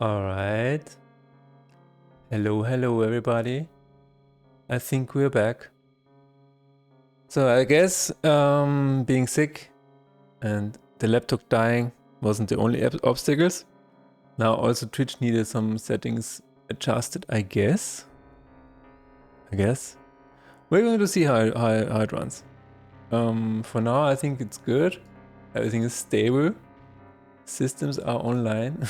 All right. Hello, everybody. I think we're back. So I guess being sick and the laptop dying wasn't the only obstacles. Now also Twitch needed some settings adjusted, I guess. We're going to see how it runs. For now, I think it's good. Everything is stable. Systems are online.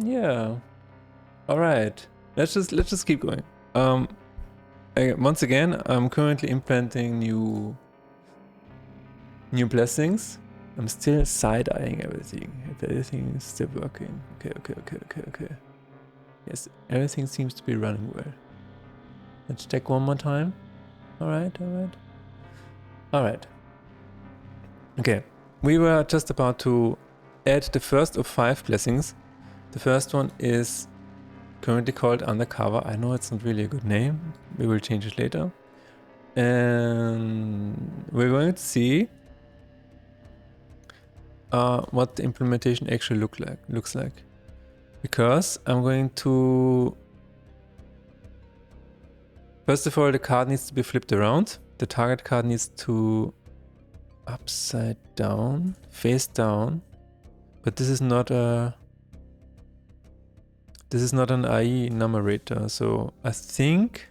Yeah. All right. Let's just keep going. Once again, I'm currently implementing new blessings. I'm still side-eyeing everything. If everything is still working. Okay. Yes, everything seems to be running well. Let's check one more time. All right. Okay, we were just about to add the first of 5 blessings. The first one is currently called Undercover. I know it's not really a good name. We will change it later. And we're going to see what the implementation actually looks like. Because I'm going to... First of all, the card needs to be flipped around. The target card needs to upside down, face down. But this is not a... This is not an IE numerator, so I think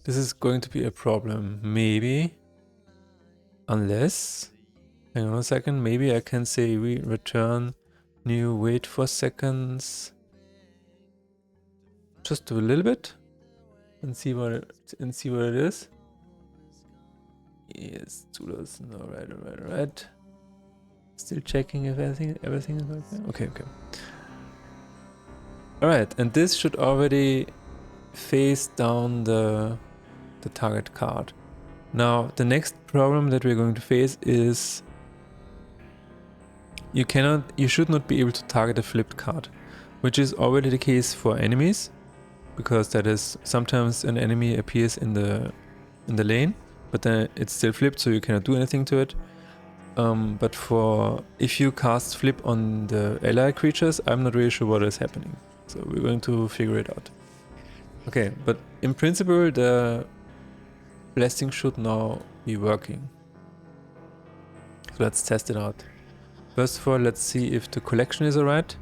this is going to be a problem, maybe. Unless, hang on a second, maybe I can say we return new, wait for seconds. Just do a little bit and see what it is. Yes, 2000, alright. Still checking if everything is working. Okay. Alright, and this should already face down the target card. Now, the next problem that we're going to face is you should not be able to target a flipped card, which is already the case for enemies, because that is sometimes an enemy appears in the lane, but then it's still flipped, so you cannot do anything to it. But if you cast flip on the ally creatures, I'm not really sure what is happening. So we're going to figure it out. Okay, but in principle, the blessing should now be working. So let's test it out. First of all, let's see if the collection is alright.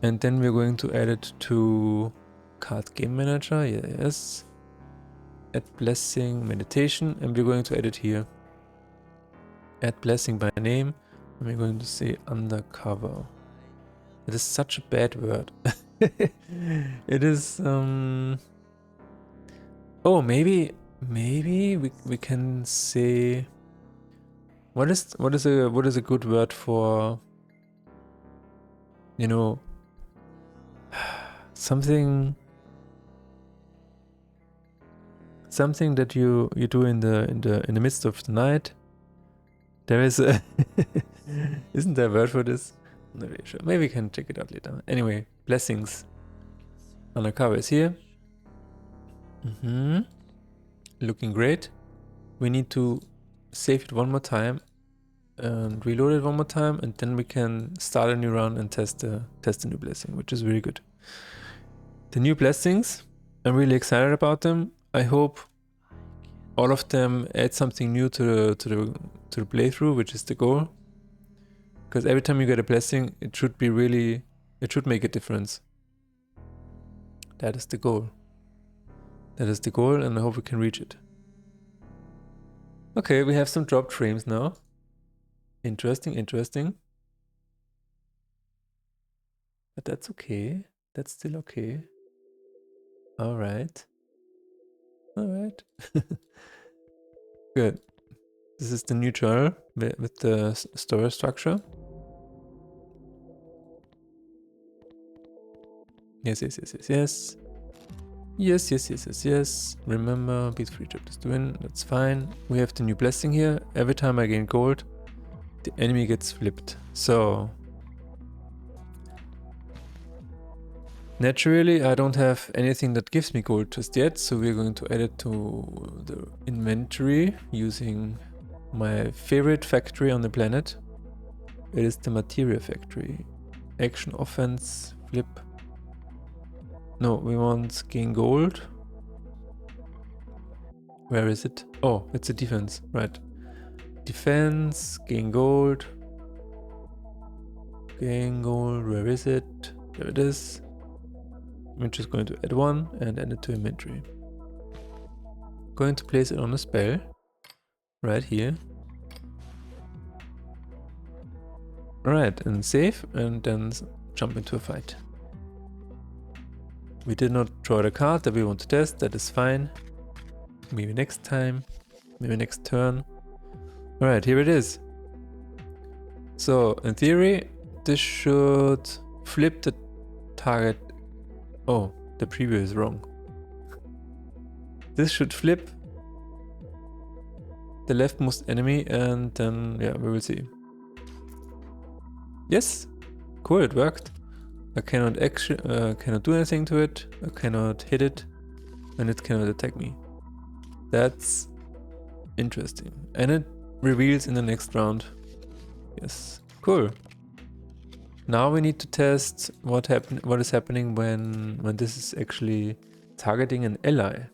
And then we're going to add it to card game manager, yes. Add blessing, meditation, and we're going to add it here. Add blessing by name, and we're going to say undercover. It is such a bad word. It is, oh, maybe we can say, what is a good word for, you know, something that you do in the midst of the night. There is a isn't there a word for this? I'm not really sure. Maybe we can check it out later. Anyway, blessings. Undercover is here. Looking great. We need to save it one more time and reload it one more time, and then we can start a new run and test the new blessing, which is really good. The new blessings, I'm really excited about them. I hope all of them add something new to the playthrough, which is the goal. Because every time you get a blessing, it should make a difference. That is the goal. And I hope we can reach it. Okay, we have some dropped frames now. Interesting. But that's okay. That's still okay. Alright. Good. This is the new journal with the story structure. Yes. Remember, beat 3 chapters to win. That's fine. We have the new blessing here. Every time I gain gold, the enemy gets flipped. So naturally, I don't have anything that gives me gold just yet. So we're going to add it to the inventory using my favorite factory on the planet. It is the Materia Factory. Action, offense, flip. No, we want gain gold. Where is it? Oh, it's a defense, right. Defense, gain gold. Gain gold, where is it? There it is. I'm just going to add one and add it to inventory. Going to place it on a spell. Right here. Alright, and save, and then jump into a fight. We did not draw the card that we want to test, that is fine. Maybe next time, maybe next turn. Alright, here it is. So, in theory, this should flip the target. Oh, the preview is wrong. This should flip the leftmost enemy, and then, yeah, we will see. Yes, cool, it worked. I cannot do anything to it. I cannot hit it, and it cannot attack me. That's interesting, and it reveals in the next round. Yes, cool. Now we need to test what is happening when this is actually targeting an ally.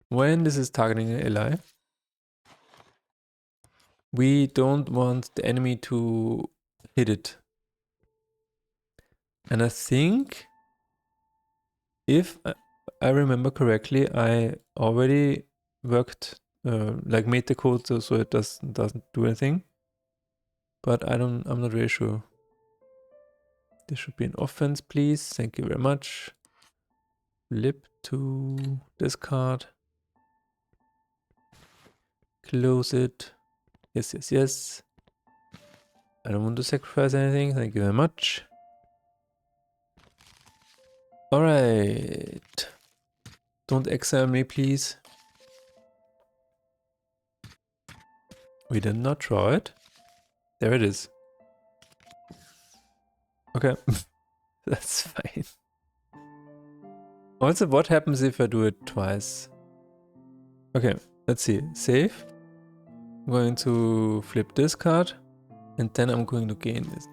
When this is targeting an ally, we don't want the enemy to hit it. And I think, if I remember correctly, I already worked, made the code so it doesn't do anything. But I'm not really sure. This should be an offense, please. Thank you very much. Flip to this card. Close it. Yes, yes, yes. I don't want to sacrifice anything. Thank you very much. Alright. Don't exile me, please. We did not draw it. There it is. Okay. That's fine. Also, what happens if I do it twice? Okay, let's see. Save. I'm going to flip this card. And then I'm going to gain this.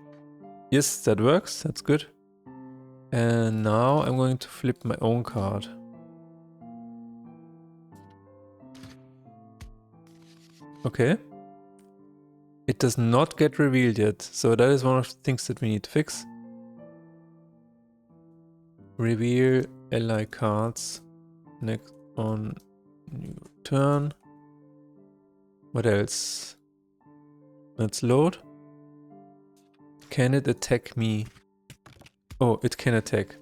Yes, that works. That's good. And now I'm going to flip my own card. Okay. It does not get revealed yet. So that is one of the things that we need to fix. Reveal ally cards. Next on new turn. What else? Let's load. Can it attack me? Oh, it can attack.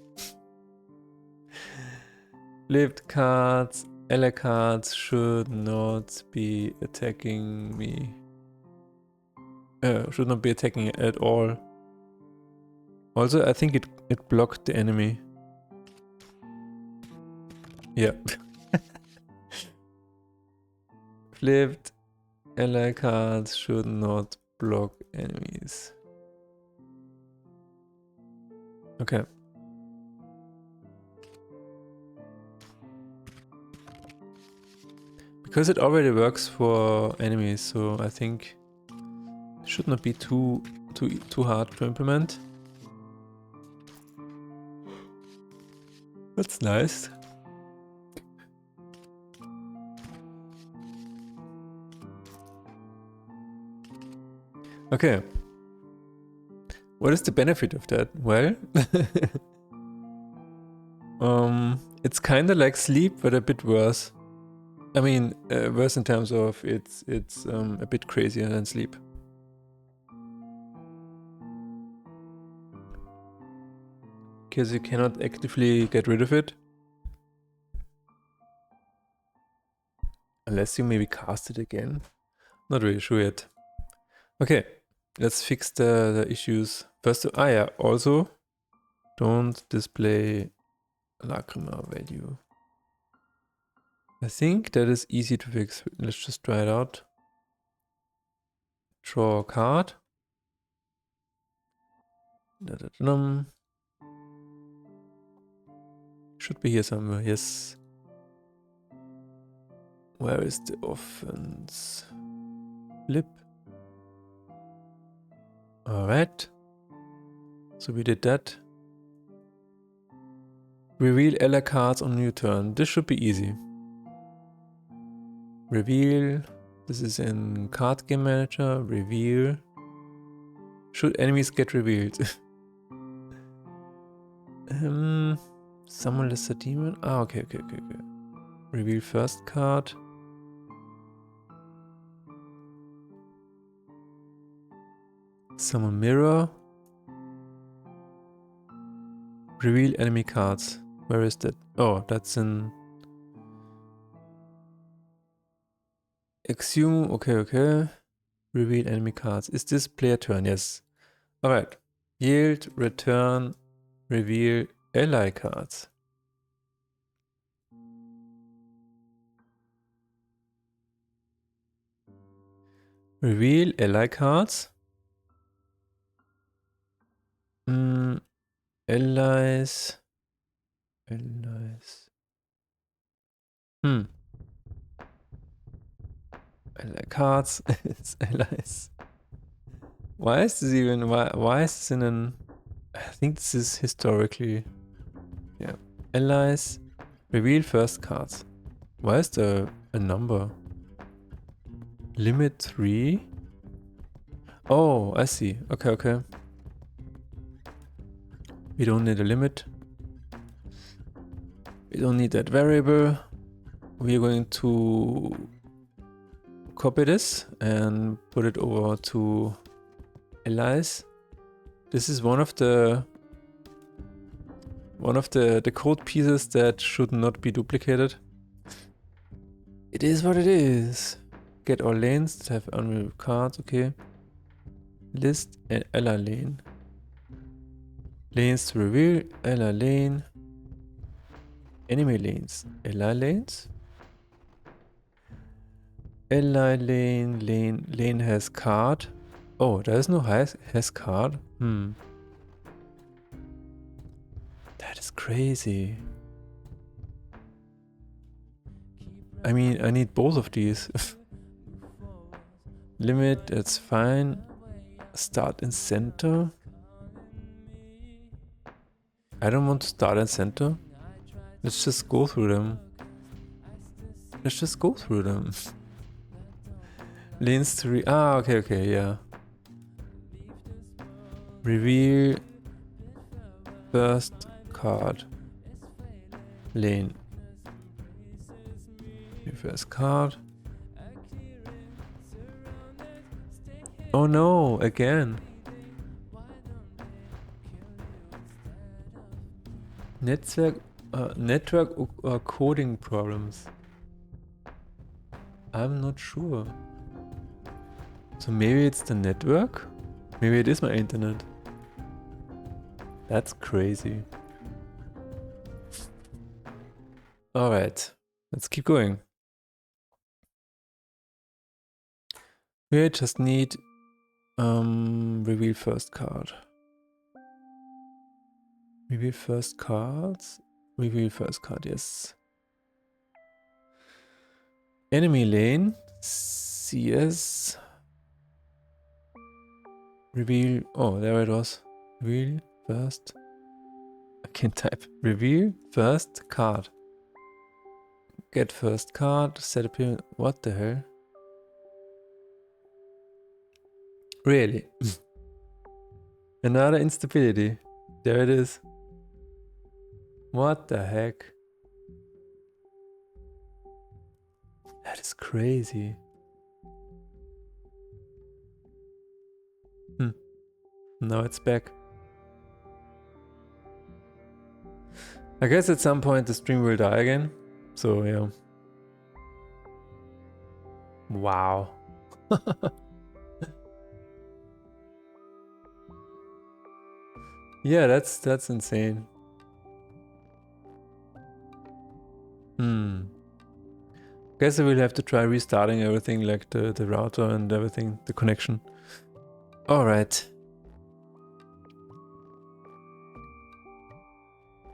Flipped cards, ally cards should not be attacking me. Should not be attacking at all. Also, I think it blocked the enemy. Yeah. Flipped ally cards should not block enemies. Okay. Because it already works for enemies, so I think it should not be too hard to implement. That's nice. Okay. What is the benefit of that? Well, it's kind of like sleep, but a bit worse. I mean, worse in terms of it's a bit crazier than sleep. Because you cannot actively get rid of it. Unless you maybe cast it again. Not really sure yet. Okay, let's fix the issues. First, yeah, also don't display Lacrima value. I think that is easy to fix. Let's just try it out. Draw a card. Should be here somewhere, yes. Where is the offense? Flip. Alright. So we did that. Reveal ally cards on your turn. This should be easy. Reveal. This is in Card Game Manager. Reveal. Should enemies get revealed? Summon Lesser Demon. Ah, okay. Reveal first card. Summon Mirror. Reveal enemy cards. Where is that? Oh, that's in Exhume. Okay. Reveal enemy cards. Is this player turn? Yes. Alright. Yield, return, reveal ally cards. Reveal ally cards. Allies. Ally cards. It's allies. Why is this even? Why is this in an? I think this is historically. Yeah. Allies. Reveal first cards. Why is there a number? Limit 3? Oh, I see. Okay. We don't need a limit. We don't need that variable. We're going to copy this and put it over to allies. This is one of the code pieces that should not be duplicated. It is what it is. Get all lanes that have unrevealed cards, okay. List an ally lane. Lanes to reveal, ally lane. Enemy lanes, ally lanes. Ally lane has card. Oh, there is no has card. That is crazy. I mean, I need both of these. Limit, that's fine. Start in center. I don't want to start in center. Let's just go through them. Lanes 3. Ah, okay, yeah. Reveal first card. Lane. First card. Oh no, again. Network or coding problems. I'm not sure. So maybe it's the network? Maybe it is my internet. That's crazy. Alright, let's keep going. We just need reveal first card. Reveal first cards? Reveal first card, yes. Enemy lane, CS. Reveal, oh, there it was. Reveal first. I can't type. Reveal first card. Get first card, set appearance. What the hell? Really? Another instability. There it is. What the heck? That is crazy. Now it's back. I guess at some point the stream will die again. So yeah. Wow. Yeah, that's insane. Guess I will have to try restarting everything, like the router and everything, the connection. Alright.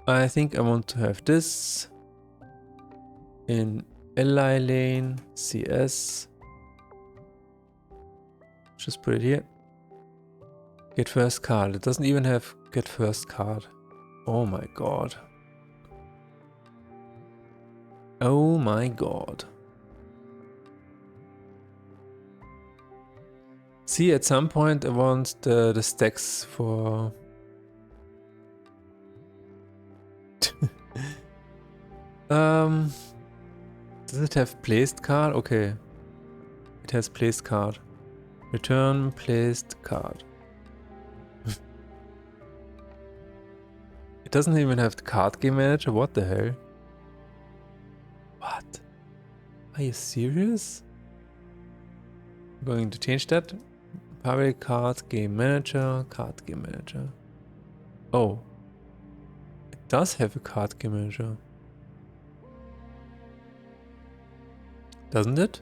I think I want to have this in Ally lane, CS. Just put it here. Get first card. It doesn't even have get first card. Oh my god. Oh my god. See, at some point I want the stacks for... Does it have placed card? Okay. It has placed card. Return placed card. It doesn't even have the card game manager? What the hell? What? Are you serious? I'm going to change that. Public card game manager, card game manager. Oh. It does have a card game manager. Doesn't it?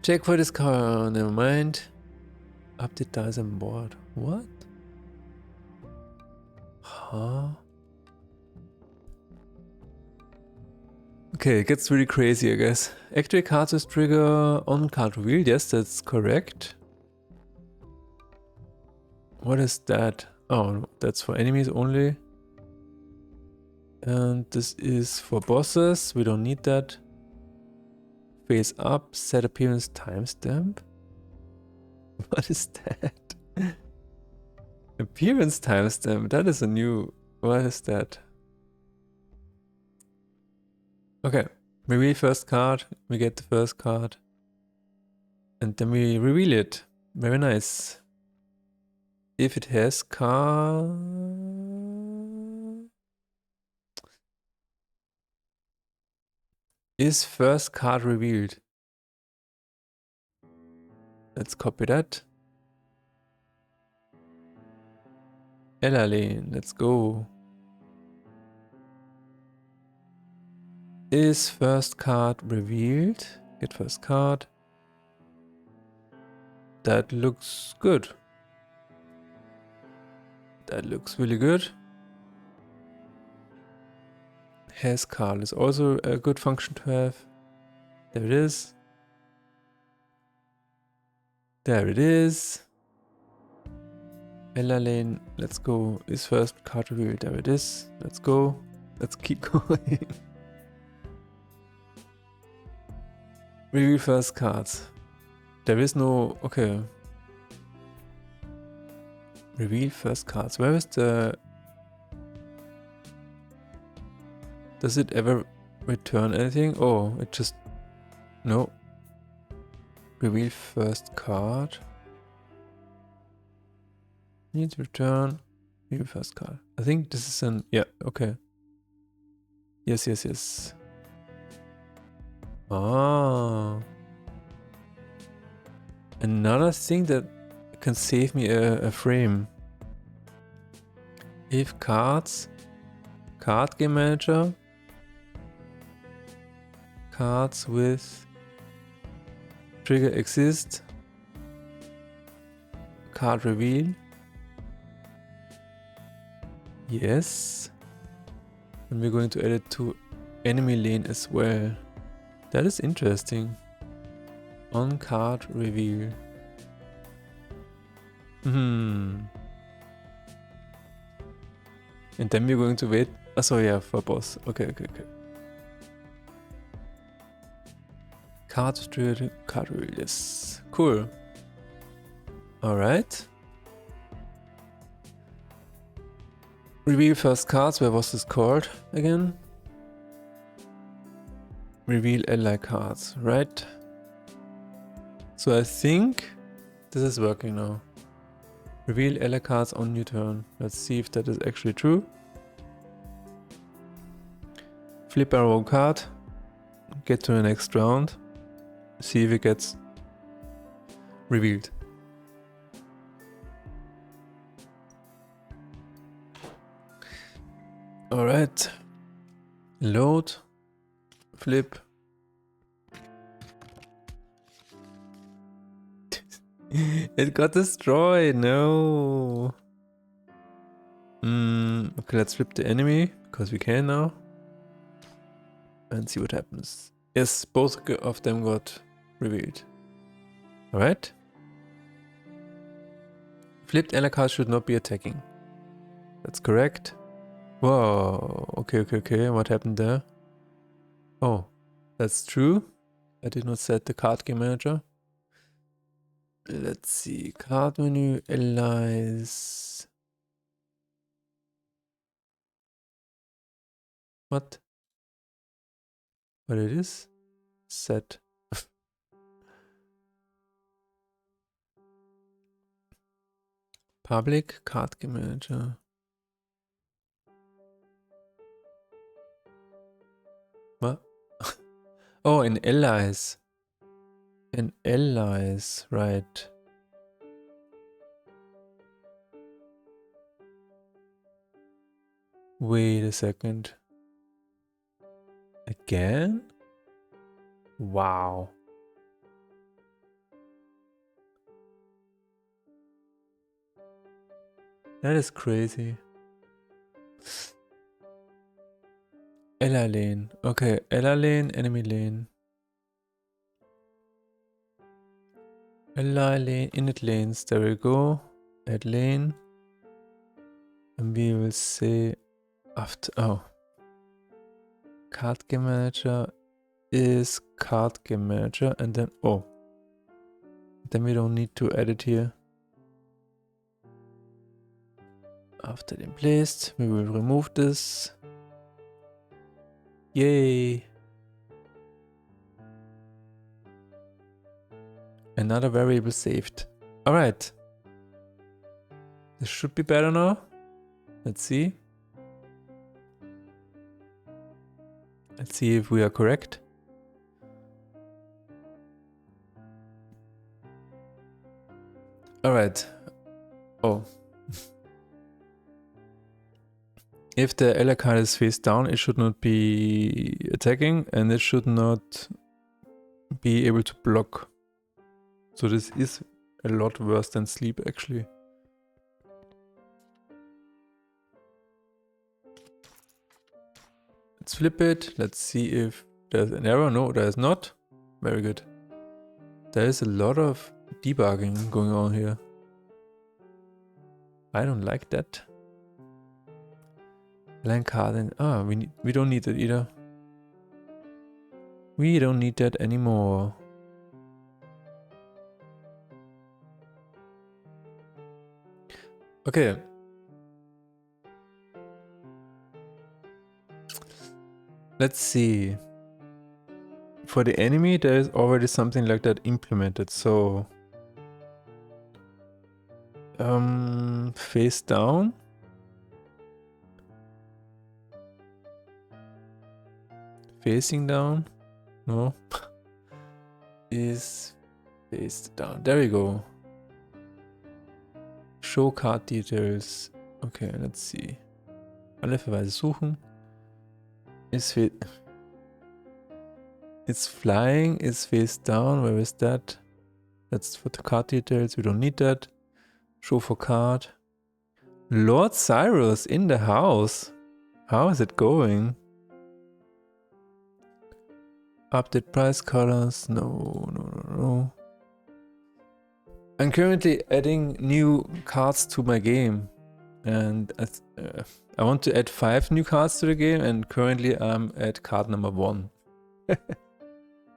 Check for this car, never mind. Update dice on board. What? Huh? Okay, it gets really crazy, I guess. Activate cards with trigger on card reveal. Yes, that's correct. What is that? Oh, that's for enemies only. And this is for bosses. We don't need that. Face up, set appearance timestamp. What is that? Appearance timestamp. That is a new... What is that? Okay. Reveal first card. We get the first card. And then we reveal it. Very nice. If it has card... Is first card revealed? Let's copy that. Ella lane, let's go. Is first card revealed? Get first card. That looks good. That looks really good. Has card is also a good function to have. There it is. There it is. Ella lane, let's go. Is first card revealed? There it is. Let's go. Let's keep going. Reveal first cards. There is no... Okay. Reveal first cards. Where is the... Does it ever return anything? Oh, it just... No. Reveal first card. Needs return. Reveal first card. I think this is an... Yeah, okay. Yes, yes, yes. Ah. Another thing that can save me a frame. If cards... Card game manager... Cards with trigger exist. Card reveal. Yes. And we're going to add it to enemy lane as well. That is interesting. On card reveal. And then we're going to wait. Oh, so yeah, for boss. Okay, okay, okay. Card reveal, card reveal, yes. Cool. Alright. Reveal first cards. Where was this called again? Reveal ally cards, right? So I think this is working now. Reveal ally cards on new turn. Let's see if that is actually true. Flip our own card. Get to the next round. See if it gets revealed. Alright. Load. Flip. It got destroyed. No. Okay, let's flip the enemy, because we can now. And see what happens. Yes, both of them got revealed. Alright. Flipped ally card should not be attacking. That's correct. Whoa, okay. What happened there? Oh, that's true. I did not set the card game manager. Let's see. Card menu, allies. What? What it is? Set. Public card game manager. What? Oh, in allies. In allies, right. Wait a second. Again? Wow. That is crazy. Ally lane. Okay, ally lane, enemy lane. Ally lane, init lanes. There we go. Add lane. And we will say after. Oh. Card game manager is card game manager. And then. Oh. Then we don't need to add it here. After it placed, we will remove this. Yay! Another variable saved. Alright. This should be better now. Let's see. Let's see if we are correct. Alright. Oh. If the ally card is face down, it should not be attacking and it should not be able to block. So this is a lot worse than sleep actually. Let's flip it. Let's see if there's an error. No, there is not. Very good. There is a lot of debugging going on here. I don't like that. Blank card and we don't need that either. We don't need that anymore. Okay. Let's see. For the enemy, there is already something like that implemented. So, face down. Facing down. No. Is face down. There we go. Show card details. Okay, let's see. Alle Verweise suchen. It's flying, it's face down. Where is that? That's for the card details. We don't need that. Show for card. Lord Cyrus in the house. How is it going? Update price colors. No. I'm currently adding new cards to my game. And I want to add 5 new cards to the game. And currently I'm at card number 1.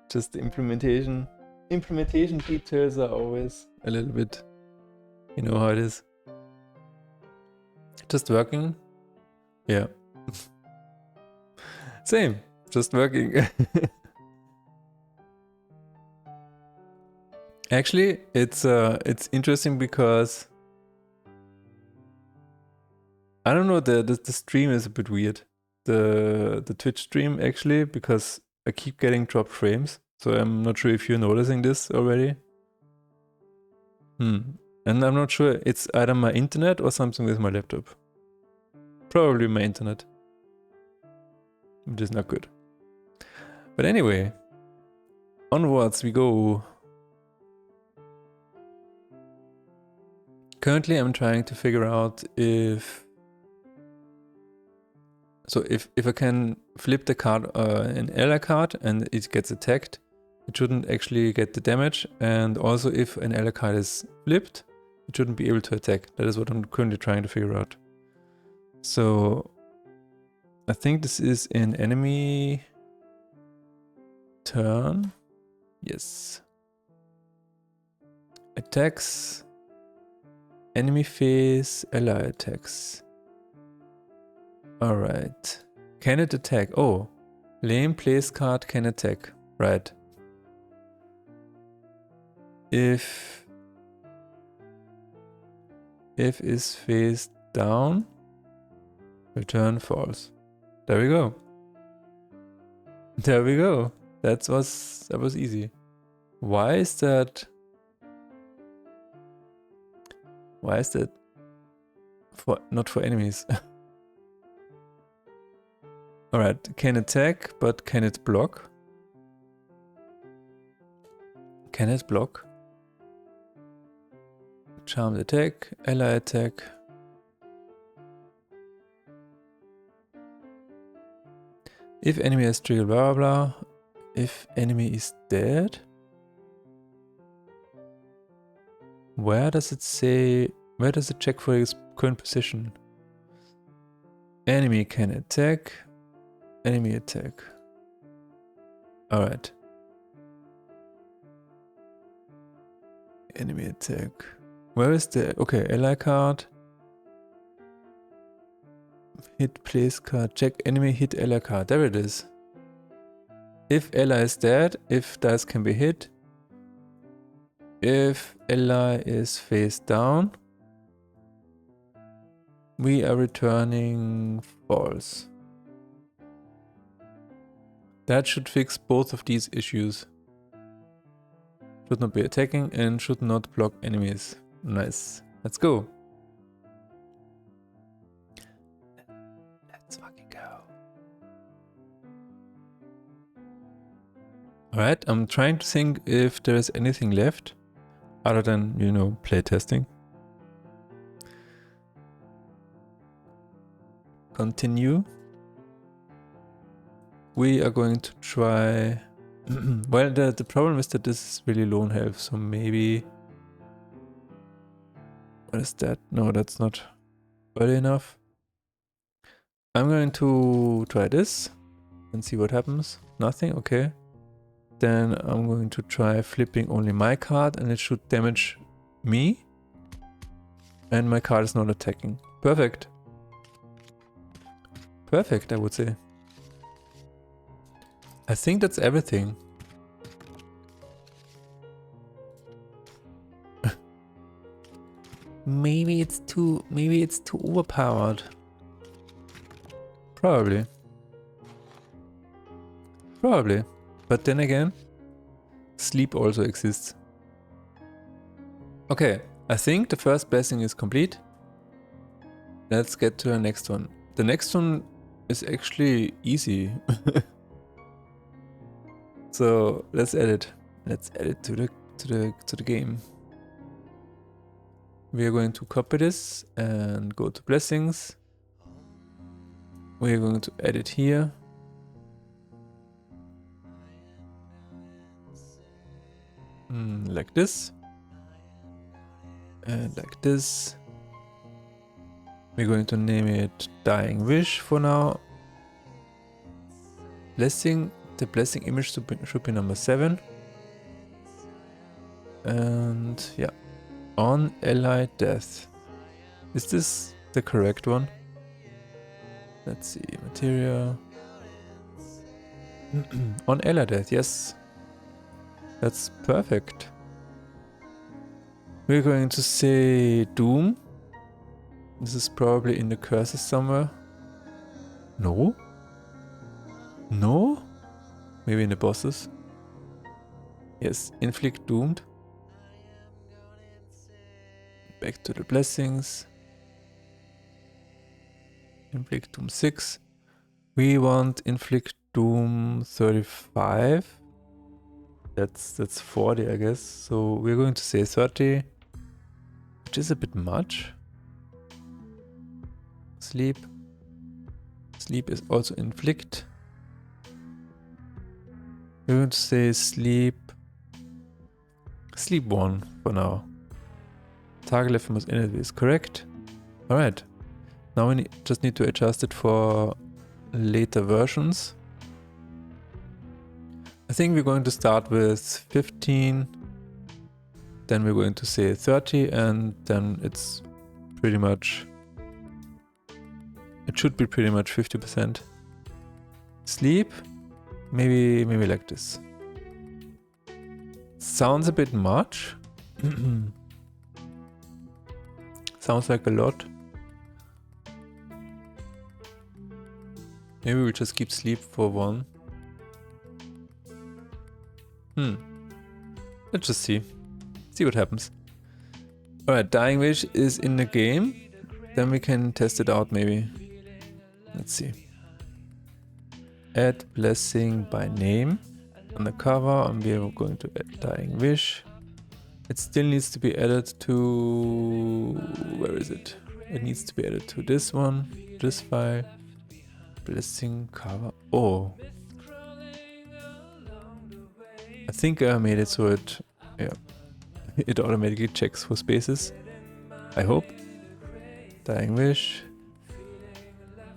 Just the implementation. Implementation details are always a little bit, you know how it is. Just working. Yeah. Same. Just working. Actually, it's interesting because I don't know, the stream is a bit weird. The Twitch stream actually, because I keep getting dropped frames. So I'm not sure if you're noticing this already. And I'm not sure, it's either my internet or something with my laptop. Probably my internet. Which is not good. But anyway, onwards we go. Currently I'm trying to figure out if So if I can flip the card, an ally card, and it gets attacked, it shouldn't actually get the damage. And also if an ally card is flipped, it shouldn't be able to attack. That is what I'm currently trying to figure out. So I think this is an enemy turn. Yes. Attacks. Enemy phase, ally attacks. Alright. Can it attack? Oh. Lane place card can attack. Right. If is face down, return false. There we go. There we go. That was easy. Why is that? Why is that not for enemies? Alright, can attack, but can it block? Can it block? Charmed attack, ally attack. If enemy has triggered blah blah blah. If enemy is dead. Where does it say, where does it check for his current position? Enemy can attack. Enemy attack. Alright. Enemy attack. Where is the, okay, ally card. Hit place card, check enemy hit ally card. There it is. If ally is dead, if dice can be hit. If ally is face down, we are returning false. That should fix both of these issues. Should not be attacking and should not block enemies. Nice. Let's go. Let's fucking go. Alright, I'm trying to think if there is anything left other than, you know, playtesting. Continue. We are going to try... well, the problem is that this is really low on health, so maybe... What is that? No, that's not early enough. I'm going to try this and see what happens. Nothing? Okay. Then I'm going to try flipping only my card and it should damage me. And my card is not attacking. Perfect. Perfect, I would say. I think that's everything. Maybe it's too overpowered. Probably. Probably. But then again, sleep also exists. Okay, I think the first blessing is complete. Let's get to the next one. The next one is actually easy. So let's add it. Let's add it to the game. We are going to copy this and go to blessings. We are going to add it here. Like this. And like this. We're going to name it Dying Wish for now. Blessing. The blessing image should be number 7. And yeah. On ally death. Is this the correct one? Let's see. Material. On ally death, yes. That's perfect. We're going to say Doom. This is probably in the curses somewhere. No? No? Maybe in the bosses. Yes, inflict doomed. Back to the blessings. Inflict doom 6. We want inflict doom 35. That's 40, I guess. So we're going to say 30, which is a bit much. Sleep. Sleep is also inflict. We're going to say sleep 1 for now. Target level most energy is correct. Alright. Now we just need to adjust it for later versions. I think we're going to start with 15. Then we're going to say 30, and then it's pretty much... It should be pretty much 50%. Sleep, maybe like this. Sounds a bit much. Sounds like a lot. Maybe we just keep sleep for 1. Let's just see. See what happens. Alright, Dying Wish is in the game. Then we can test it out maybe. Let's see. Add blessing by name on the cover, and we are going to add Dying Wish. It still needs to be added to... Where is it? It needs to be added to this one, this file. Blessing cover. Oh. I think I made it so it... Yeah. It automatically checks for spaces. I hope. Dying Wish.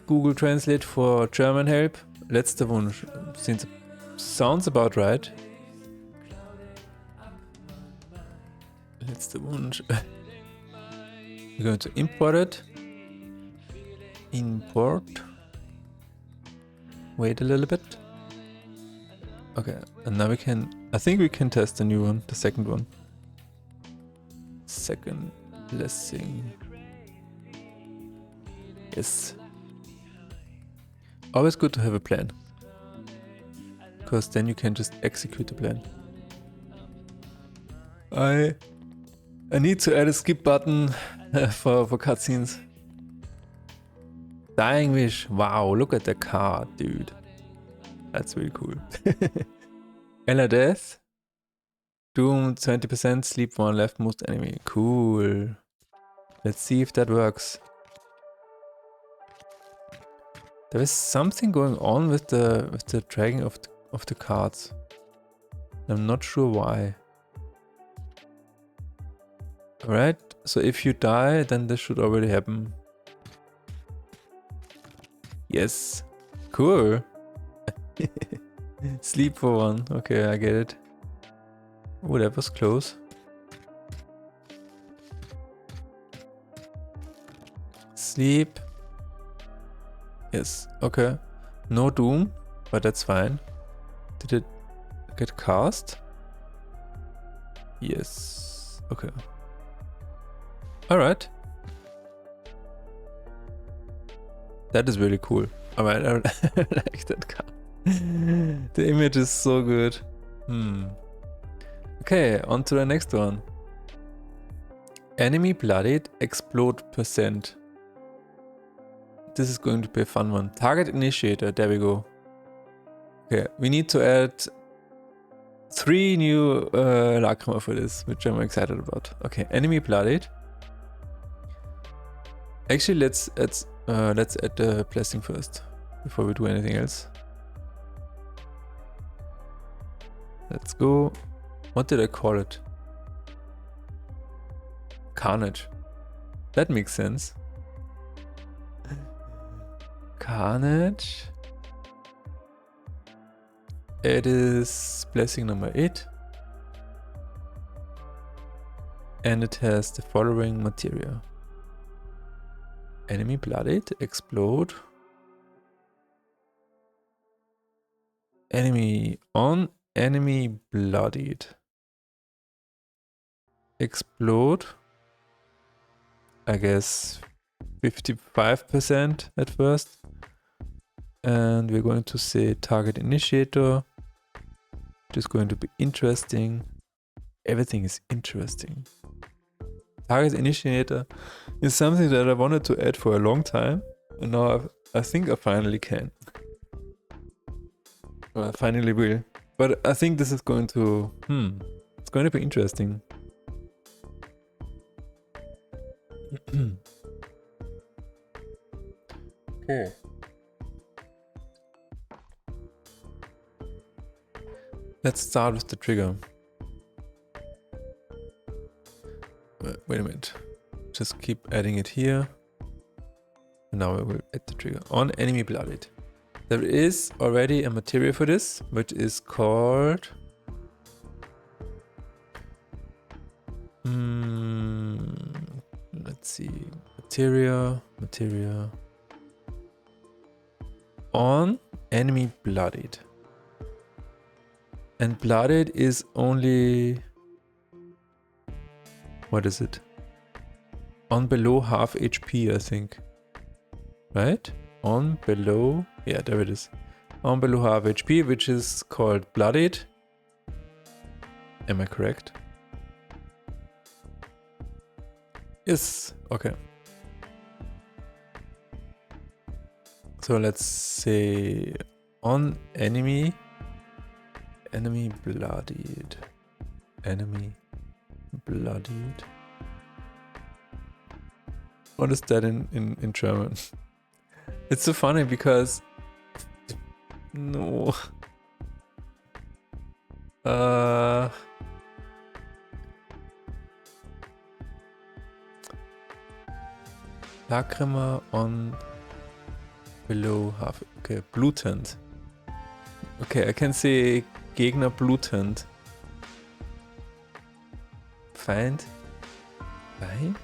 Google Translate for German help. Letzter Wunsch. Sounds about right. Letzter Wunsch. We're going to import it. Import. Wait a little bit. Okay, and now we can... I think we can test the new one, the second one. Second blessing. Yes. Always good to have a plan. Because then you can just execute the plan. I need to add a skip button for cutscenes. Dying Wish. Wow, look at the card, dude. That's really cool. Ella Death. Doom 20%, sleep 1 left most enemy. Cool. Let's see if that works. There is something going on with the dragging of the cards. I'm not sure why. Alright, so if you die, then this should already happen. Yes. Cool. Sleep for 1. Okay, I get it. Oh, that was close. Sleep. Yes, okay. No Doom, but that's fine. Did it get cast? Yes. Okay. Alright. That is really cool. Alright, I like that card. The image is so good. Okay, on to the next one. Enemy bloodied, explode %. This is going to be a fun one. Target initiator, there we go. Okay, we need to add 3 new Lacrima for this, which I'm excited about. Okay, enemy bloodied. Actually, let's add the blessing first, before we do anything else. Let's go. What did I call it? Carnage. That makes sense. Carnage. It is blessing number 8. And it has the following materia. Enemy bloodied, explode. Enemy on, enemy bloodied. Explode. I guess 55% at first. And we're going to say target initiator. Which is going to be interesting. Everything is interesting. Target initiator is something that I wanted to add for a long time. And now I think I finally can. Well, I finally will. But I think this is going to... it's going to be interesting. Okay. Let's start with the trigger. Wait a minute. Just keep adding it here. Now I will add the trigger on enemy blooded. There is already a material for this, which is called let's see, materia on enemy blooded. And blooded is only, what is it? On below half HP, I think. Right? On below, yeah, there it is. On below half HP, which is called blooded. Am I correct? Yes, okay. So let's say on enemy blooded. Enemy blooded. What is that in German? It's so funny because no. Lacrima on below half. Okay, blutend. Okay, I can say Gegner blutend. Feind. Feind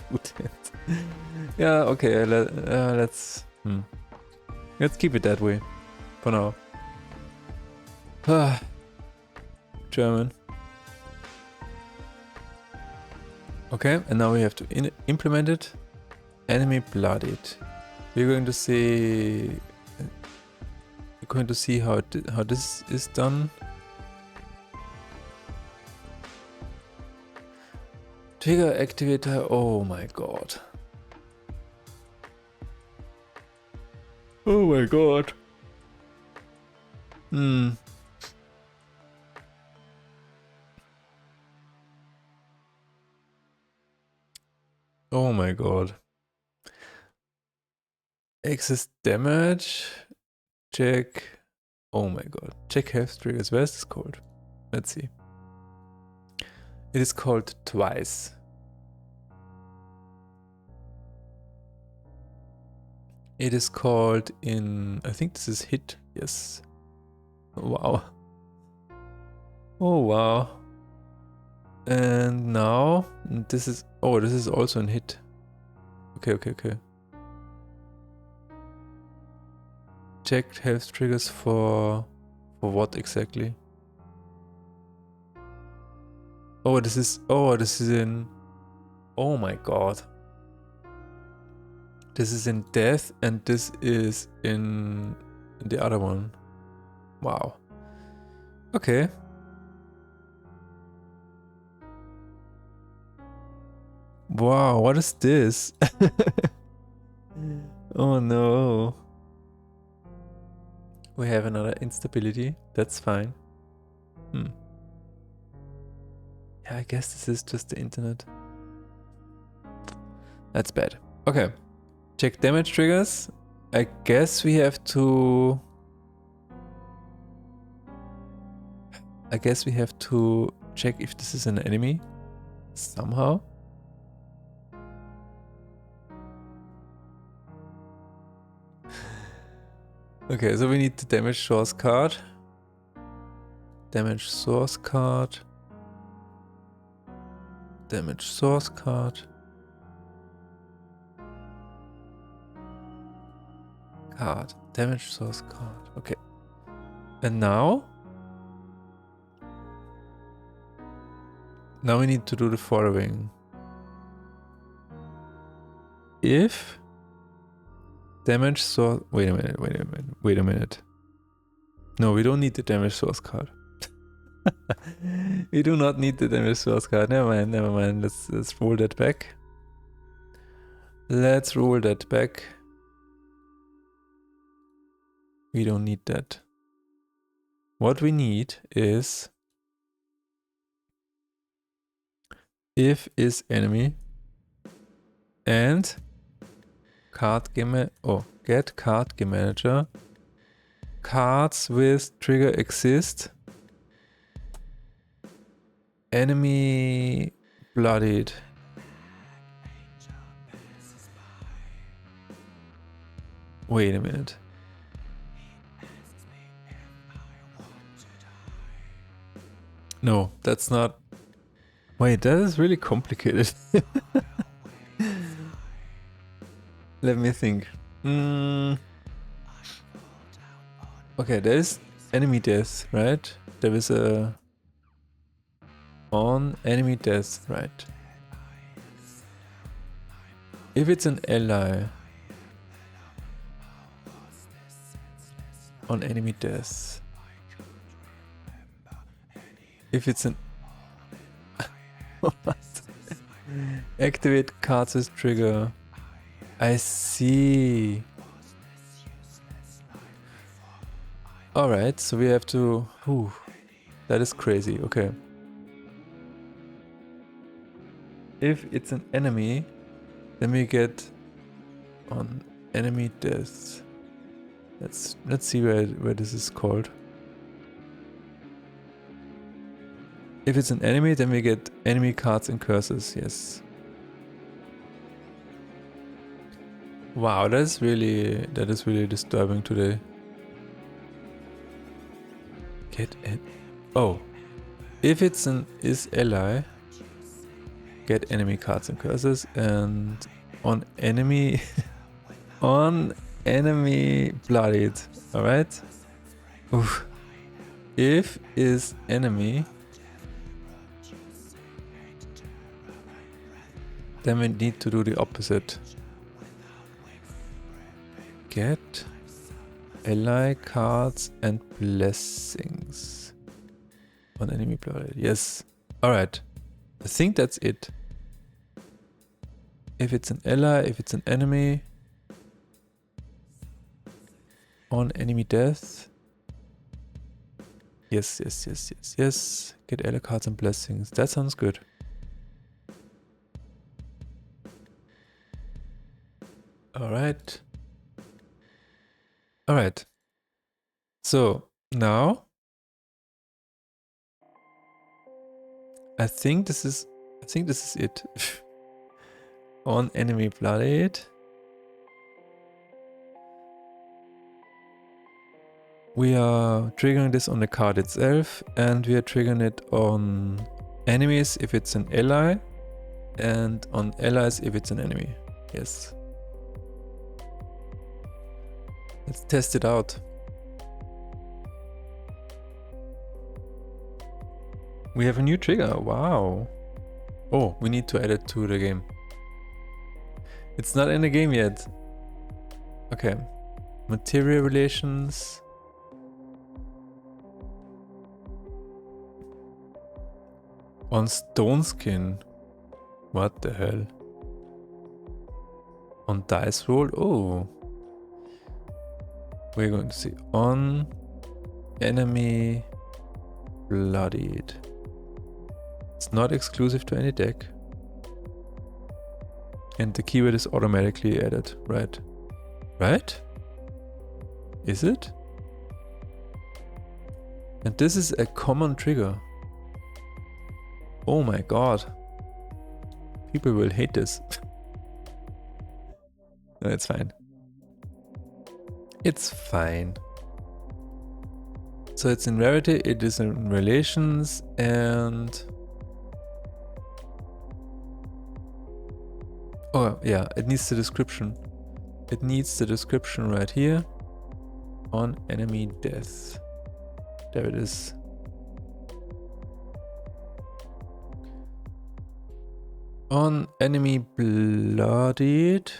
blutend. Yeah, okay, let's keep it that way for now. German. Okay, and now we have to implement it. Enemy blooded. We're going to see how this is done. Trigger activator. Oh my god. Oh my god. Oh my god. Excess damage. Check. Oh my god. Check health triggers. Where is this called? Let's see. It is called twice. It is called in, I think this is hit. Yes. Wow. Oh wow. And now this is, oh, this is also an hit. Okay. Check health triggers for what exactly? Oh, this is in, oh my god. This is in death and this is in the other one. Wow. Okay. Wow, what is this? Oh no. We have another instability. That's fine. Yeah, I guess this is just the internet. That's bad. Okay. Check damage triggers. I guess we have to... check if this is an enemy. Somehow. Okay, so we need the damage source card. Damage source card. Damage source card. Card. Damage source card. Okay. And now? Now we need to do the following. If damage source... Wait a minute. No, we don't need the damage source card. We do not need the damage source card. Never mind. Let's roll that back. Let's roll that back. We don't need that. What we need is if is enemy and card get Get card game manager. Cards with trigger exist. Enemy bloodied. Wait a minute. No, that's not. Wait, that is really complicated. Let me think. Okay, there's enemy death, right? There is a on enemy death, right? If it's an ally on enemy death. If it's an activate cards as trigger. I see. Alright, so we have to... Whew, that is crazy, okay. If it's an enemy, then we get on enemy death. Let's see where this is called. If it's an enemy, then we get enemy cards and curses, yes. Wow, that is really disturbing today. Get it. Oh. If it's an is ally, get enemy cards and curses, and on enemy on enemy bloodied. Alright? Oof. If is enemy, then we need to do the opposite. Get ally cards and blessings on enemy bloodied. Yes. Alright. I think that's it. If it's an ally, if it's an enemy, on enemy death. Yes. Get ally cards and blessings. That sounds good. Alright. Alright. So now I think this is it. On enemy bloodied. We are triggering this on the card itself, and we are triggering it on enemies if it's an ally, and on allies if it's an enemy. Yes. Let's test it out. We have a new trigger. Wow. Oh, we need to add it to the game. It's not in the game yet. Okay. Material relations. On stone skin. What the hell? On dice roll. Oh. We're going to see on enemy bloodied. It's not exclusive to any deck. And the keyword is automatically added, right? Right? Is it? And this is a common trigger. Oh my god. People will hate this. No, it's fine. It's fine. So it's in rarity, it is in relations, and... Oh yeah, it needs the description. It needs the description right here. On enemy death. There it is. On enemy bloodied.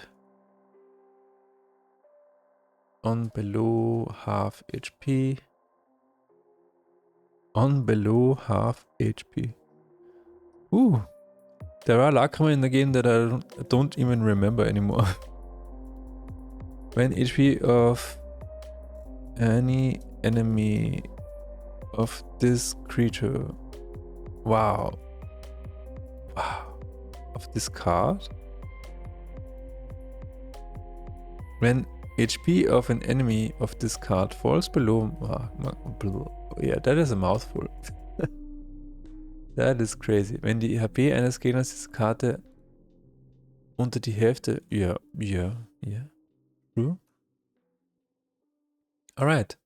On below half HP. On below half HP. Ooh. There are Lacrima in the game that I don't even remember anymore. When HP of any enemy of this creature. Wow. Wow. Of this card. When HP of an enemy of this card falls below. Ja, that is a mouthful. That is crazy. Wenn die HP eines Gegners diese Karte unter die Hälfte. Ja. True. Alright.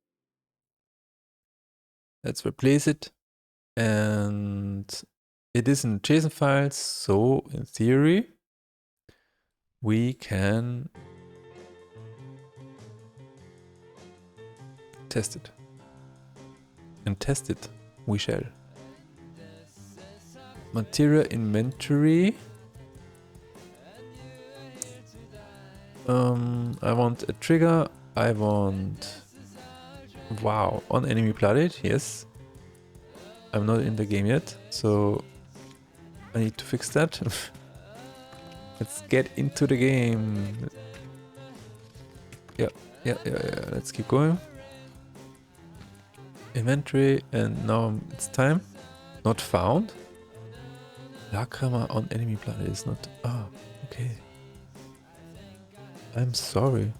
Let's replace it. And it is in JSON files, so in theory we can test it. And test it we shall. Material inventory. I want a trigger. I want... Wow, on enemy blooded, yes. I'm not in the game yet, so I need to fix that. Let's get into the game. Yeah, let's keep going. Inventory, and now it's time. Not found. Lacrima on enemy blooded is not... Ah, okay. I'm sorry.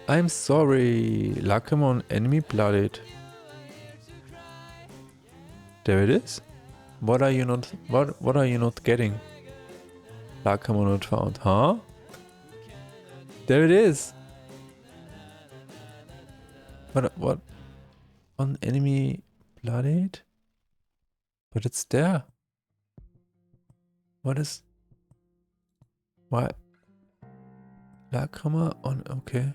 Lacrima on enemy blooded. There it is. What are you not getting? Lacrima not found, huh? There it is. What? On enemy blooded? But it's there. What is... Why? Lacrima on... Okay.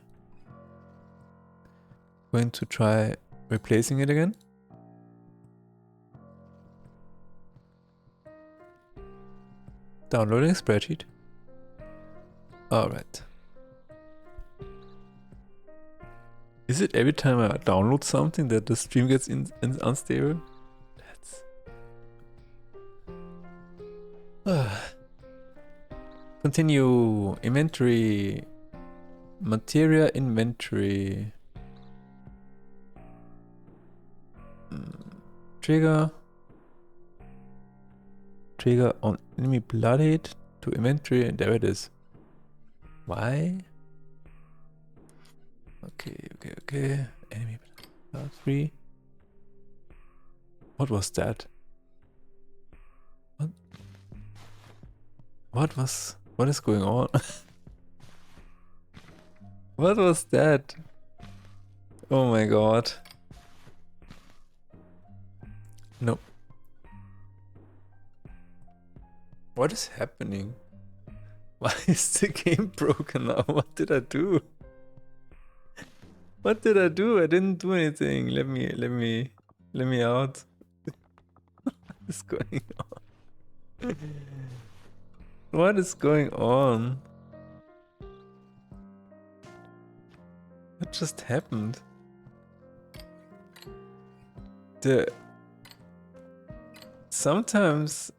Going to try replacing it again. Downloading spreadsheet. Alright. Is it every time I download something that the stream gets unstable? Continue. Inventory. Materia inventory. Trigger. Trigger on enemy blooded to inventory, and there it is. Why? Okay. Enemy blood 3. What was that? What is going on? What was that? Oh my god. No. What is happening? Why is the game broken now? What did I do? What did I do? I didn't do anything. Let me out. What is going on? What is going on? What just happened? Sometimes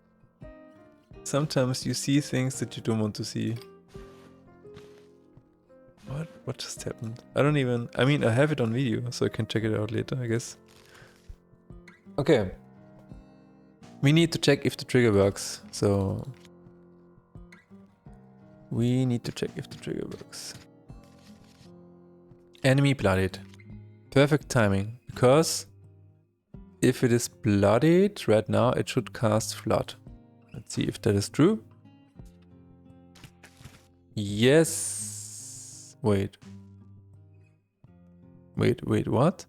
you see things that you don't want to see. What just happened? I mean, I have it on video, so I can check it out later, I guess. Okay. We need to check if the trigger works, so... We need to check if the trigger works. Enemy blooded. Perfect timing, because if it is bloodied right now, it should cast flood. Let's see if that is true. Yes. Wait, what?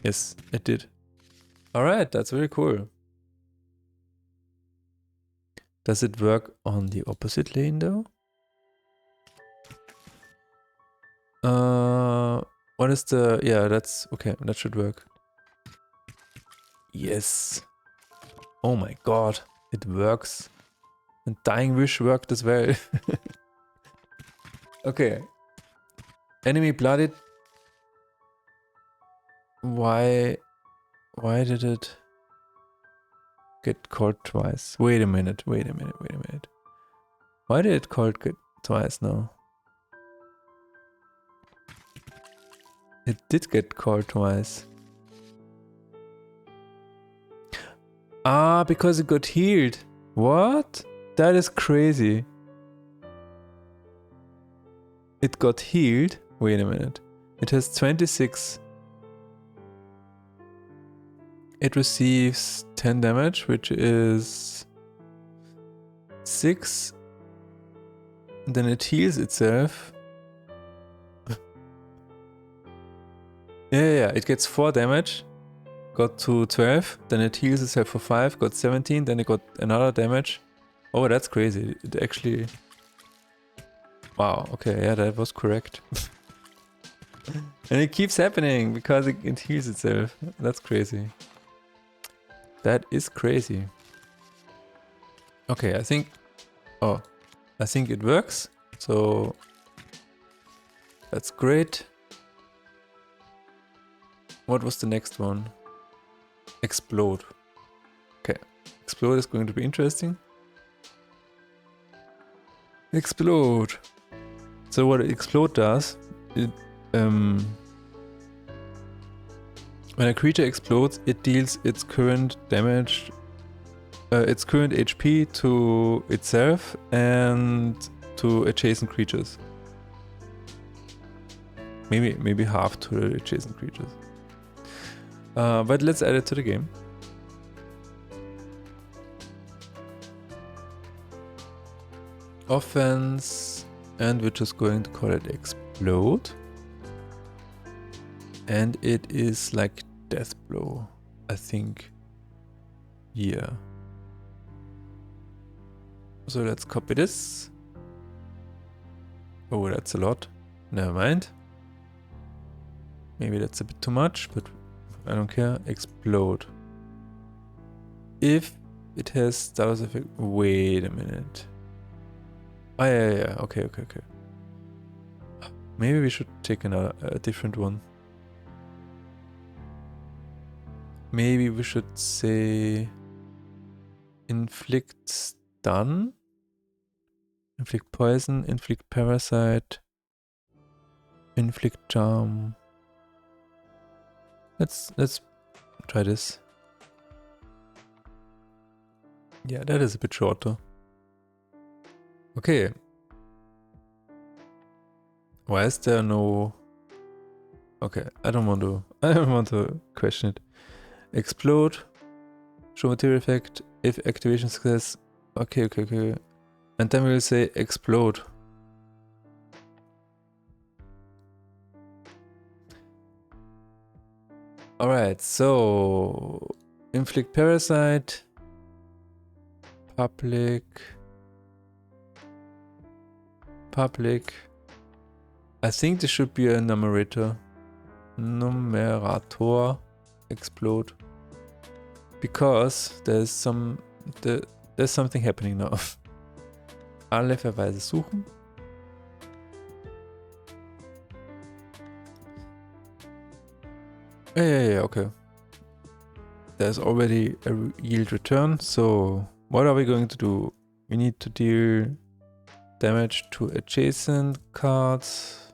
Yes, it did. Alright, that's very cool. Does it work on the opposite lane though? What is the... Yeah, that's... Okay, that should work. Yes. Oh my god, it works. And Dying Wish worked as well. Okay. Enemy blooded. Why did it get called twice? Wait a minute. Why did it called get twice now? It did get called twice. Ah, because it got healed. What? That is crazy. It got healed. Wait a minute. It has 26. It receives 10 damage, which is 6. Then it heals itself. Yeah, it gets 4 damage. Got to 12. Then it heals itself for 5. Got 17. Then it got another damage. Oh, that's crazy. It actually... Wow, okay, yeah, that was correct. And it keeps happening because it heals itself. That's crazy. That is crazy. Okay, I think it works. So that's great. What was the next one? Explode. Okay, explode is going to be interesting. Explode. So what explode does, it when a creature explodes, it deals its current damage, its current HP to itself and to adjacent creatures. Maybe half to the adjacent creatures. But let's add it to the game. Offense, and we're just going to call it explode. And it is like death blow, I think. Yeah. So let's copy this. Oh, that's a lot. Never mind. Maybe that's a bit too much, but I don't care. Explode. If it has status effect. Wait a minute. Oh, yeah. Okay. Maybe we should take a different one. Maybe we should say inflict stun, inflict poison, inflict parasite, inflict charm. Let's try this. Yeah, that is a bit shorter. Okay. Why is there no... Okay, I don't want to question it. Explode. Show material effect. If activation success. Okay. And then we'll say explode. Alright, so inflict parasite. Public. I think this should be a numerator. Explode. Because there's something happening now. Alle Verweise suchen. Yeah, okay. There's already a yield return, so what are we going to do? We need to deal damage to adjacent cards.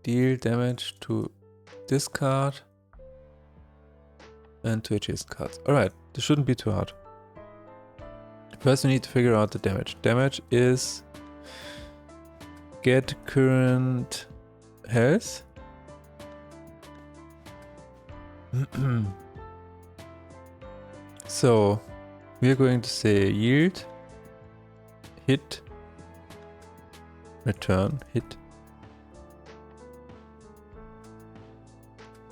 Deal damage to this card and to adjacent cards. Alright, this shouldn't be too hard. First we need to figure out the damage. Damage is get current health. So we are going to say yield, hit, return, hit.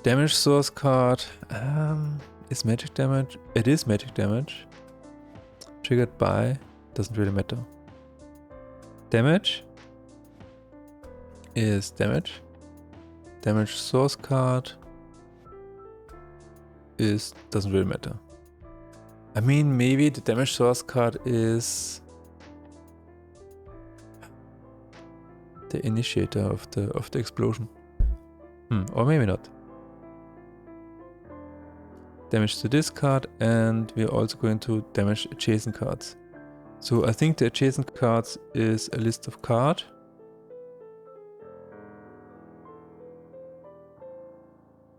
Damage source card is magic damage. It is magic damage. Triggered by, doesn't really matter. Damage is damage. Damage source card is, doesn't really matter. I mean, maybe the damage source card is the initiator of the explosion. Or maybe not. Damage to this card, and we're also going to damage adjacent cards. So I think the adjacent cards is a list of cards.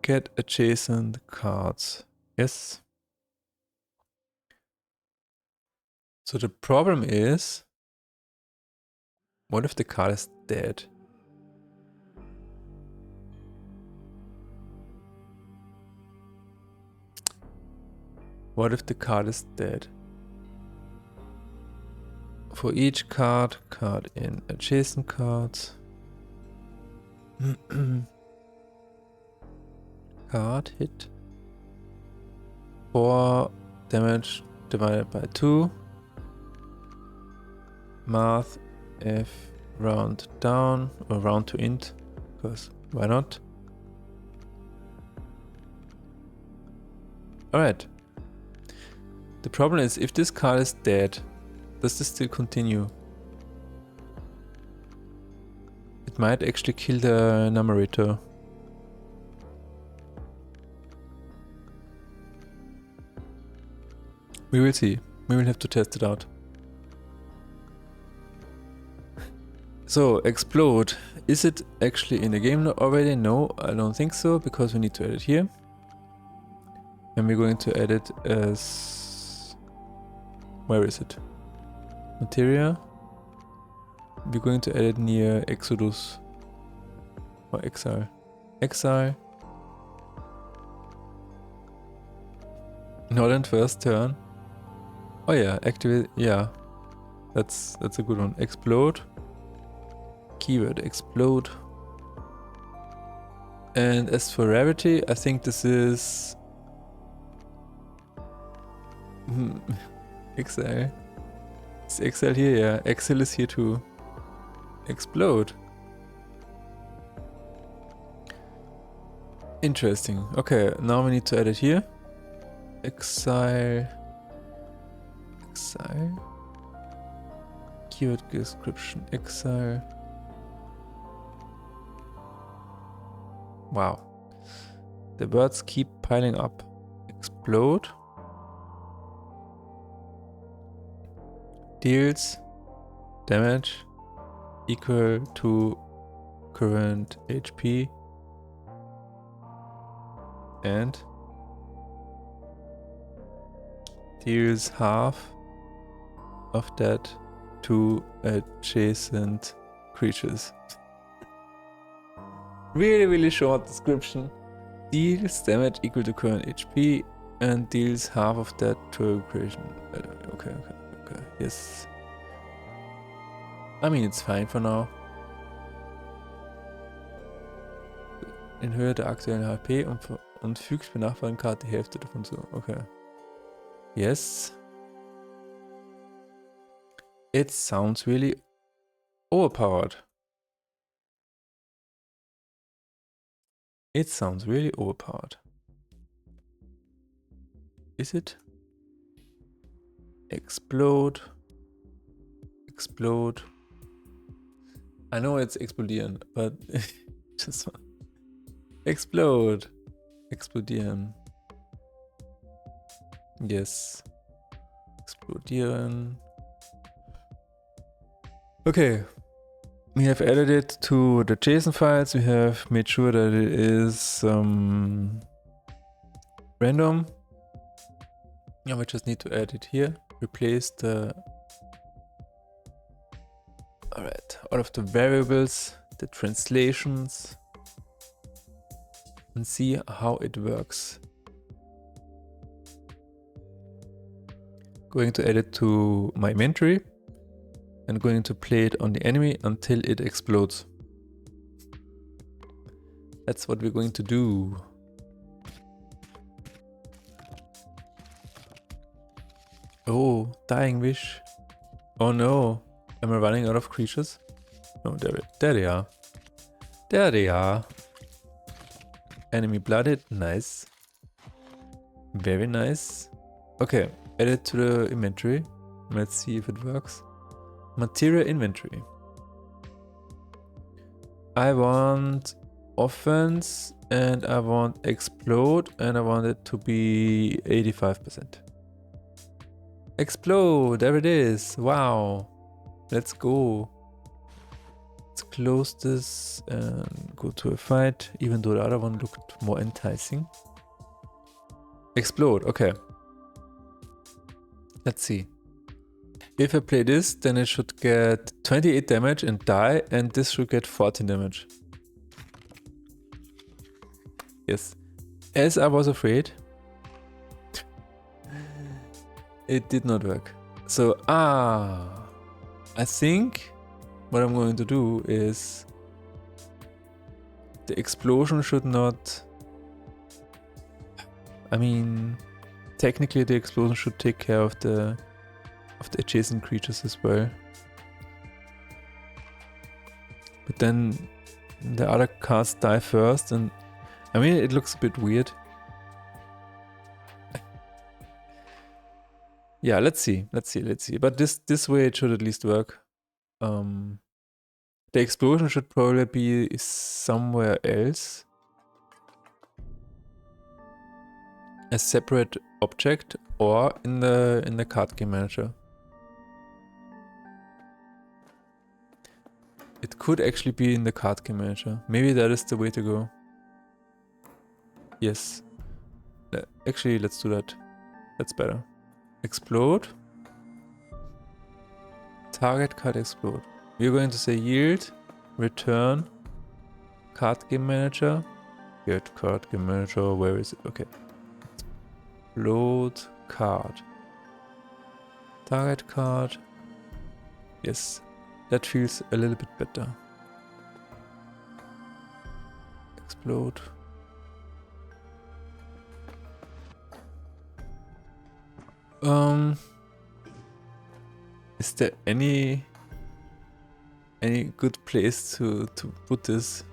Get adjacent cards. Yes. So the problem is, what if the card is dead? What if the card is dead? For each card in adjacent cards. Card hit. 4 damage divided by 2. Math F round down or round to int, because why not? Alright. The problem is, if this card is dead, does this still continue? It might actually kill the numerator. We will see. We will have to test it out. So, explode. Is it actually in the game already? No, I don't think so, because we need to add it here. And we're going to add it as... Where is it? Materia. We're going to add it near Exodus. Or Exile. Exile. Not in first turn. Oh yeah, activate, yeah. That's a good one. Explode. Keyword explode. And as for rarity, I think this is Exile. Is Exile here? Yeah, Exile is here too. Explode. Interesting. Okay, now we need to add it here. Exile. Exile. Keyword description. Exile. Wow. The words keep piling up. Explode. Deals damage equal to current HP and deals half of that to adjacent creatures. Really short description. Deals damage equal to current HP and deals half of that to a creation. Okay. Yes. I mean, it's fine for now. In Höhe der aktuellen HP und fügt benachbarten Karte die Hälfte davon zu. Okay. Yes. It sounds really overpowered. It sounds really overpowered. Is it? Explode. Explode. I know it's explodieren, but just explode. Explodieren. Yes. Explodieren. Okay. We have added it to the JSON files. We have made sure that it is random. Yeah, we just need to add it here. Replace the... Alright, all of the variables, the translations, and see how it works. Going to add it to my inventory and going to play it on the enemy until it explodes. That's what we're going to do. Oh, dying wish. Oh no. Am I running out of creatures? No, there they are. There they are. Enemy blooded. Nice. Very nice. Okay, add it to the inventory. Let's see if it works. Materia inventory. I want offense and I want explode and I want it to be 85%. Explode, there it is. Wow. Let's go. Let's close this and go to a fight, even though the other one looked more enticing. Explode, okay. Let's see. If I play this, then it should get 28 damage and die, and this should get 14 damage. Yes. As I was afraid, it did not work. So, I think what I'm going to do is the explosion should not... I mean, technically the explosion should take care of the adjacent creatures as well. But then the other cards die first, and I mean, it looks a bit weird. Yeah, let's see. But this way it should at least work. The explosion should probably be somewhere else. A separate object or in the card game manager. It could actually be in the card game manager. Maybe that is the way to go. Yes. Actually, let's do that. That's better. Explode. Target card explode. We're going to say yield, return, card game manager. Get card game manager, where is it? Okay. Load card. Target card. Yes. That feels a little bit better. Explode. Is there any good place to put this?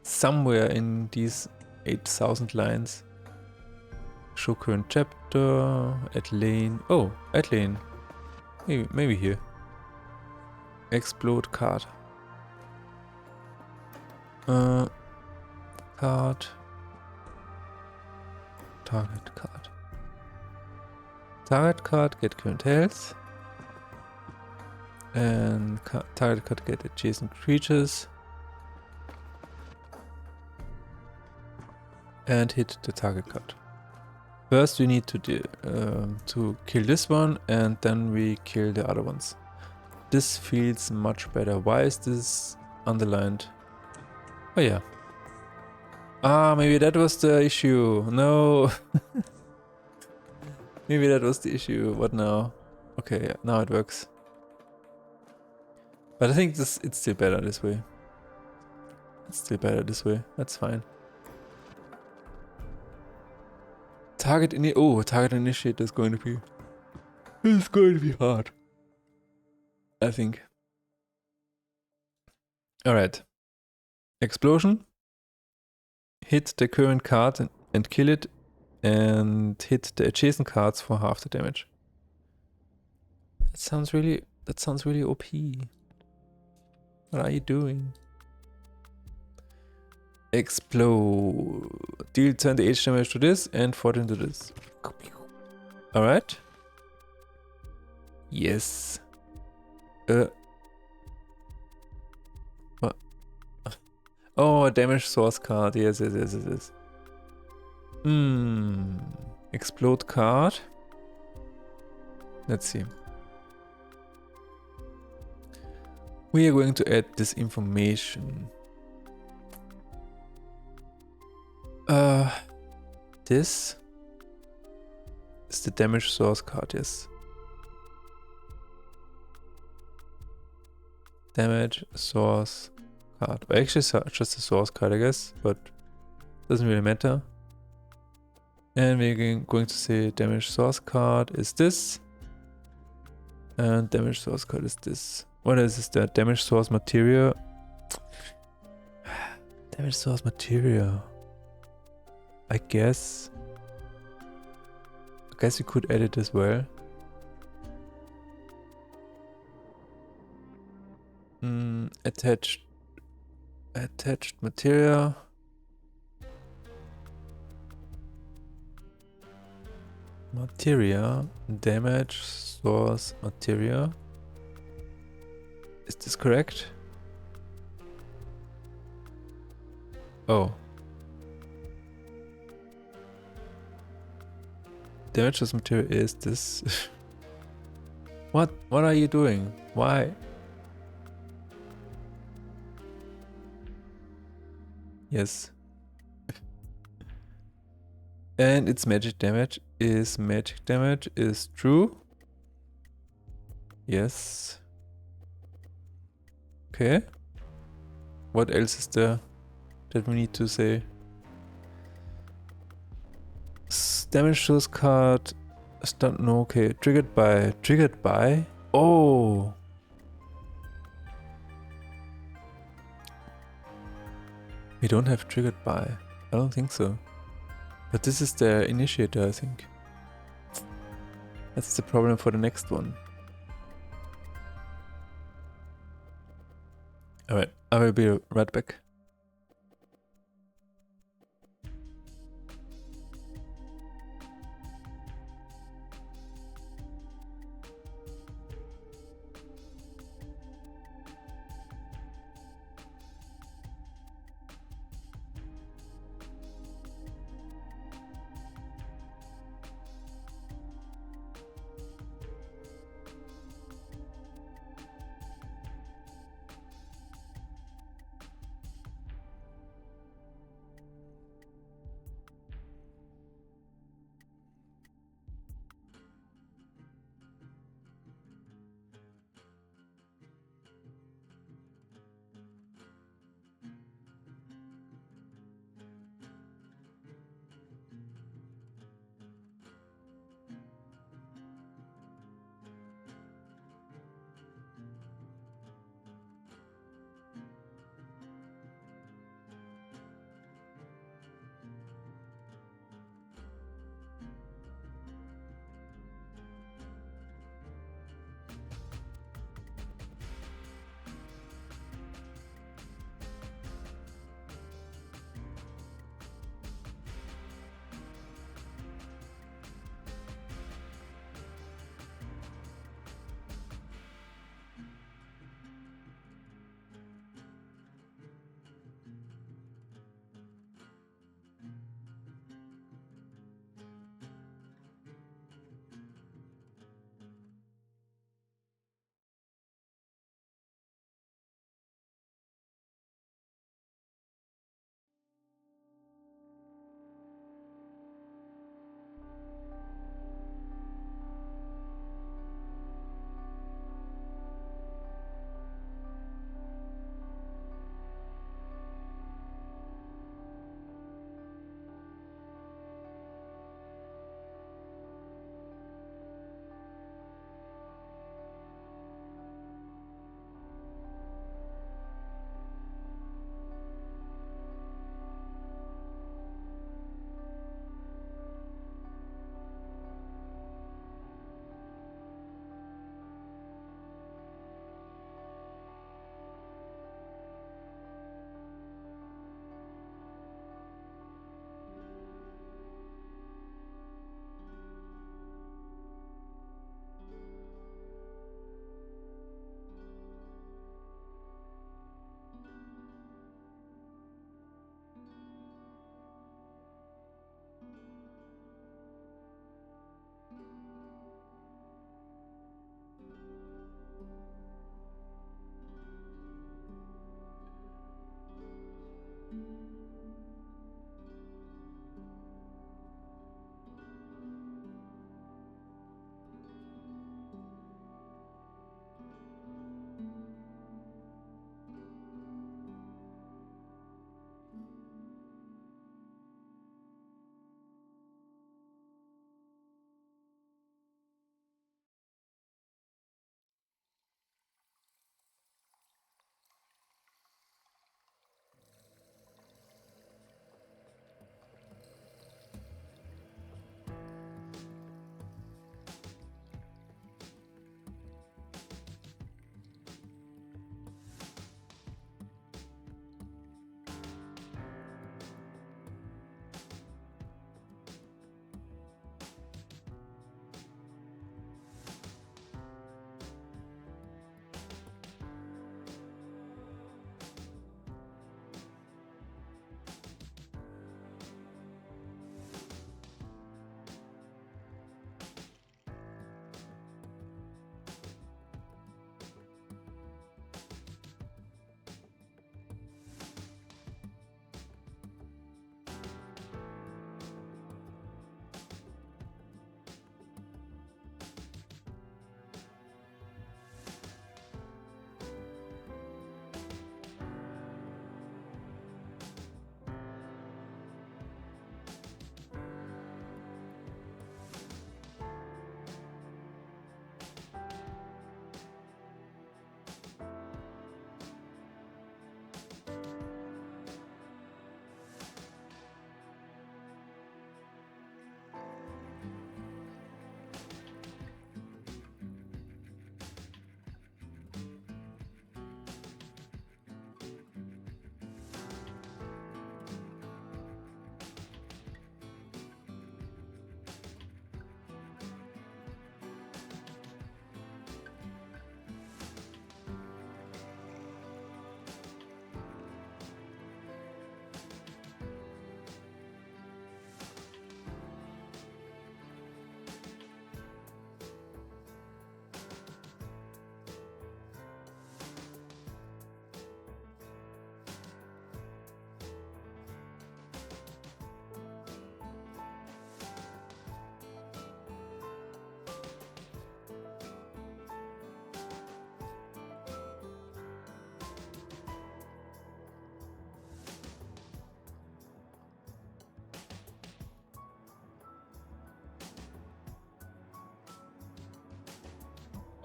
Somewhere in these 8,000 lines. Show current chapter, add lane. Oh, add lane. Maybe here. Explode card. Card. Target card. Target card get current health. And target card get adjacent creatures. And hit the target card. First we need to kill this one, and then we kill the other ones. This feels much better. Why is this underlined? Oh yeah. Maybe that was the issue. No. Maybe that was the issue. What now? Okay, yeah, now it works. But I think it's still better this way. That's fine. Target initiate is going to be... It's going to be hard. I think. Alright. Explosion. Hit the current card and kill it. And hit the adjacent cards for half the damage. That sounds really OP. What are you doing? Explode. Deal 28 damage to this and 14 to this. Alright. Yes. What? Oh, damage source card. Yes. Explode card. Let's see. We are going to add this information. This is the damage source card, yes. Damage source card. Well, actually, just a source card, I guess, but doesn't really matter. And we're going to say damage source card is this. And damage source card is this. What is this? The damage source material. Damage source material. I guess you could edit as well. Attached material. Materia, damage source materia. Is this correct? Oh. damage source material is this. What are you doing? Why? Yes. And its magic damage is true. Yes. Okay. What else is there that we need to say? Damage source card. Stun. No. Okay. Triggered by. Oh. We don't have triggered by. I don't think so. But this is the initiator, I think. That's the problem for the next one. Alright, I will be right back.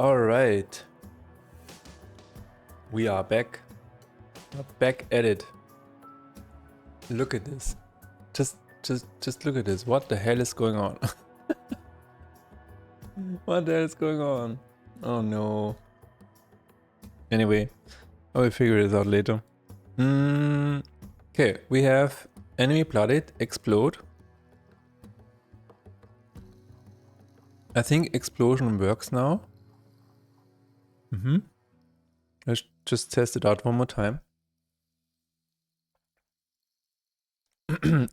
Alright. We are back. We're back at it. Look at this. Just look at this. What the hell is going on? What the hell is going on? Oh no. Anyway, I will figure this out later. Okay, we have enemy plotted, explode. I think explosion works now. Let's just test it out one more time.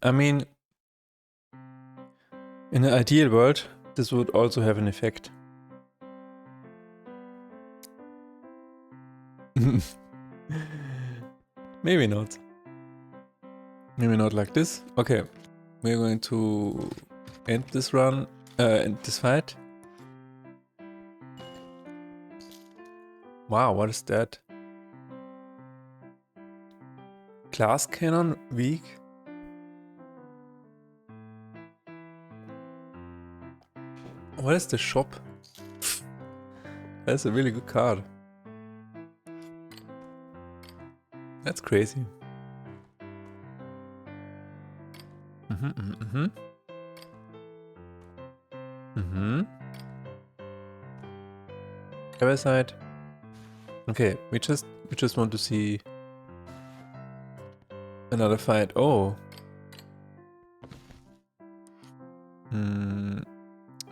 I mean, in an ideal world, this would also have an effect. Maybe not. Maybe not like this. Okay, we're going to end this run, end this fight. Wow, what is that? Glass cannon, weak. What is the shop? That's a really good card. That's crazy. Other side. Okay, we just want to see another fight. Oh.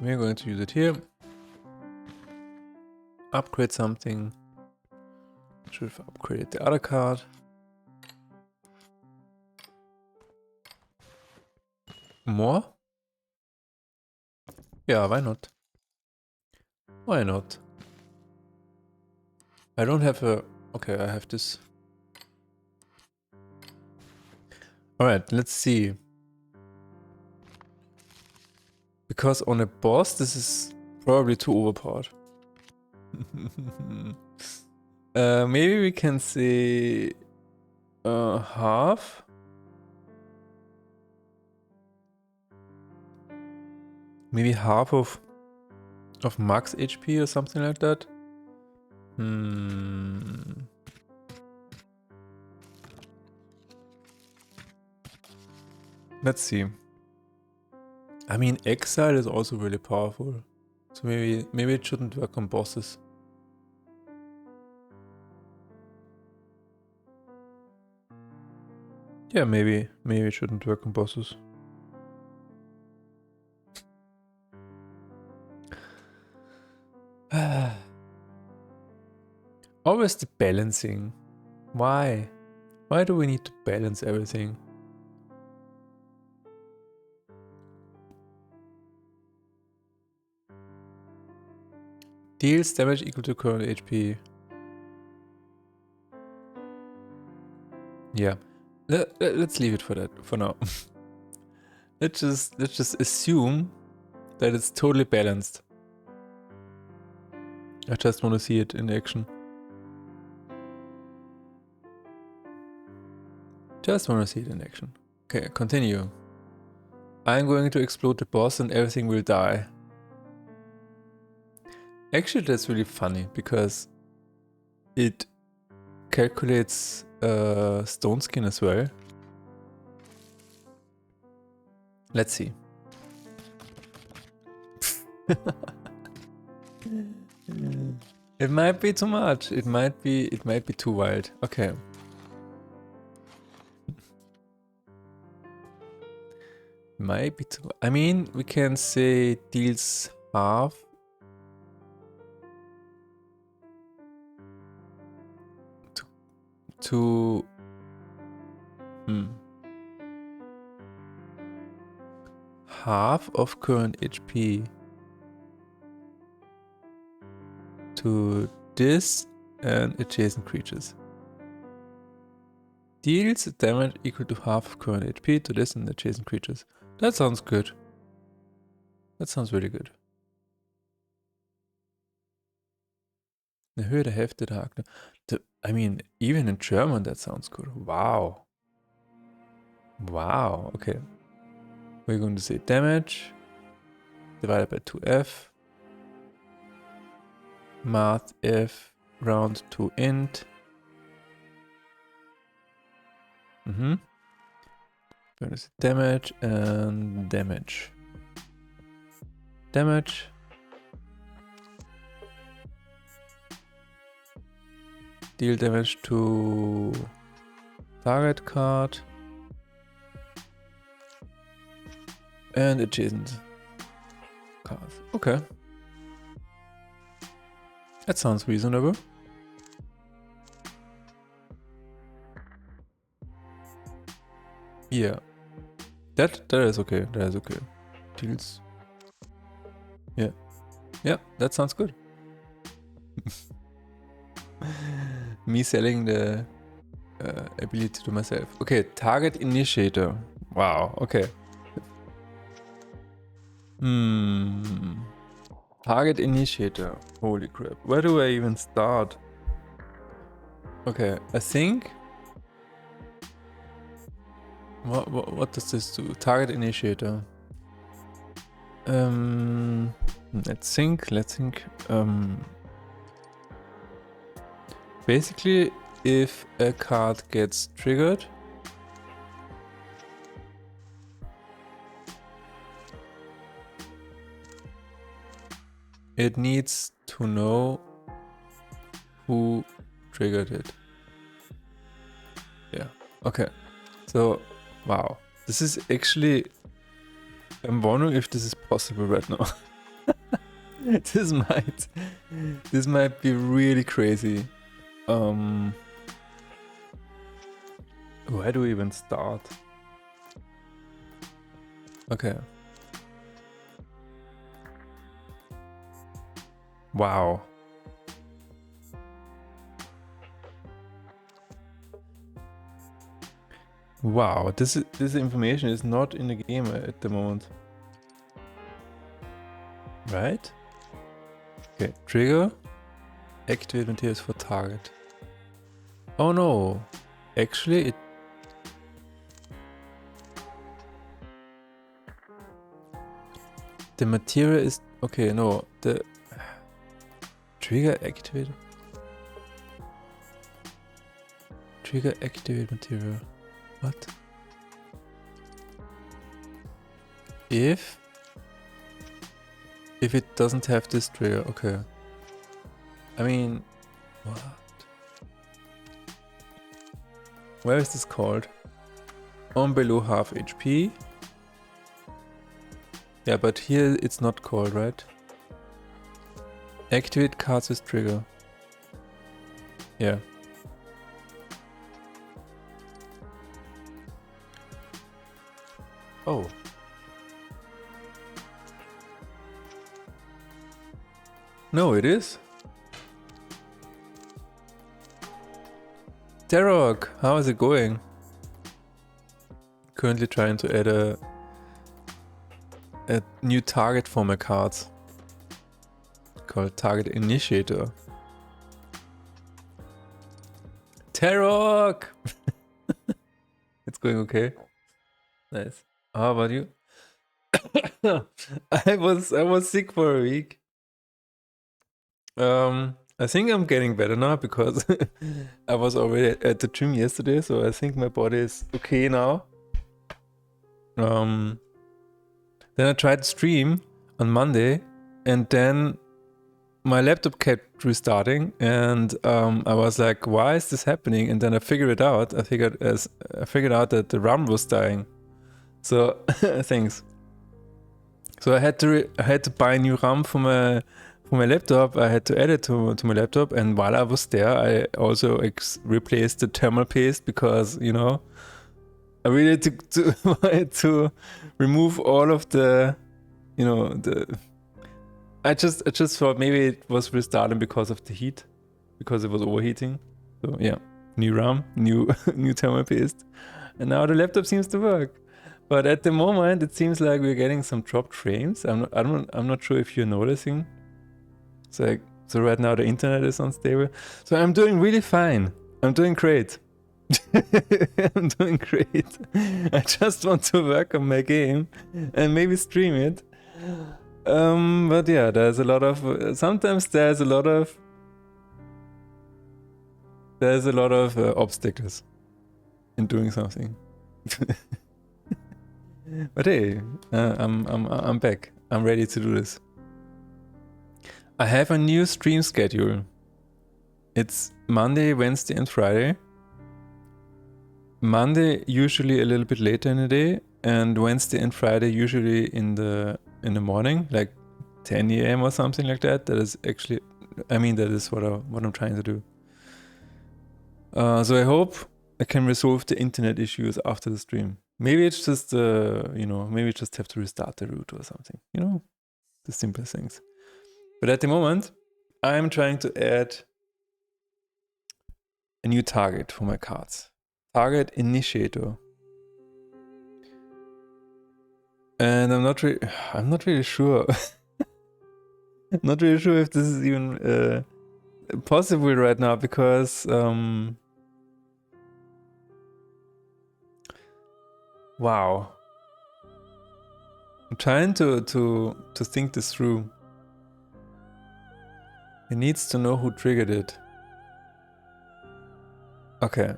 We're going to use it here. Upgrade something. Should have upgraded the other card. More? Yeah, why not? Why not? I don't have a... Okay, I have this. Alright, let's see. Because on a boss, this is probably too overpowered. Maybe we can say... half? Maybe half of max HP or something like that. Let's see. I mean, Exile is also really powerful. So maybe it shouldn't work on bosses. Yeah, maybe it shouldn't work on bosses. Always the balancing. Why? Why do we need to balance everything? Deals damage equal to current HP. Yeah. Let's leave it for that for now. let's just assume that it's totally balanced. I just want to see it in action. Just want to see it in action. Okay, continue. I'm going to explode the boss and everything will die. Actually, that's really funny because it calculates stone skin as well. Let's see. It might be too much. It might be too wild. Okay. Might be too... I mean, we can say deals half. To... half of current HP to this and adjacent creatures. Deals damage equal to half of current HP to this and adjacent creatures. That sounds good. That sounds really good. Erhöhe der Hälfte der Haken. I mean, even in German that sounds good. Wow. Wow, okay. We're going to say damage divided by 2F. math if round to int. Where is it? Damage and damage. Damage. Deal damage to target card and adjacent cards. Okay. That sounds reasonable. Yeah. That is okay. That is okay. Deals. Yeah. Yeah, that sounds good. Me selling the ability to myself. Okay, target initiator. Wow, okay. Target initiator. Holy crap. Where do I even start? Okay, I think... What does this do? Target initiator. Let's think. Basically, if a card gets triggered, it needs to know who triggered it. Yeah, okay. So, wow. This is actually... I'm wondering if this is possible right now. This might be really crazy. Where do we even start? Okay. Wow. Wow, this information is not in the game at the moment. Right? Okay, trigger. Activate materials for target. Oh no. Actually, it... The material is... Okay, no. The... Trigger activate... Trigger activate material. What? If it doesn't have this trigger, okay. I mean, what? Where is this called? On below half HP. Yeah, but here it's not called, right? Activate cards with trigger. Yeah. Oh. No, it is. Tarok, how is it going? Currently trying to add a new target for my cards. Called Target Initiator. Tarok! It's going okay. Nice. How about you? I was sick for a week. I think I'm getting better now because I was already at the gym yesterday, so I think my body is okay now. Then I tried to stream on Monday, and then my laptop kept restarting, and I was like, "Why is this happening?" And then I figured it out. I figured out that the RAM was dying. So thanks. So I had to buy a new RAM for my laptop. I had to add it to my laptop, and while I was there, I also replaced the thermal paste because, you know, I really had to remove all of the, you know, I just thought maybe it was restarting because of the heat, because it was overheating. So yeah, new RAM, new thermal paste, and now the laptop seems to work. But at the moment, it seems like we're getting some dropped frames. I'm not sure if you're noticing. So right now the internet is unstable. So I'm doing really fine. I'm doing great. I'm doing great. I just want to work on my game and maybe stream it. But yeah, there's a lot of sometimes there's a lot of obstacles in doing something. But hey, I'm back. I'm ready to do this. I have a new stream schedule. It's Monday, Wednesday, and Friday. Monday usually a little bit later in the day, and Wednesday and Friday usually in the morning, like 10 a.m. or something like that. That is actually, I mean, that is what I'm trying to do. So I hope I can resolve the internet issues after the stream. Maybe it's just, maybe just have to restart the route or something. You know, the simple things. But at the moment, I'm trying to add a new target for my cards. Target Initiator. And I'm not really sure. Not really sure if this is even possible right now because wow. I'm trying to think this through. It needs to know who triggered it. Okay.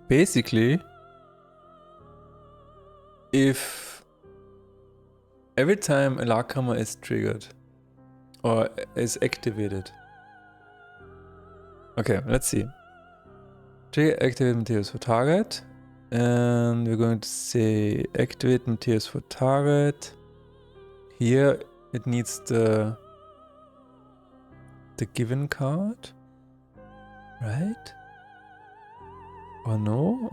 Basically, if every time a Larkhammer is triggered or is activated. Okay, let's see. Trigger activate materials for target. And we're going to say activate materials for target. Here it needs the given card, right? Oh no?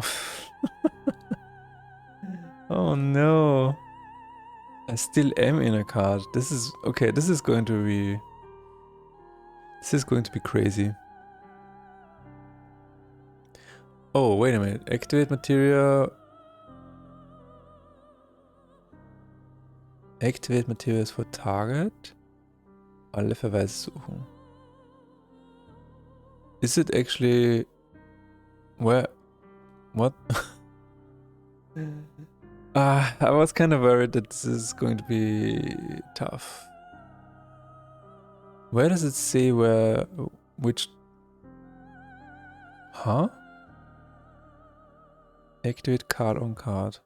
Oh no. I still am in a card. This is okay, this is going to be crazy. Oh, wait a minute. Activate material. Activate materials for target. Alle Verweise suchen. Is it actually... Where... What? I was kind of worried that this is going to be tough. Where does it say which... Huh? Activate card on card.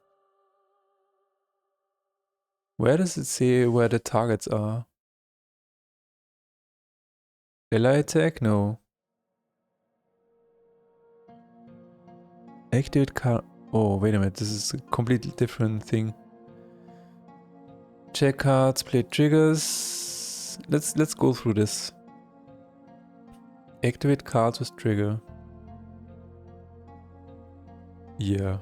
Where does it say where the targets are? Ally attack? No. Activate card... Oh, wait a minute. This is a completely different thing. Check cards, play triggers. Let's go through this. Activate cards with trigger. Yeah.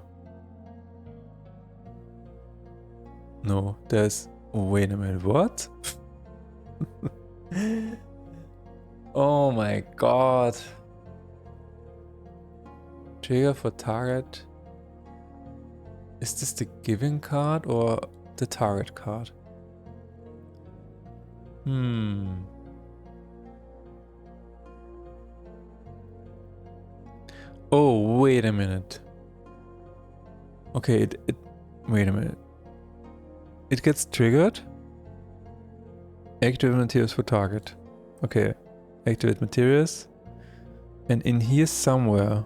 No, there's... Wait a minute, what? Oh my god. Trigger for target. Is this the given card or the target card? Oh, wait a minute. Okay, wait a minute. It gets triggered. Activate materials for target. Okay, activate materials. And in here somewhere.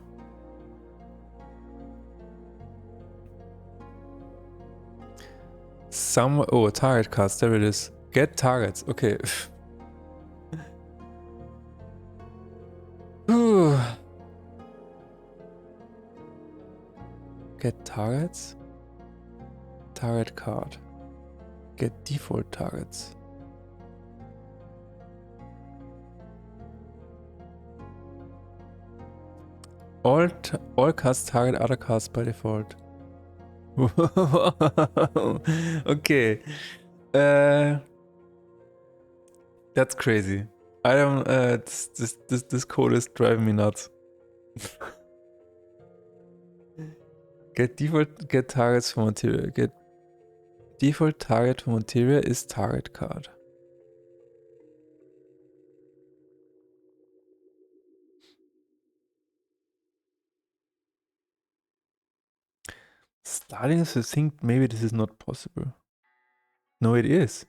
Oh, target cards, there it is. Get targets, okay. Get targets. Target card. Get default targets. All cards target other cards by default. Okay. That's crazy. I don't this code is driving me nuts. Get targets for material. Get default target for material is target card. starting to think maybe this is not possible. No, it is.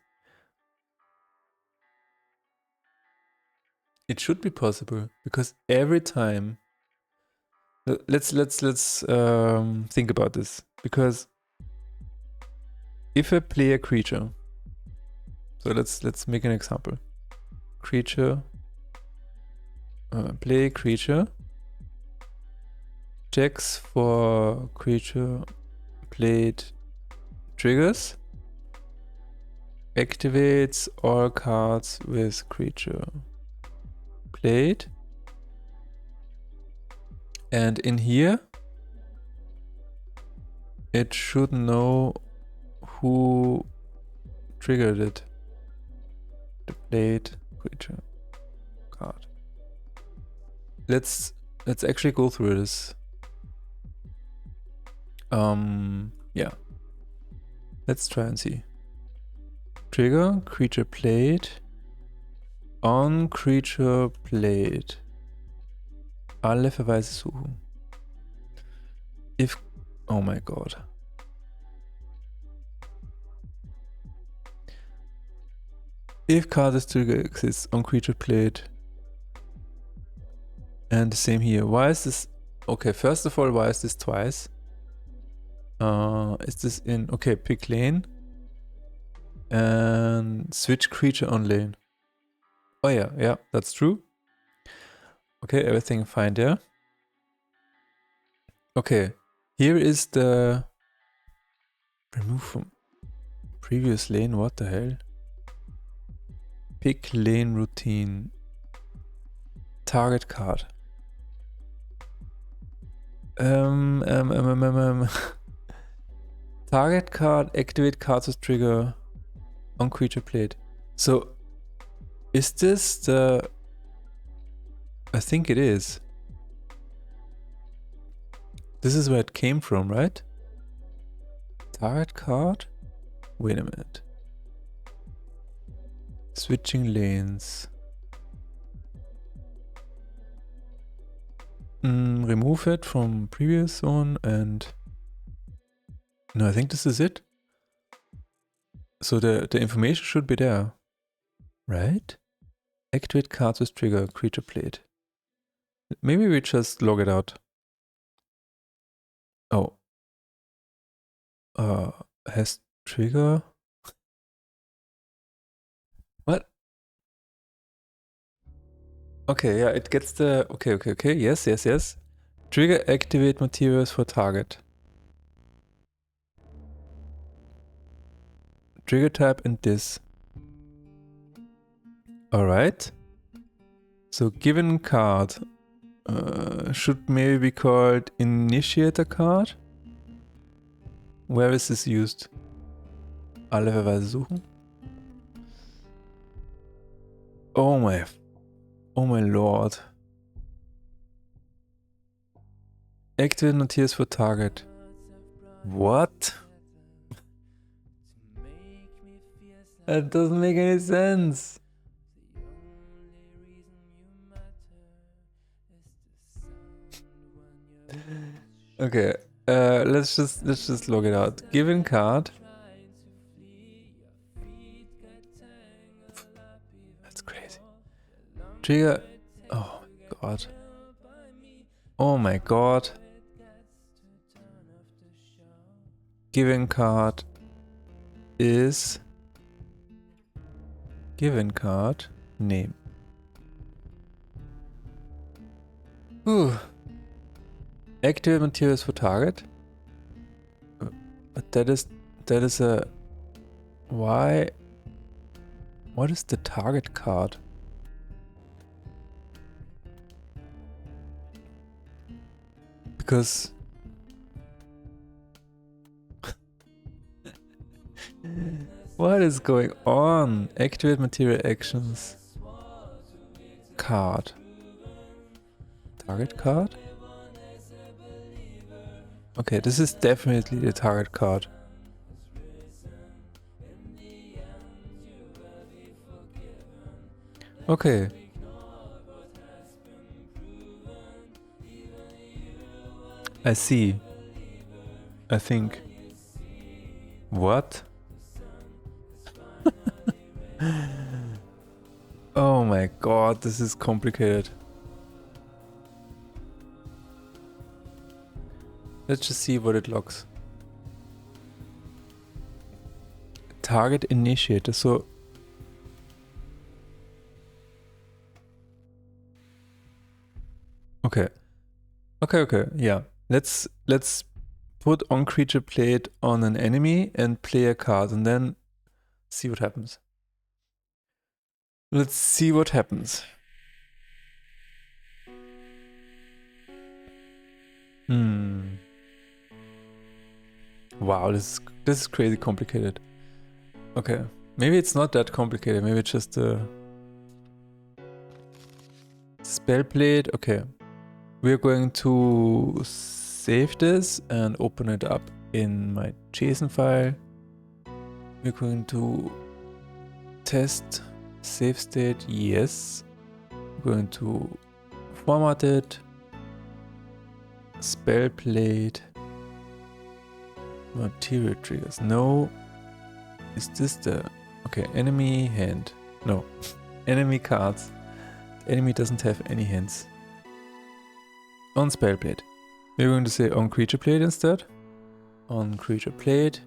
It should be possible because every time. Let's think about this, because if I play a creature, so let's make an example. Creature, play creature, checks for creature played triggers, activates all cards with creature played, and in here it should know who triggered it. The played creature card. Let's actually go through this. Yeah. Let's try and see. Trigger, creature played. On creature played. Alle Verweise suchen. If, oh my god. If card is trigger exists on creature played. And the same here. Why is this? Okay, first of all, why is this twice? Is this in, okay, pick lane. And switch creature on lane. Oh yeah, that's true. Okay, everything fine there. Okay, here is the remove from previous lane. What the hell? Pick lane routine. Target card. Target card, activate cards with trigger on creature played. So, is this the... I think it is. This is where it came from, right? Target card? Wait a minute. Switching lanes. Remove it from previous one and... No, I think this is it. So the information should be there, right? Activate cards with trigger, creature played. Maybe we just log it out. Oh. Has trigger? What? Okay, yeah, it gets the... Okay. Yes. Trigger activate materials for target. Trigger type and this. Alright. So given card should maybe be called initiator card. Where is this used? Alle Verweise suchen. Oh my lord. Activate materials for target. What? That doesn't make any sense. Okay, let's just log it out. Given card. That's crazy. Trigger. Oh my god. Oh my god. Given card is given card name. Ooh. Activate materials for target. But that is a... Why? What is the target card? Because... What is going on? Activate material actions. Card. Target card? Okay, this is definitely the target card. Okay. I see. I think. What? Oh my god, this is complicated. Let's just see what it logs. Target initiator, so... Okay. Okay, yeah. Let's put on creature plate on an enemy and play a card and then see what happens. Let's see what happens. Wow, this is crazy complicated. Okay, maybe it's not that complicated. Maybe it's just a spell plate. Okay, we're going to save this and open it up in my JSON file. We're going to test save state. Yes. We're going to format it. Spell plate. Material triggers. No. Is this the... Okay, enemy hand. No. Enemy cards. The enemy doesn't have any hands. On spell plate. We're going to say on creature plate instead. On creature plate.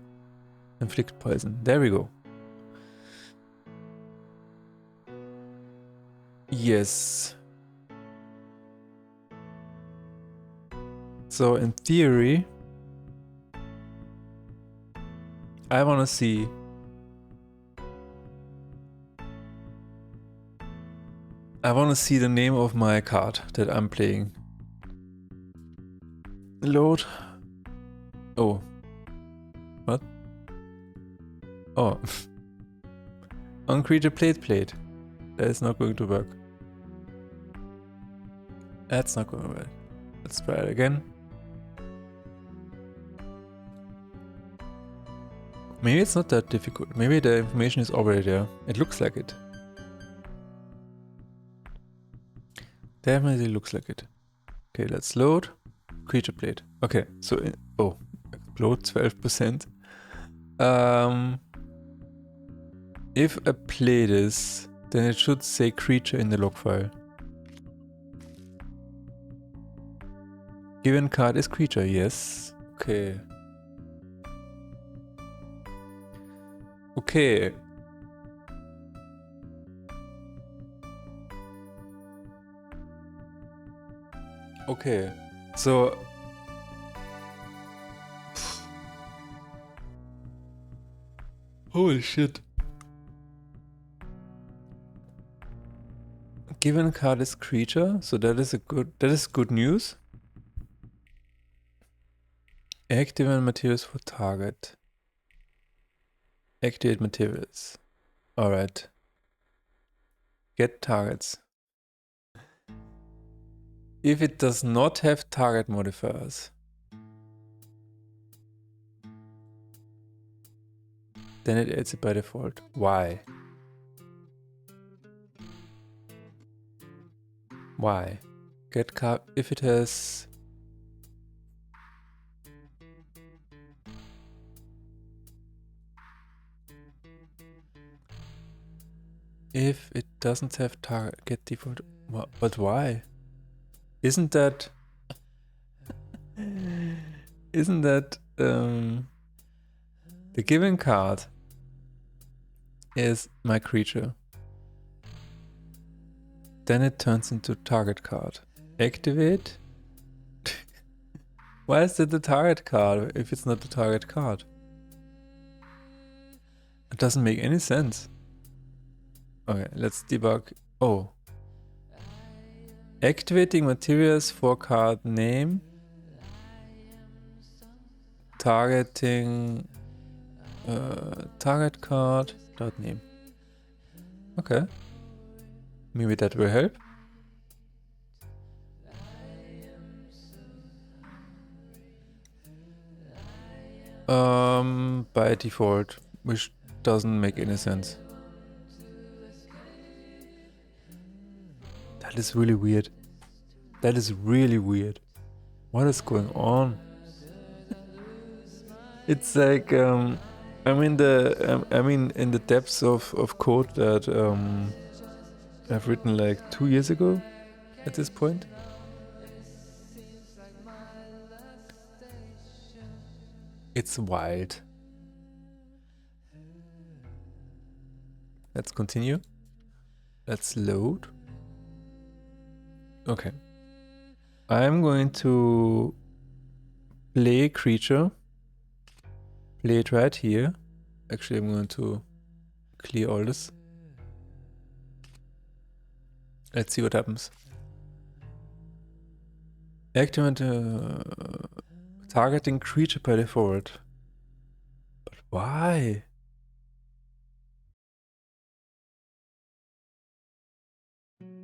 Inflict poison. There we go. Yes. So in theory, I want to see the name of my card that I'm playing. Load. Oh. What? Oh. On creature plate. That is not going to work. That's not going to work. Let's try it again. Maybe it's not that difficult. Maybe the information is already there. It looks like it. Definitely looks like it. Okay, let's load. Creature plate. Okay, so... explode 12%. If I play this, then it should say creature in the log file. Given card is creature, yes. Okay. Okay. Okay. So... Holy shit. Given card is creature, so that is good news. Activate materials for target. Activate materials. Alright. Get targets. If it does not have target modifiers, then it adds it by default. Why? Why? Get card if it has... If it doesn't have target, get default... But why? Isn't that... Isn't that... the given card is my creature. Then it turns into target card. Activate? Why is it the target card if it's not the target card? It doesn't make any sense. Okay, let's debug. Oh. Activating materials for card name. Targeting target card dot name. Okay. Maybe that will help. By default, which doesn't make any sense. That is really weird. That is really weird. What is going on? It's like I'm in the depths of code that I've written like 2 years ago at this point. It's wild. Let's continue. Let's load. Okay. I'm going to play creature. Play it right here. Actually, I'm going to clear all this. Let's see what happens. Activate targeting creature by default. But why?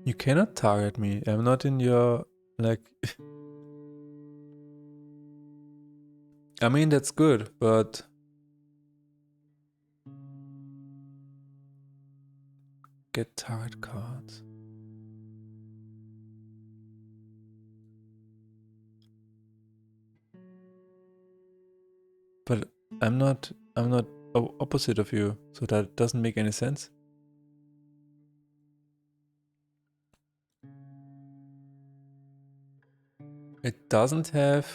You cannot target me. I'm not in your, like... I mean, that's good, but... Get target cards. But I'm not opposite of you, so that doesn't make any sense. It doesn't have...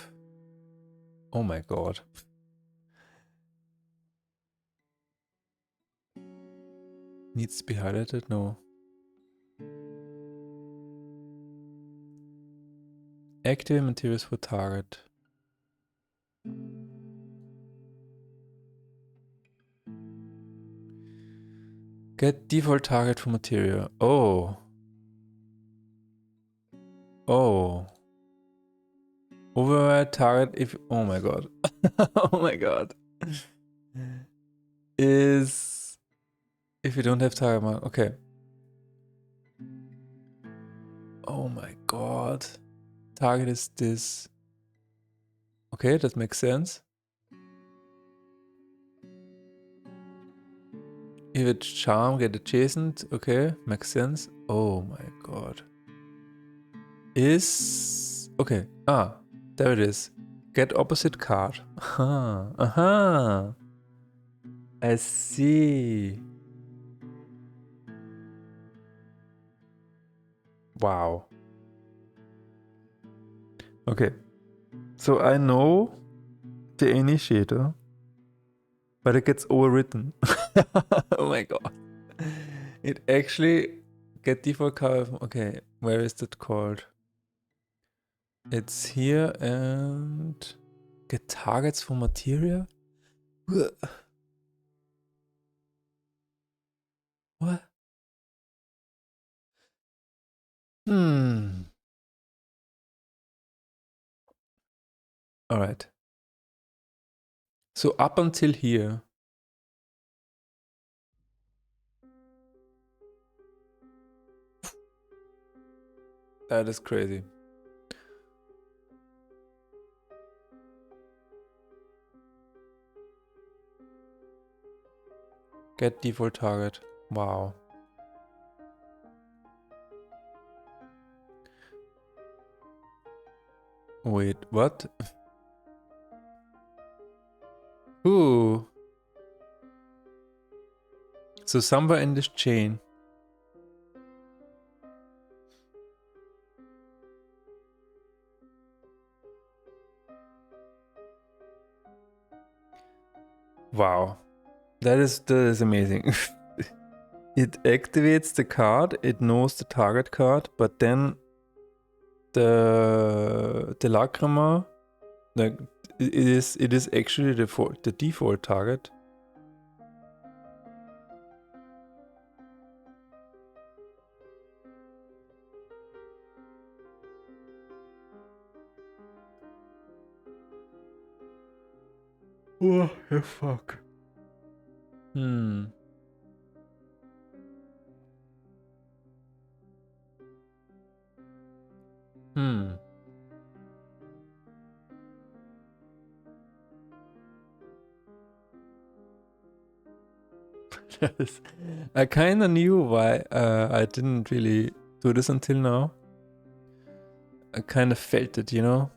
Oh my god. Needs to be highlighted? No. Activate materials for target. Get default target for material. Oh. Oh. Override target if... Oh my god. Oh my god. Is... If you don't have target mark. Okay. Oh my god. Target is this. Okay, that makes sense. If it's charm, get adjacent. Okay, makes sense. Oh my god. Is... Okay. Ah, there it is. Get opposite card. Aha. Aha. I see. Wow. Okay. So I know the initiator, but it gets overwritten. Oh my god. It actually get default card. Okay, where is that called? It's here and get targets for materia? What? Alright. So up until here. That is crazy. Get default target. Wow. Wait, what? Ooh. So somewhere in this chain. Wow. That is amazing. It activates the card, it knows the target card, but then the Lacrima, like it is actually the default target. What the fuck? I kind of knew why I didn't really do this until now. I kind of felt it, you know?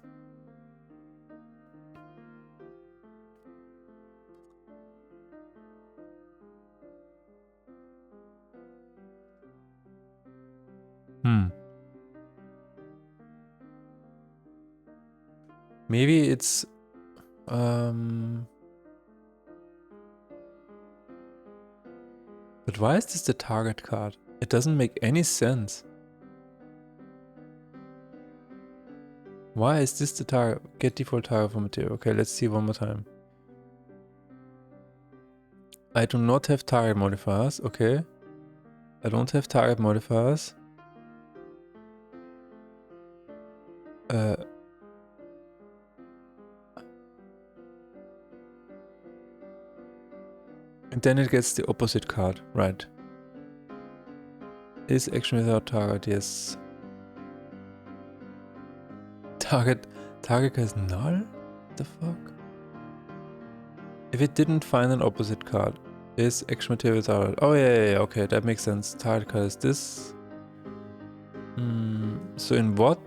Maybe it's but why is this the target card? It doesn't make any sense. Why is this the target? Get default target for material. Okay, let's see one more time. I do not have target modifiers. Okay. I don't have target modifiers. And then it gets the opposite card, right? Is action without target, yes. Target is null? What the fuck? If it didn't find an opposite card, is action material without... Oh yeah, okay, that makes sense. Target card is this. So in what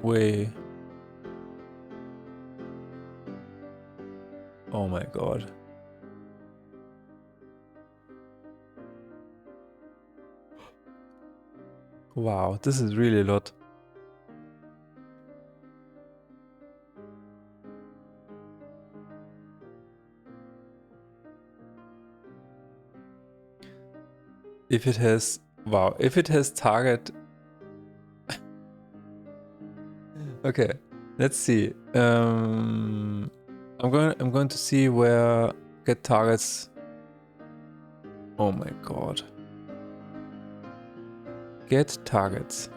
way? Oh my god. Wow, this is really a lot. If it has... Wow, if it has target... Okay, let's see. I'm going to see where get targets. Oh my god. Get targets.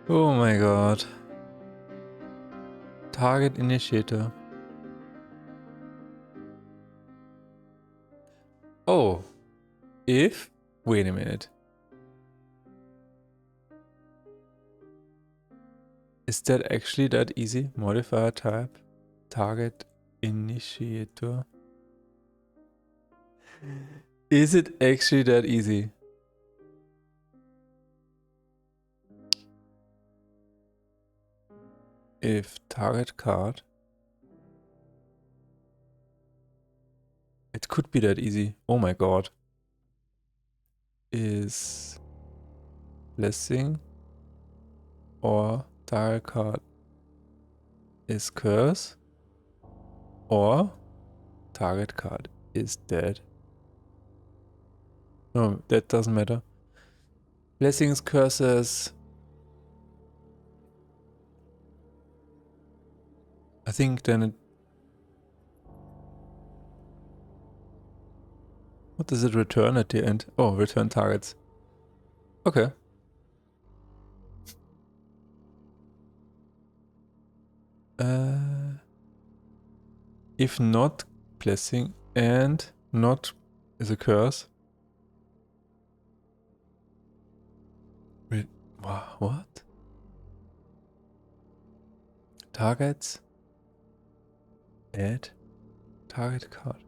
Oh my god. Target initiator. Oh. If... Wait a minute. Is that actually that easy? Modifier type. Target initiator. Is it actually that easy? If target card... It could be that easy. Oh my god. Is... Blessing or target card is curse or target card is dead. No, that doesn't matter. Blessings, curses. I think then it... What does it return at the end? Oh, return targets. Okay. If not blessing and not is a curse. Wait, what? Targets. Add target card.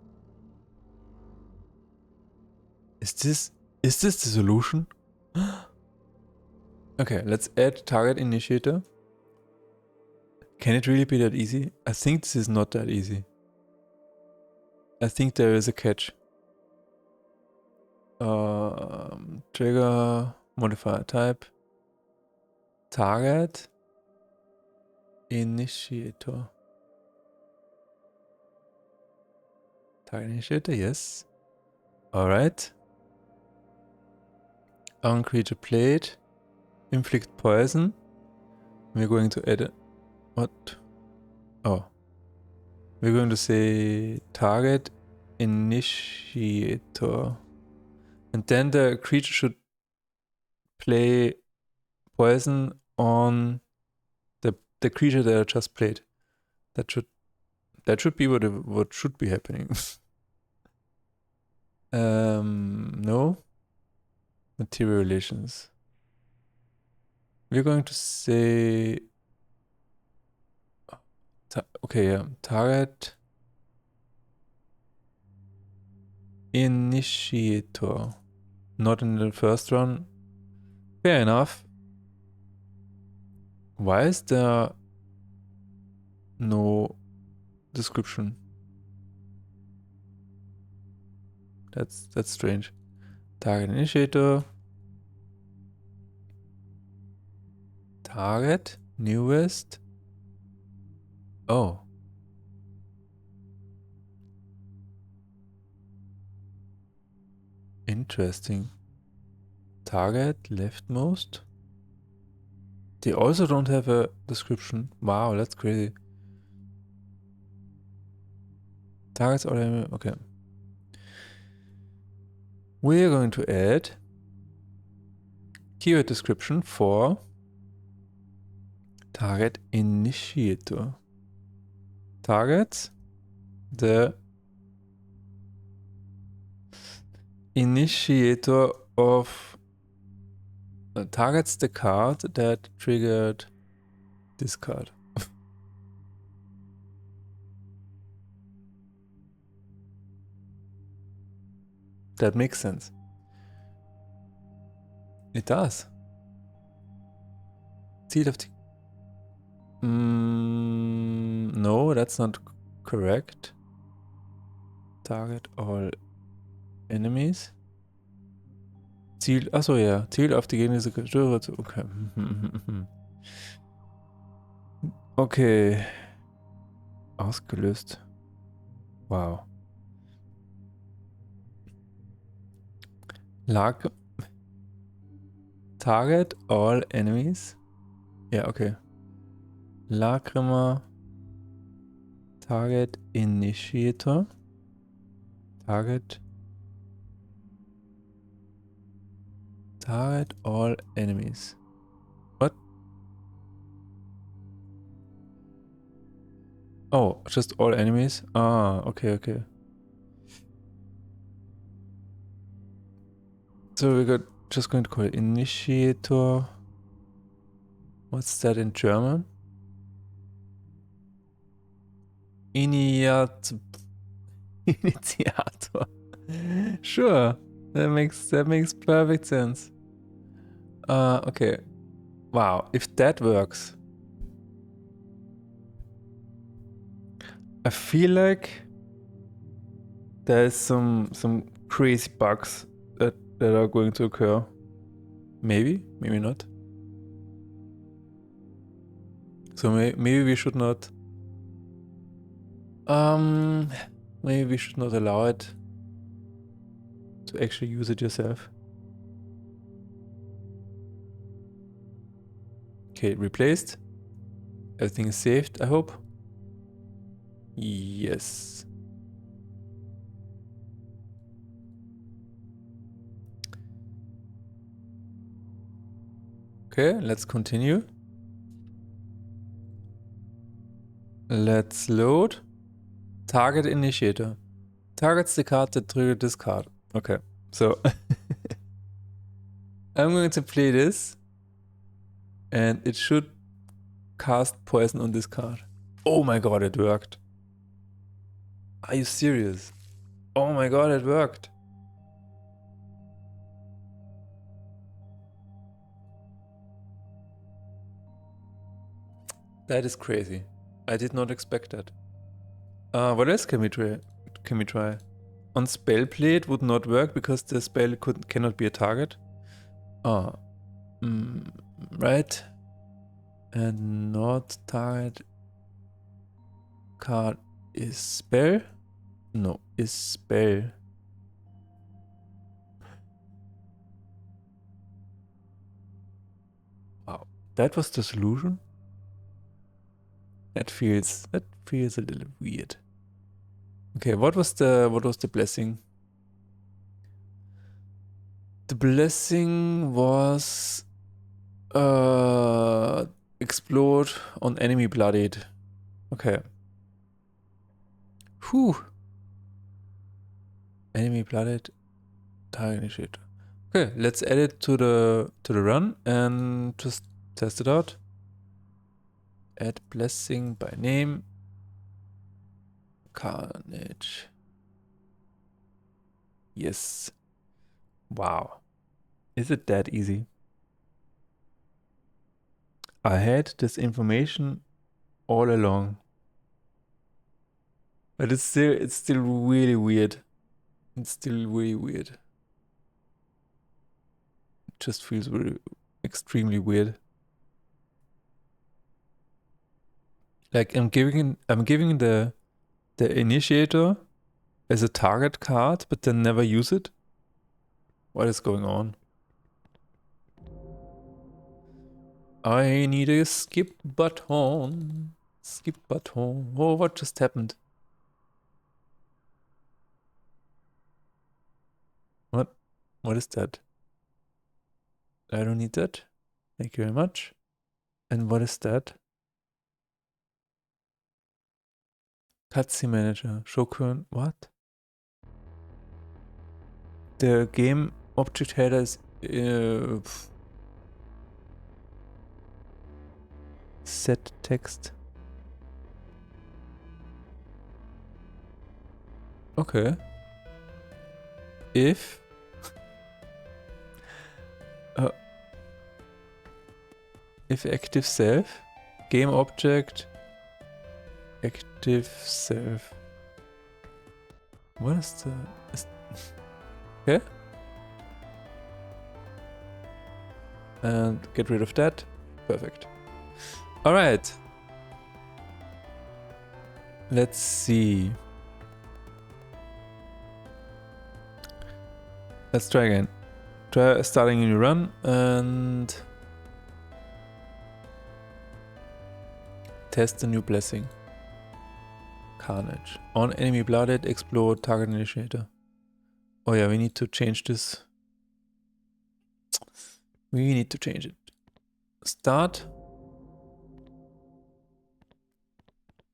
Is this the solution? Okay, let's add target initiator. Can it really be that easy? I think this is not that easy. I think there is a catch. Trigger, modifier type, target, initiator. Target initiator, yes. Alright. On creature plate, inflict poison. We're going to add a... What? Oh. We're going to say target initiator. And then the creature should play poison on the creature that I just played. That should be what should be happening. No. Material relations. We're going to say... Okay, yeah. Target initiator. Not in the first run. Fair enough. Why is there no description. That's strange. Target initiator. Target newest. Oh. Interesting. Target leftmost. They also don't have a description. Wow, that's crazy. Targets already. Okay. We're going to add keyword description for target initiator. Targets the initiator of targets the card that triggered this card. That makes sense. It does. Seal of the... no, that's not correct. Target all enemies. Ziel, achso ja, Ziel auf die gegnerische Kreatur. Okay. Okay. Ausgelöst. Wow. Target all enemies. Ja, okay. Lacrima. Target initiator. Target all enemies. What? Oh, just all enemies? Ah, okay. So we're just going to call it initiator. What's that in German? Initiator. Sure. That makes perfect sense. Okay. Wow, if that works. I feel like there's some crazy bugs that are going to occur. Maybe not. So maybe we should not maybe we should not allow it to actually use it yourself. Okay, replaced. Everything is saved, I hope. Yes. Okay, let's continue. Let's load. Target initiator. Targets the card that triggered this card. Okay, so I'm going to play this and it should cast poison on this card. Oh my god, it worked. Are you serious? Oh my god, it worked. That is crazy. I did not expect that. What else can we try? On spell play it would not work because the spell cannot be a target. Right. And not target card is spell? No, is spell. Wow, that was the solution? That feels a little weird. Okay, what was the blessing? The blessing was explode on enemy bloodied. Okay. Whew. Enemy blooded target initiator. Okay, let's add it to the run and just test it out. Add blessing by name. Carnage. Yes. Wow. Is it that easy? I had this information all along. But it's still really weird. It's still really weird. It just feels very extremely weird. Like I'm giving the initiator as a target card, but then never use it. What is going on? I need a skip button. Skip button. Oh, what just happened? What? What is that? I don't need that. Thank you very much. And what is that? Cutscene manager. Show what? The game object header is set text. Okay. If if active self, game object, active self. What is the okay? And get rid of that. Perfect. All right. Let's see. Let's try again. Try starting a new run and test the new blessing. Carnage. On enemy blooded, explode target initiator. Oh yeah, we need to change this. We need to change it. Start.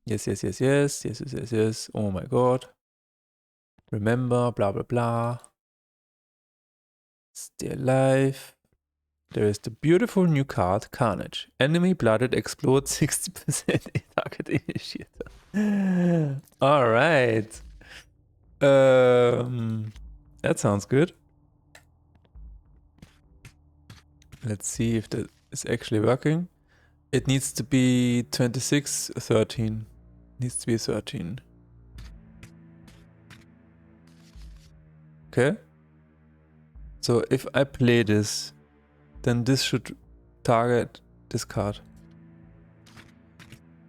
Yes, yes, yes, yes, yes, yes, yes, yes. Oh my god. Remember, blah, blah, blah. Stay alive. There is the beautiful new card, Carnage. Enemy blooded explode 60% target initiator. All right. That sounds good. Let's see if that is actually working. It needs to be 26, 13. Needs to be 13. Okay. So if I play this, then this should target this card.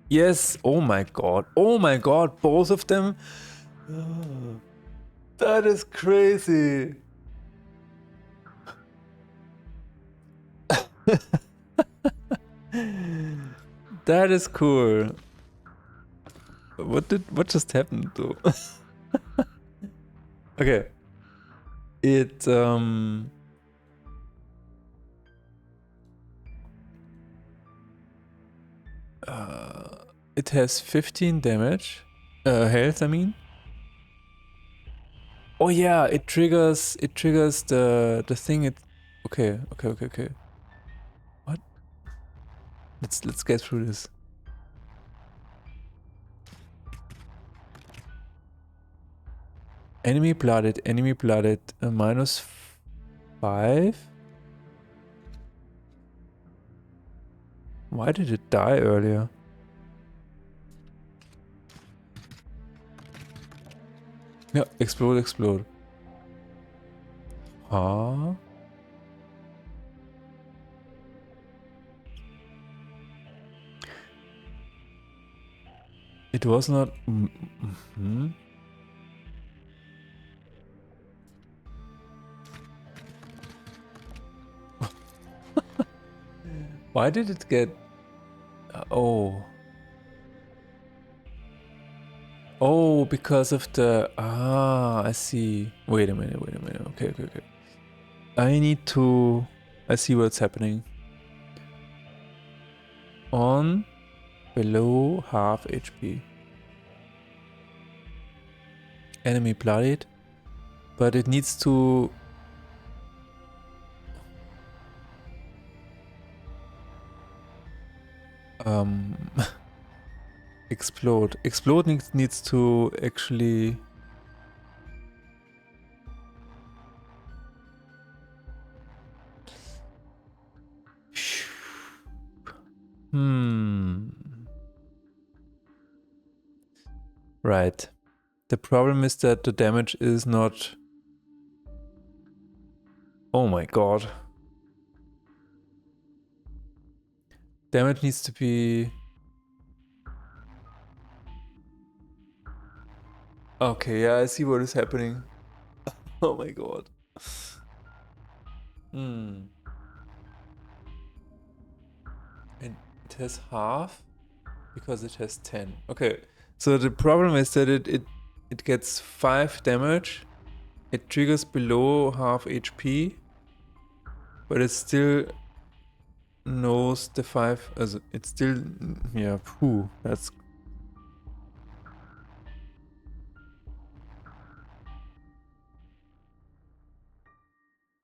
Yes. Oh my god. Oh my god. Both of them. That is crazy. That is cool. What just happened though? Okay. It it has 15 damage. Health, I mean. Oh yeah, it triggers the thing it okay. What? Let's get through this. Enemy blooded, -5. Why did it die earlier? Yeah, explode. Huh? It was not. Why did it get? Oh. Oh, because of the. I see. Wait a minute. Okay. I need to. I see what's happening. On below half HP. Enemy bloodied. But it needs to. Explode. Explode needs to actually. Right. The problem is that the damage is not... Oh my god. Damage needs to be... Okay, yeah, I see what is happening. Oh my god. And it has half because it has 10. Okay, so the problem is that it gets 5 damage. It triggers below half HP, but it still knows the 5 as it's still, yeah, phew, that's...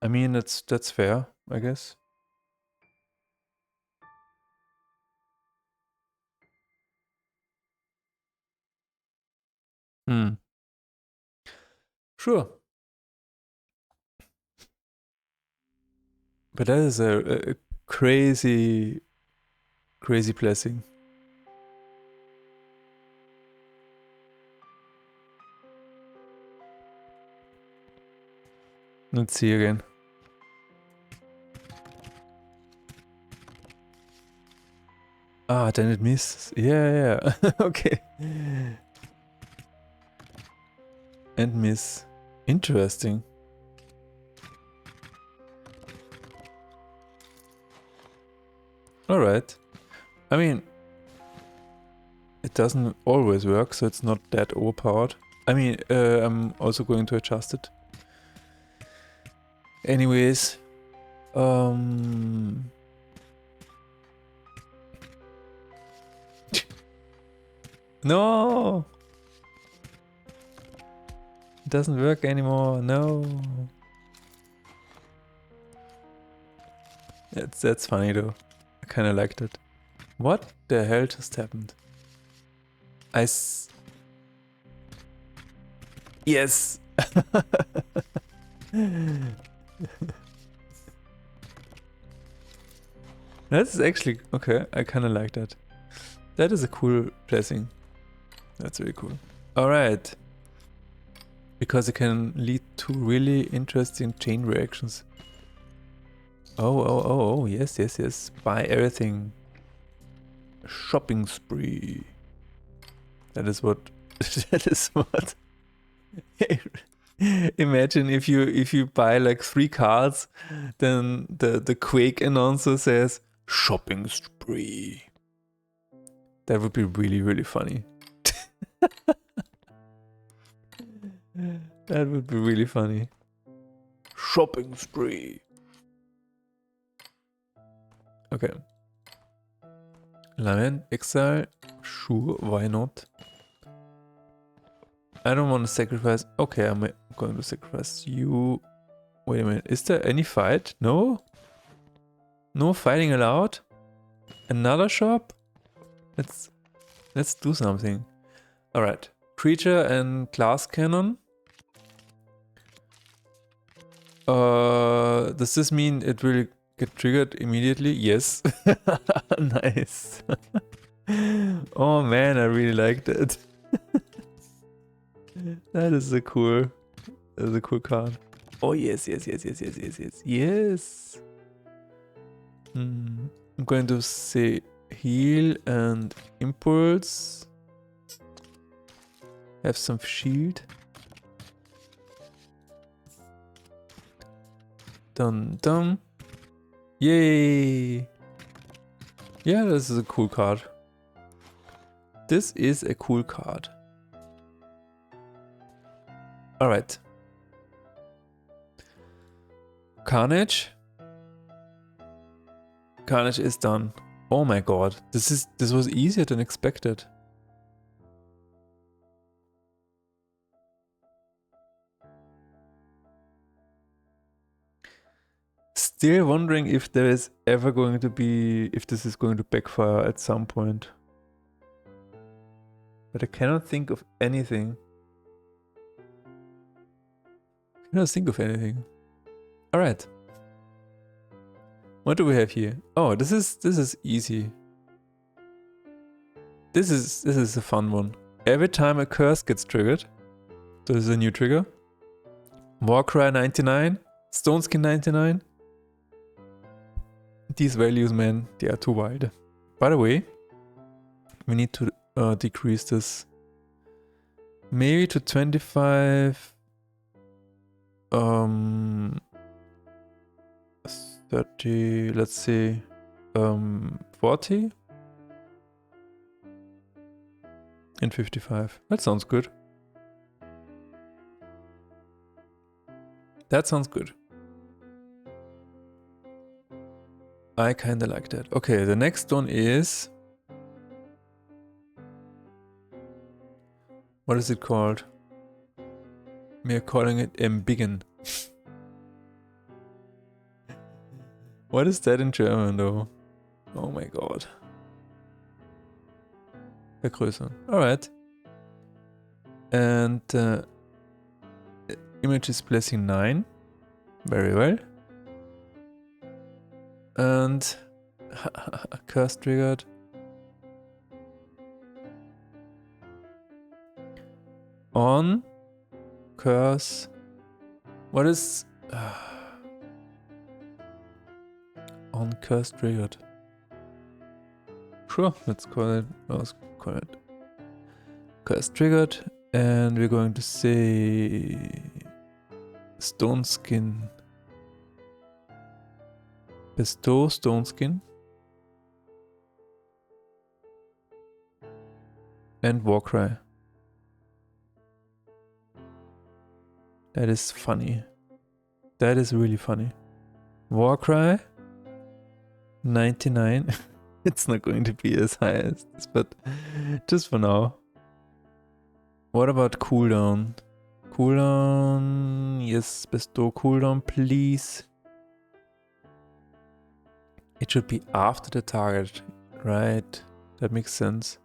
I mean, that's fair, I guess. Sure. But that is a crazy, crazy blessing. Let's see again. Ah, then it misses. Yeah, yeah. Okay. And miss. Interesting. Alright. I mean, it doesn't always work, so it's not that overpowered. I mean, I'm also going to adjust it. Anyways. No! It doesn't work anymore, no. That's funny though. I kinda liked it. What the hell just happened? Yes! That's actually... Okay, I kinda like that. That is a cool blessing. That's really cool. Alright. Because it can lead to really interesting chain reactions. Oh, yes. Buy everything. Shopping spree. That is what... that is what... Imagine if you buy like 3 cards, then the Quake announcer says, shopping spree. That would be really, really funny. That would be really funny. Shopping spree. Okay. Lion, Exile, sure, why not? I don't want to sacrifice. Okay, I'm going to sacrifice you. Wait a minute, is there any fight? No? No fighting allowed? Another shop? Let's do something. Alright. Creature and glass cannon. Does this mean it will get triggered immediately? Yes. Nice. Oh man, I really like that. That is a cool card. Oh yes. Yes. I'm going to say heal and impulse. Have some shield. Dun. Yay! Yeah, this is a cool card. This is a cool card. Alright. Carnage. Carnage is done. Oh my god. This was easier than expected. Still wondering if there is ever going to be... if this is going to backfire at some point. But I cannot think of anything. Alright. What do we have here? Oh, this is easy. This is a fun one. Every time a curse gets triggered, So this is a new trigger. Warcry 99, Stoneskin 99. These values, man, they are too wild. By the way, we need to decrease this maybe to 25. 30, let's say 40 and 55. That sounds good. That sounds good. I kinda like that. Okay, the next one is... What is it called? We are calling it Embiggen. What is that in German though? Oh my god. Vergrößern. Alright. And image is blessing 9. Very well. And curse triggered. On curse. What is on curse triggered? Sure, let's call it. Let's call it curse triggered, and we're going to say Stoneskin. Bestow Stoneskin and Warcry. That is funny. That is really funny. Warcry 99. It's not going to be as high as this, but just for now. What about cooldown? Cooldown, yes, bestow cooldown, please. It should be after the target, right? That makes sense.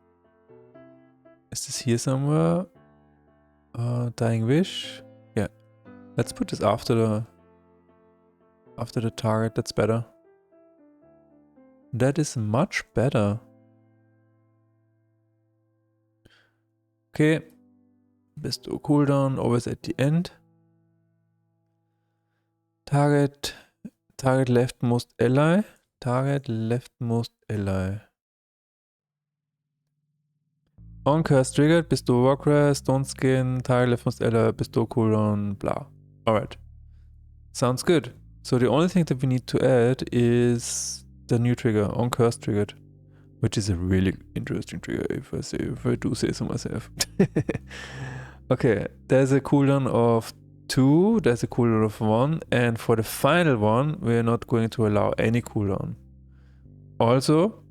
Is this here somewhere? Dying Wish? Yeah. Let's put this after the target, that's better. That is much better. Okay. Bestow cooldown, always at the end. Target leftmost ally. Target leftmost ally. On curse triggered, bestow Warcry, Stoneskin, target leftmost ally, bestow cooldown, blah. Alright. Sounds good. So the only thing that we need to add is the new trigger, on curse triggered. Which is a really interesting trigger if I do say so myself. Okay, there's a cooldown of 2, there's a cooldown of 1, and for the final one, we're not going to allow any cooldown. Also,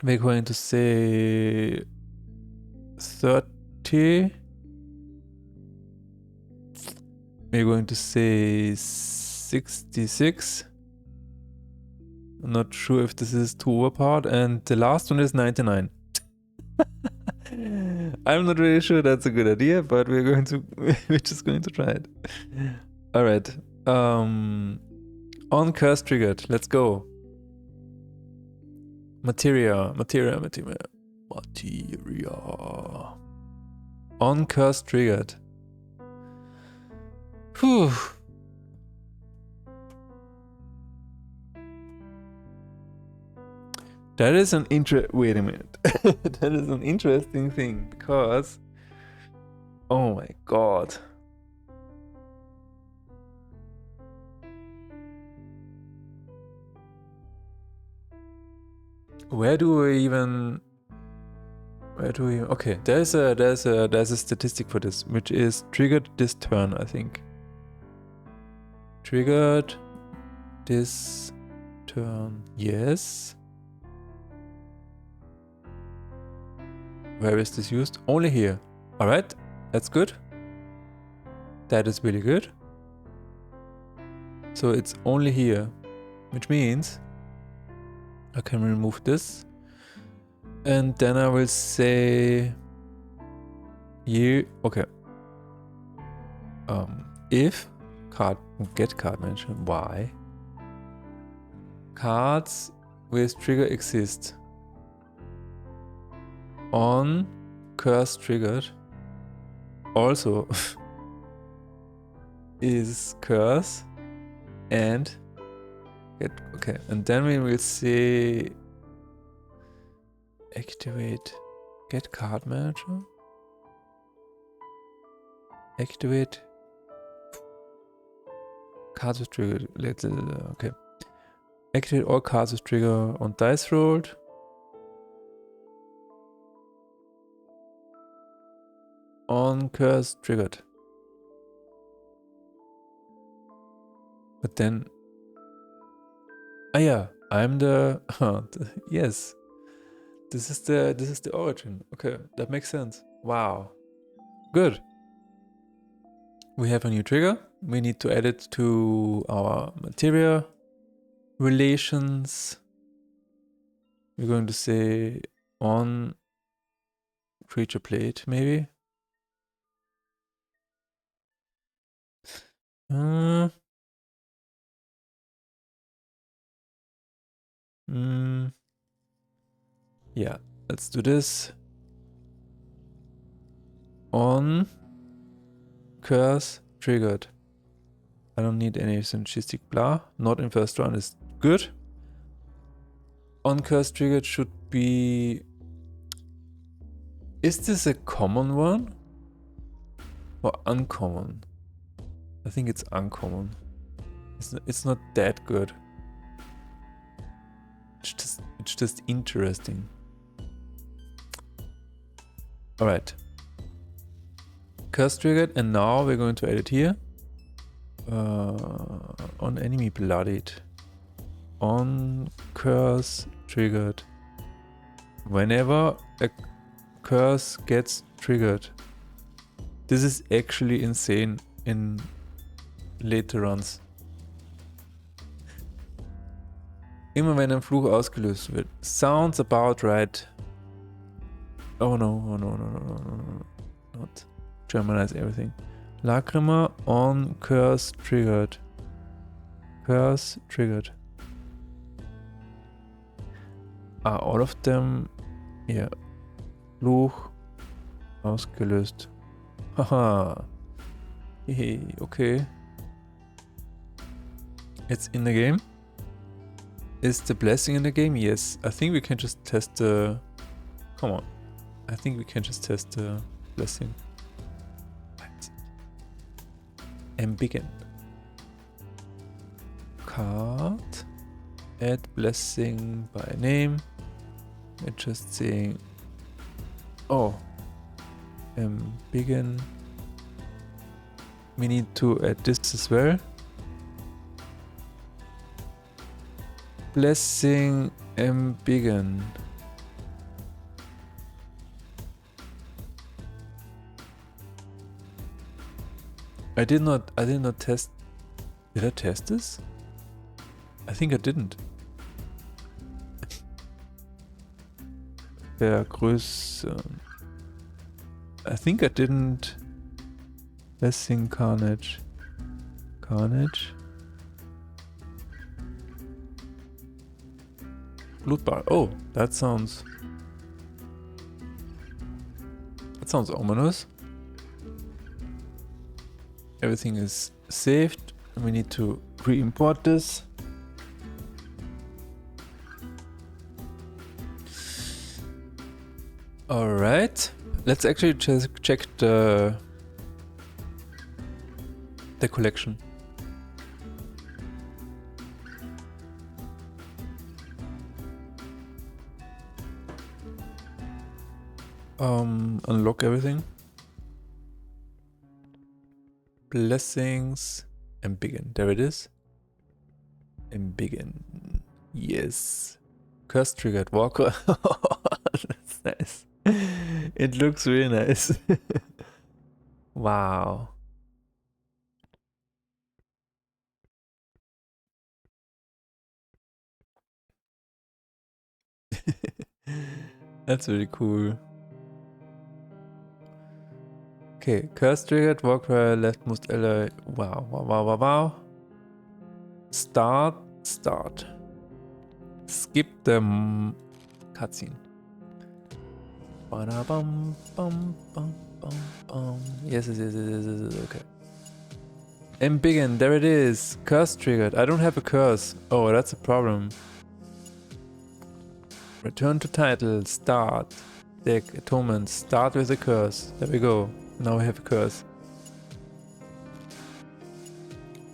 we're going to say 30. We're going to say 66. I'm not sure if this is too overpowered, and the last one is 99. I'm not really sure that's a good idea, but we're just going to try it. Alright. On curse triggered. Let's go. Materia. On curse triggered. Whew. That is an wait a minute. That is an interesting thing, because oh my god. Where do we okay, there's a statistic for this, which is triggered this turn, I think. Triggered this turn. Yes. Where is this used? Only here. Alright, that's good. That is really good. So it's only here, which means I can remove this. And then I will say you, okay. If get card manager, why? Cards with trigger exist. On curse triggered, also is curse and get, okay, and then we will say activate get card manager, activate cards with trigger, okay, activate all cards with trigger on dice rolled. On curse triggered. But then, yeah, I'm the yes. This is the origin. Okay, that makes sense. Wow, good. We have a new trigger. We need to add it to our materia relations. We're going to say on creature plate, maybe. Yeah, let's do this. On curse triggered. I don't need any synergistic blah. Not in first round is good. On curse triggered should be... Is this a common one? Or uncommon? I think it's uncommon. It's not that good. It's just interesting. Alright. Curse triggered, and now we're going to add it here. On enemy bloodied. On curse triggered. Whenever a curse gets triggered. This is actually insane in later runs. Immer wenn ein Fluch ausgelöst wird. Sounds about right. Oh no, oh no, no, no, no, no, no. Not Germanize everything. Lacrima on curse triggered. Curse triggered. Are all of them... Yeah. Fluch ausgelöst. Haha. Hey, okay. It's in the game. Is the blessing in the game? Yes. I think we can just test the... Come on. I think we can just test the blessing. Right. And begin. Card. Add blessing by name. And just saying... Oh. Begin. We need to add this as well. Blessing begin. I did not test. Did I test this? I think I didn't. Vergrößern. I think I didn't. Blessing Carnage. Carnage. Blutbad. Oh, that sounds ominous. Everything is saved. We need to re-import this. All right. Let's actually just check the collection. Unlock everything. Blessings and begin. There it is. And begin. Yes. Curse triggered Walker. That's nice. It looks really nice. Wow. That's really cool. Okay, curse triggered, Walker left most ally. Wow, wow, wow, wow, wow. Start. Skip the cutscene. Yes, okay. Embiggen, there it is. Curse triggered. I don't have a curse. Oh, that's a problem. Return to title. Start. Deck. Atonement. Start with a curse. There we go. Now we have a curse.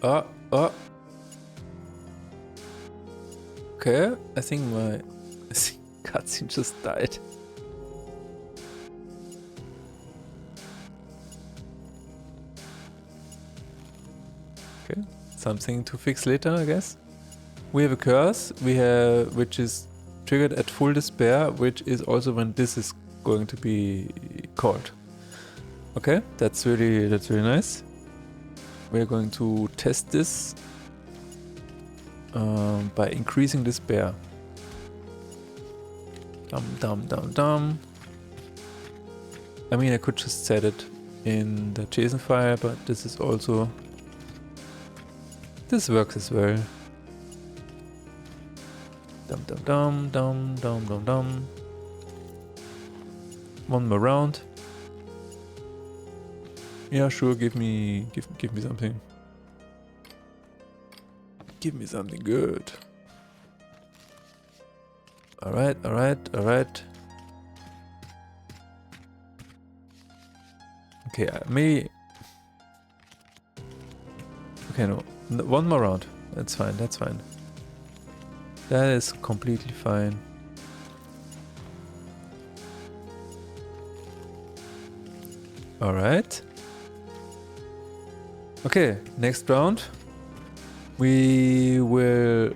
Oh. Okay, I think my cutscene just died. Okay, something to fix later, I guess. We have a curse, which is triggered at full despair, which is also when this is going to be called. Okay, that's really nice. We're going to test this by increasing despair. Dum. I mean, I could just set it in the JSON file, but this is also... This works as well. Dum. One more round. Yeah, sure, give me something. Give me something good. Alright. Okay, maybe... Okay, no. One more round. That's fine. That is completely fine. Alright. Okay, next round. We will...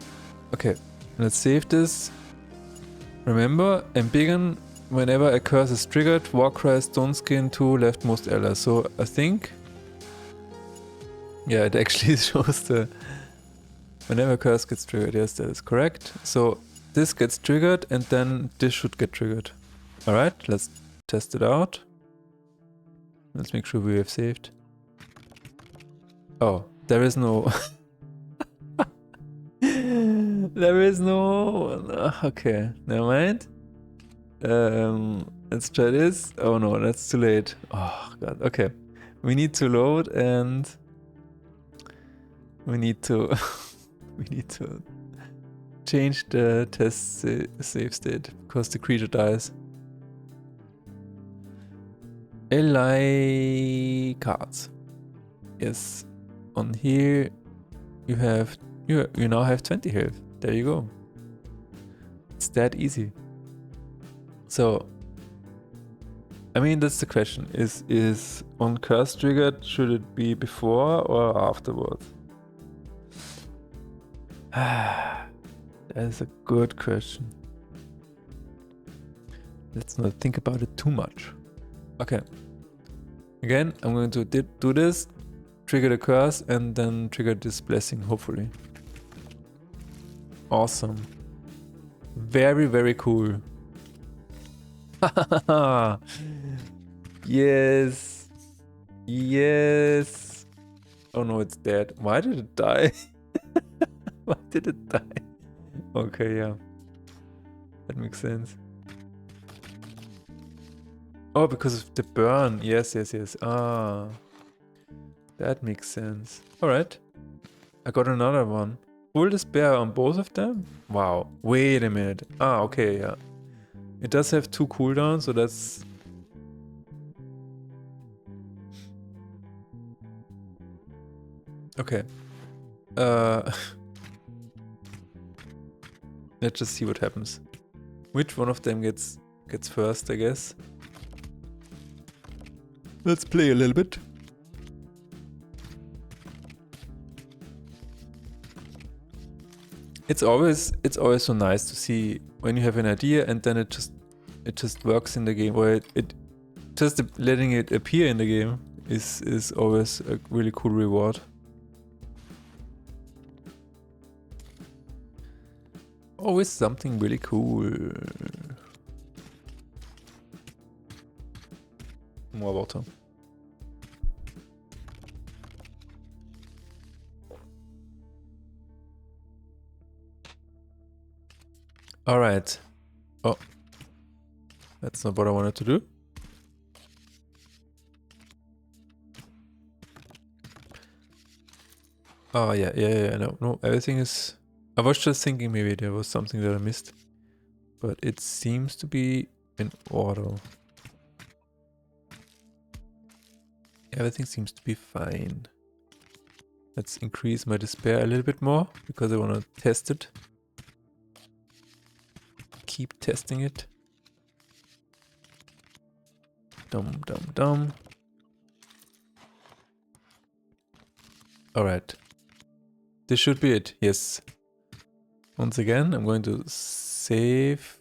Okay, let's save this. Remember, Embiggen, whenever a curse is triggered, Warcry Stone Skin to leftmost ally. So I think... Yeah, it actually shows the... Whenever a curse gets triggered, yes, that is correct. So this gets triggered and then this should get triggered. Alright, let's test it out. Let's make sure we have saved. Oh, there is no... There is no... Okay, never mind. Let's try this. Oh no, that's too late. Oh god, okay. We need to load and... We need to... we need to change the test save state because the creature dies. Ally cards. Yes. On here you have... You now have 20 health. There you go. It's that easy. So, I mean, that's the question. Is on curse triggered, should it be before or afterwards? That is a good question. Let's not think about it too much. Okay. Again, I'm going to do this, trigger the curse, and then trigger this blessing, hopefully. Awesome. Very, very cool. Yes. Yes. Oh no, it's dead. Why did it die? Why did it die? Okay, yeah. That makes sense. Oh, because of the burn. Yes. Ah. That makes sense. Alright. I got another one. Full despair on both of them? Wow. Wait a minute. Ah, okay, yeah. It does have 2 cooldowns, so that's... Okay. Let's just see what happens. Which one of them gets first, I guess. Let's play a little bit. It's always so nice to see when you have an idea and then it just works in the game, or it just letting it appear in the game is always a really cool reward. Always something really cool. More water. All right. Oh, that's not what I wanted to do. Oh yeah, no, everything is... I was just thinking maybe there was something that I missed. But it seems to be in order. Everything seems to be fine. Let's increase my despair a little bit more, because I want to test it. Keep testing it. Dum. Alright. This should be it, yes. Once again, I'm going to save.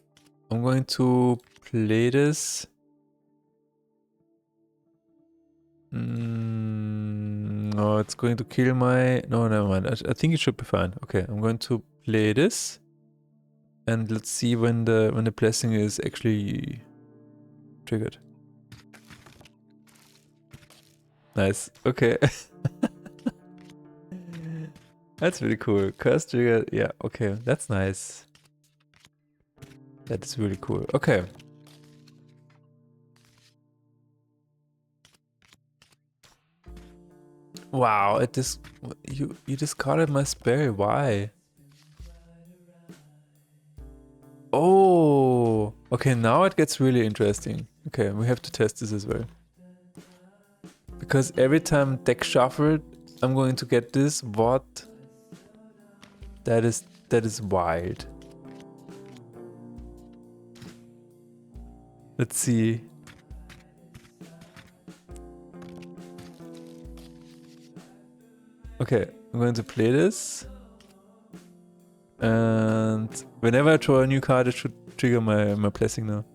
I'm going to play this. No, it's going to kill my... No, never mind. I think it should be fine. Okay, I'm going to play this. And let's see when the blessing is actually triggered. Nice. Okay. That's really cool. Curse trigger. Yeah, okay. That's nice. That is really cool. Okay. Wow, it just... You discarded my spell. Why? Oh! Okay, now it gets really interesting. Okay, we have to test this as well. Because every time deck shuffled, I'm going to get this. What? That is wild. Let's see. Okay, I'm going to play this. And whenever I draw a new card, it should trigger my blessing now.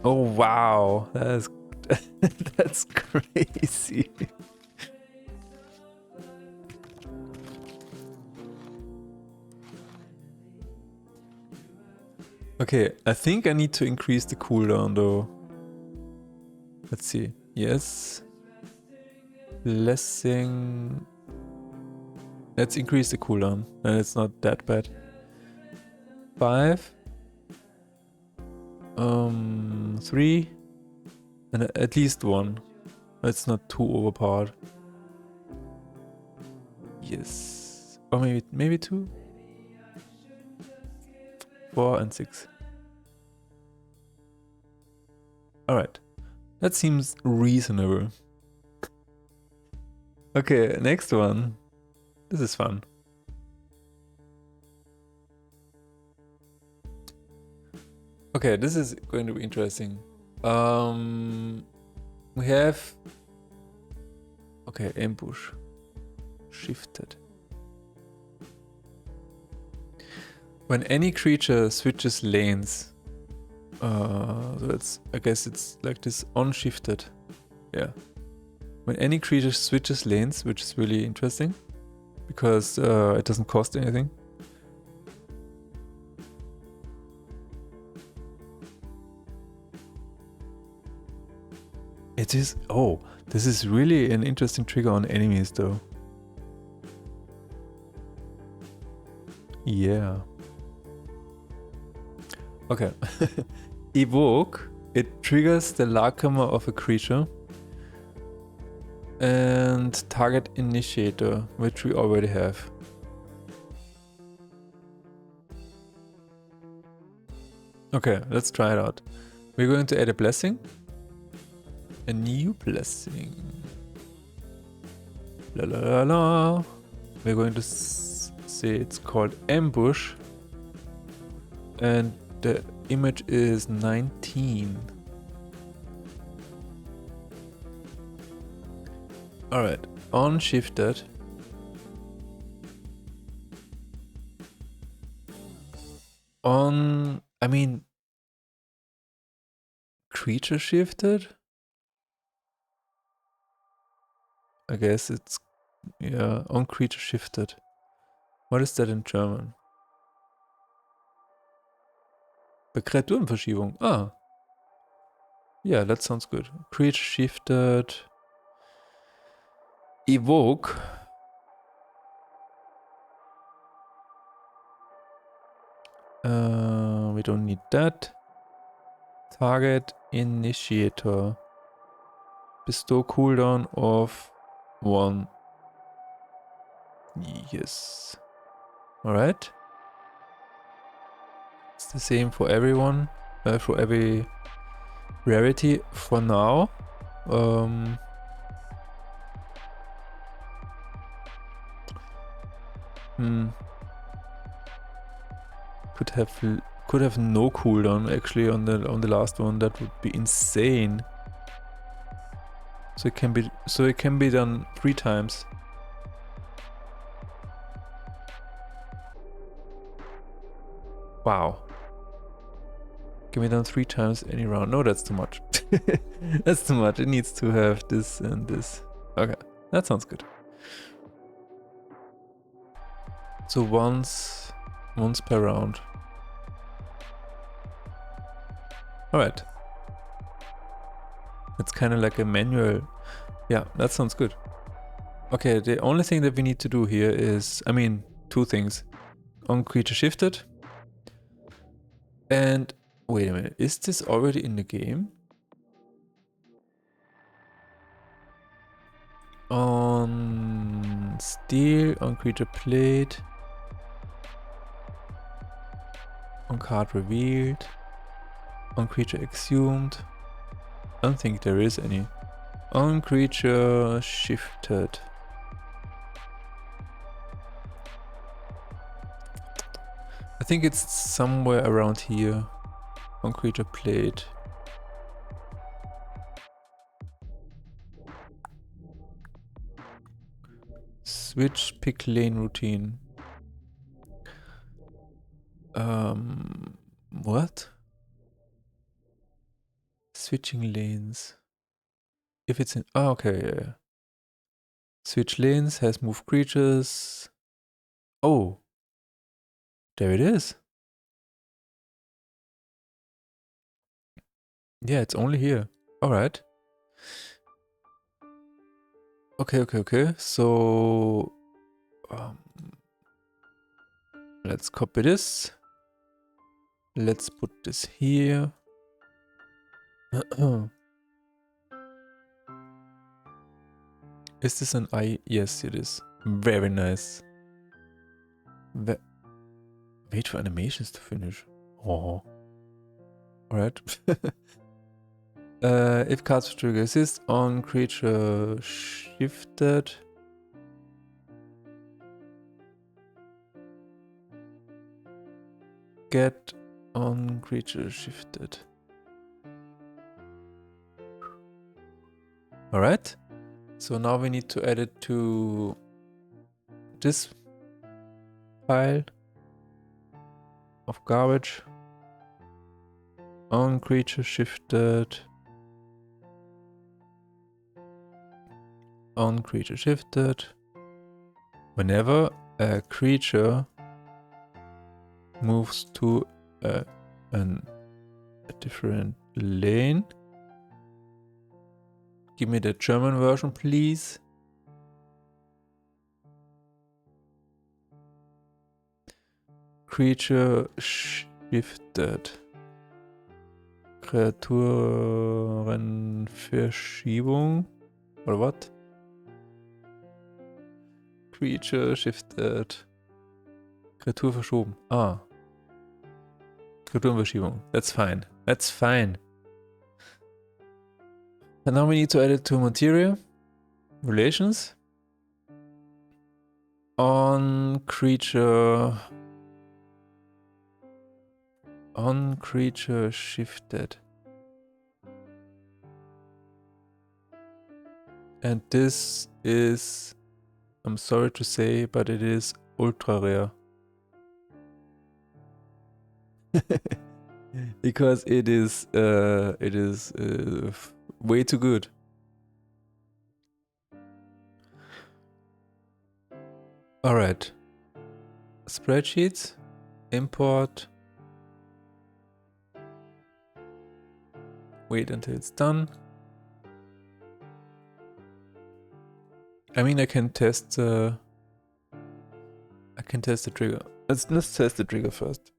Oh wow, that's that's crazy. Okay, I think I need to increase the cooldown though. Let's see. Yes. Blessing. Let's increase the cooldown. And it's not that bad. 5. 3. And at least 1. It's not too overpowered. Yes. Or maybe 2. 4 and 6. Alright. That seems reasonable. Okay, next one. This is fun. Okay, this is going to be interesting. We have... Okay, ambush. Shifted. When any creature switches lanes, so that's, I guess it's like this unshifted. Yeah. When any creature switches lanes, which is really interesting, because it doesn't cost anything. It is... Oh, this is really an interesting trigger on enemies though. Yeah. Okay. Evoke. It triggers the Lacrima of a creature. And target initiator, which we already have. Okay, let's try it out. We're going to add a blessing. A new blessing. La la la la. We're going to say it's called Ambush. And the image is 19. Alright, unshifted. I mean, creature shifted? I guess it's, yeah, on creature shifted. What is that in German? Bei Kreaturenverschiebung. Ah. Yeah, that sounds good. Creature shifted. Evoke. We don't need that. Target initiator. Bestow cooldown of 1. Yes. Alright. It's the same for everyone, for every rarity for now. Could have no cooldown actually on the last one. That would be insane. So it can be done 3 times. Wow. Can be done 3 times any round. No, that's too much. That's too much. It needs to have this and this. Okay, that sounds good. So once per round. Alright. It's kind of like a manual. Yeah, that sounds good. Okay, the only thing that we need to do here is, I mean, 2 things. On creature shifted. And wait a minute, is this already in the game? On steal, on creature played, on card revealed, on creature exhumed. I don't think there is any. On creature shifted. I think it's somewhere around here. On creature played. Switch pick lane routine. What? Switching lanes. If it's in, oh, okay, yeah. Switch lanes, has move creatures. Oh, there it is. Yeah, it's only here. All right. Okay. So, let's copy this. Let's put this here. Is this an eye? Yes, it is. Very nice. Wait for animations to finish. Oh. Alright. If cards trigger assist on creature shifted. Get on creature shifted. Alright. So now we need to add it to this pile of garbage. On creature shifted. On creature shifted. Whenever a creature moves to a different lane. Give me the German version, please. Creature shifted. Kreaturenverschiebung. Oder what? Creature shifted. Kreatur verschoben. Ah. Kreaturenverschiebung. That's fine. That's fine. And now we need to add it to material. Relations. On creature shifted. And this is, I'm sorry to say, but it is ultra rare. Because it is way too good. All right. Spreadsheets, import. Wait until it's done. I mean, I can test the trigger. Let's test the trigger first.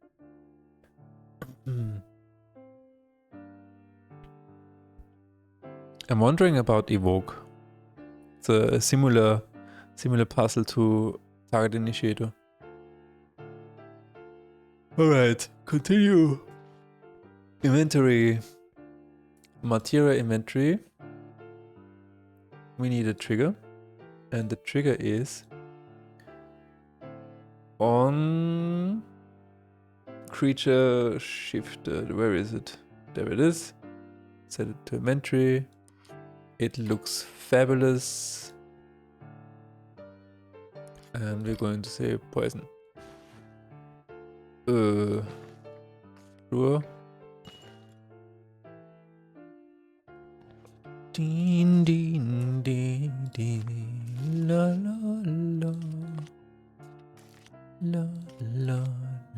I'm wondering about evoke. just a similar puzzle to target initiator. Alright, continue. Inventory. Materia inventory. We need a trigger. And the trigger is on creature shifted. Where is it? There it is. Set it to inventory. It looks fabulous. And we're going to say poison. Sure. Ding ding ding ding la la la la la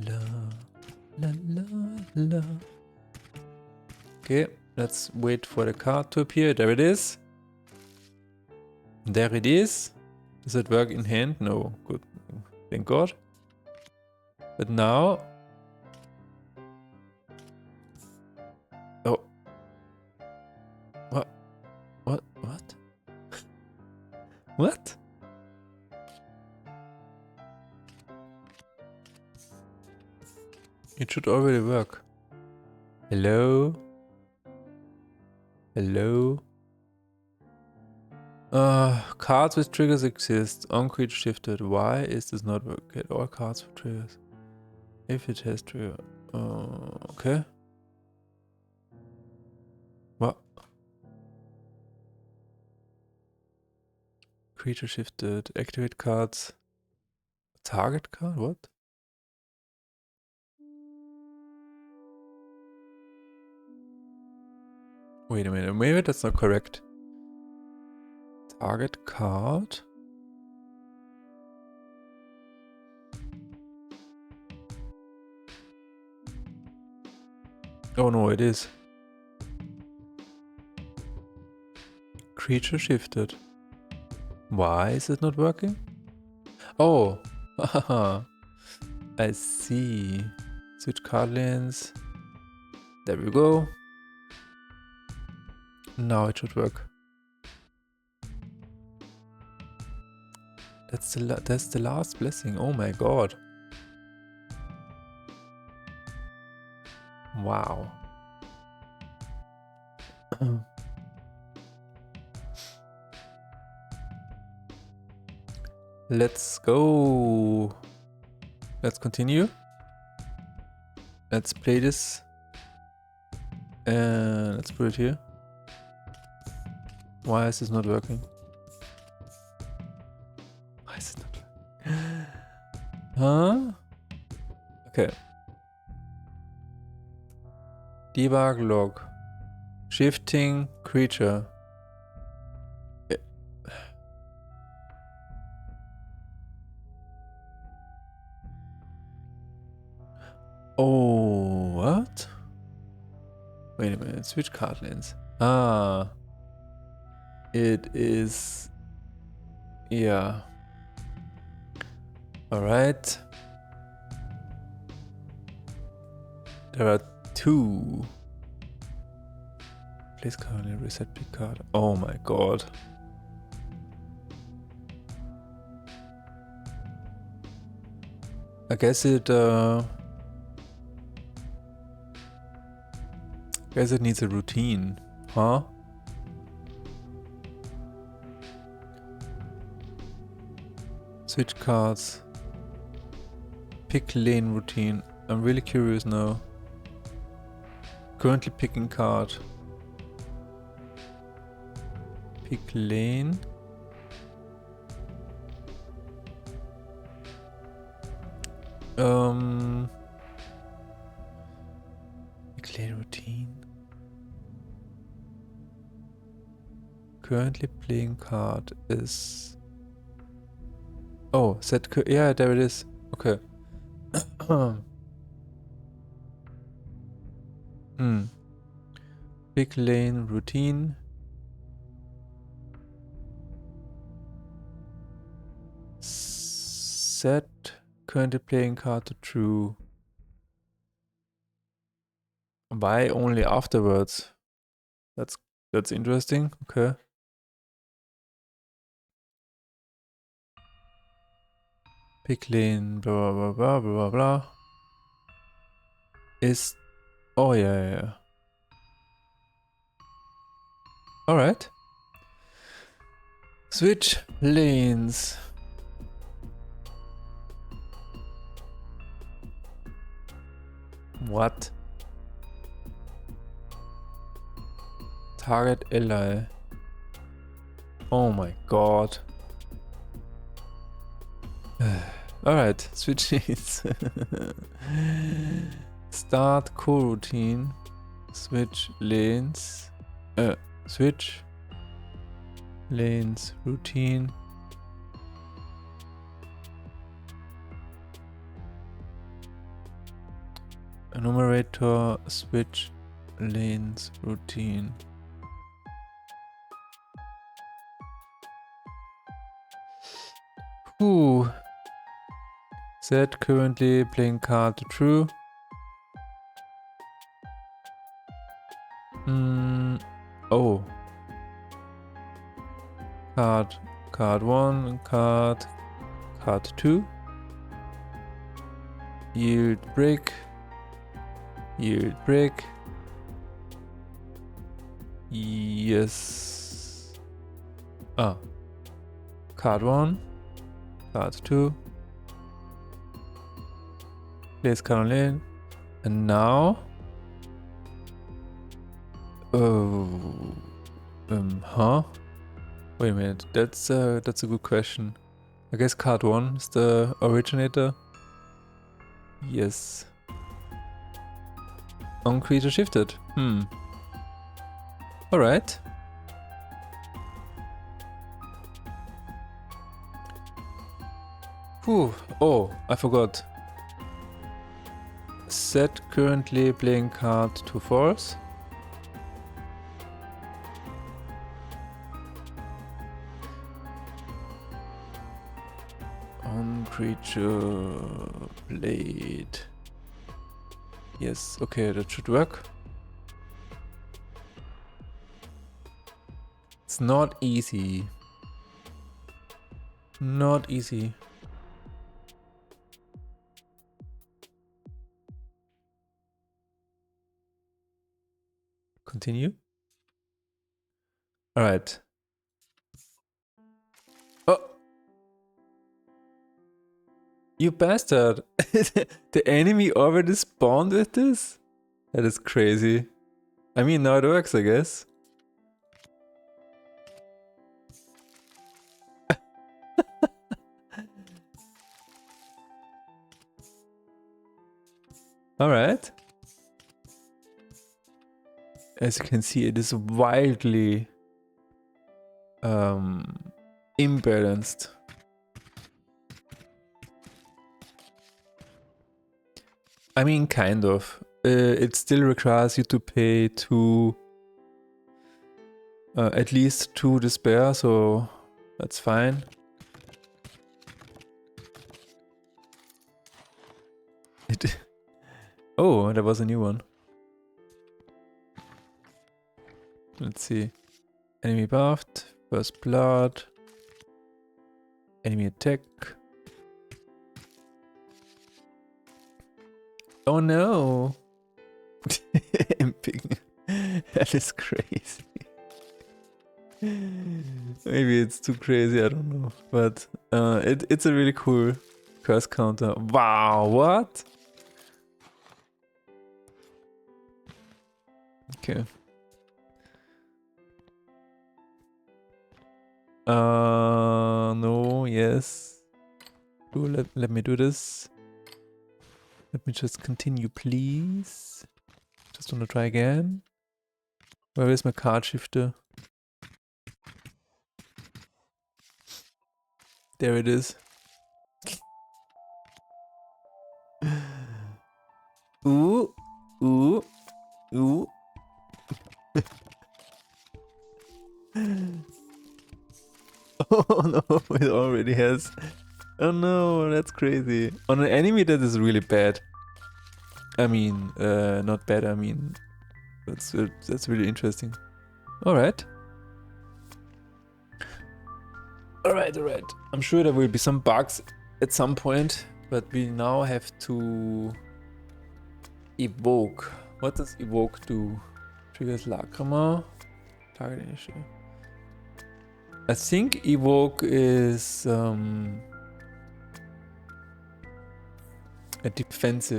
la la la la. Okay, let's wait for the card to appear. There it is. There it is. Does it work in hand? No. Good. Thank God. But now... Oh. What? What? What? What? It should already work. Hello? Hello? Cards with triggers exist. On creature shifted. Why is this not work? Get all cards with triggers. If it has trigger. Okay. What? Creature shifted. Activate cards. Target card? What? Wait a minute. Maybe that's not correct. Target card. Oh no, it is. Creature shifted. Why is it not working? Oh, I see. Switch card lanes. There we go. Now it should work. That's the last blessing. Oh my god. Wow. Let's go. Let's continue. Let's play this. And let's put it here. Why is this not working? Why is it not working? Huh? Okay. Debug log. Shifting creature. Oh, what? Wait a minute, switch card lanes. Ah. It is... Yeah. Alright. There are two. Place card and reset pick card. Oh my god. I guess it needs a routine, huh? Switch cards. Pick lane routine. I'm really curious now. Currently picking card. Pick lane. Pick lane routine. Currently playing card is... Oh, set... Yeah, there it is. Okay. Pick lane routine. Set currently playing card to true. Why only afterwards? That's interesting. Okay. Pick lane, blah blah blah blah blah blah. Is oh yeah. Alright. Switch lanes. What? Target ally. Oh my god. Alright, switch lanes. Start coroutine. Switch lanes. Switch lanes routine. Enumerator switch lanes routine. Ooh. Set currently playing card to true. Oh. Card 1, card 2. Yield break. Yield break. Yes. Card 1, card 2. Place card on lane. And now. Oh. Huh? Wait a minute. That's a good question. I guess card 1 is the originator. Yes. On creature shifted. Alright. Whew. Oh, I forgot. Set currently playing card to force. On creature blade. Yes, okay, that should work. It's not easy. Not easy. Continue. All right. Oh, you bastard! The enemy already spawned with this? That is crazy. I mean, now it works, I guess. All right. As you can see, it is wildly imbalanced. I mean, kind of. It still requires you to pay at least 2 despair, so that's fine. Oh, there was a new one. Let's see. Enemy buffed, first blood, enemy attack. Oh no! That is crazy. Maybe it's too crazy, I don't know. But it's a really cool curse counter. Wow, what? Okay. No, yes. Let me do this. Let me just continue, please. Just want to try again. Where is my card shifter? There it is. Ooh, ooh, ooh. Oh no, it already has. Oh no, that's crazy. On an enemy that is really bad. I mean, not bad, I mean, that's really interesting. Alright. Alright. I'm sure there will be some bugs at some point, but we now have to evoke. What does evoke do? Triggers Lacrima. Target initially. I think evoke is a defense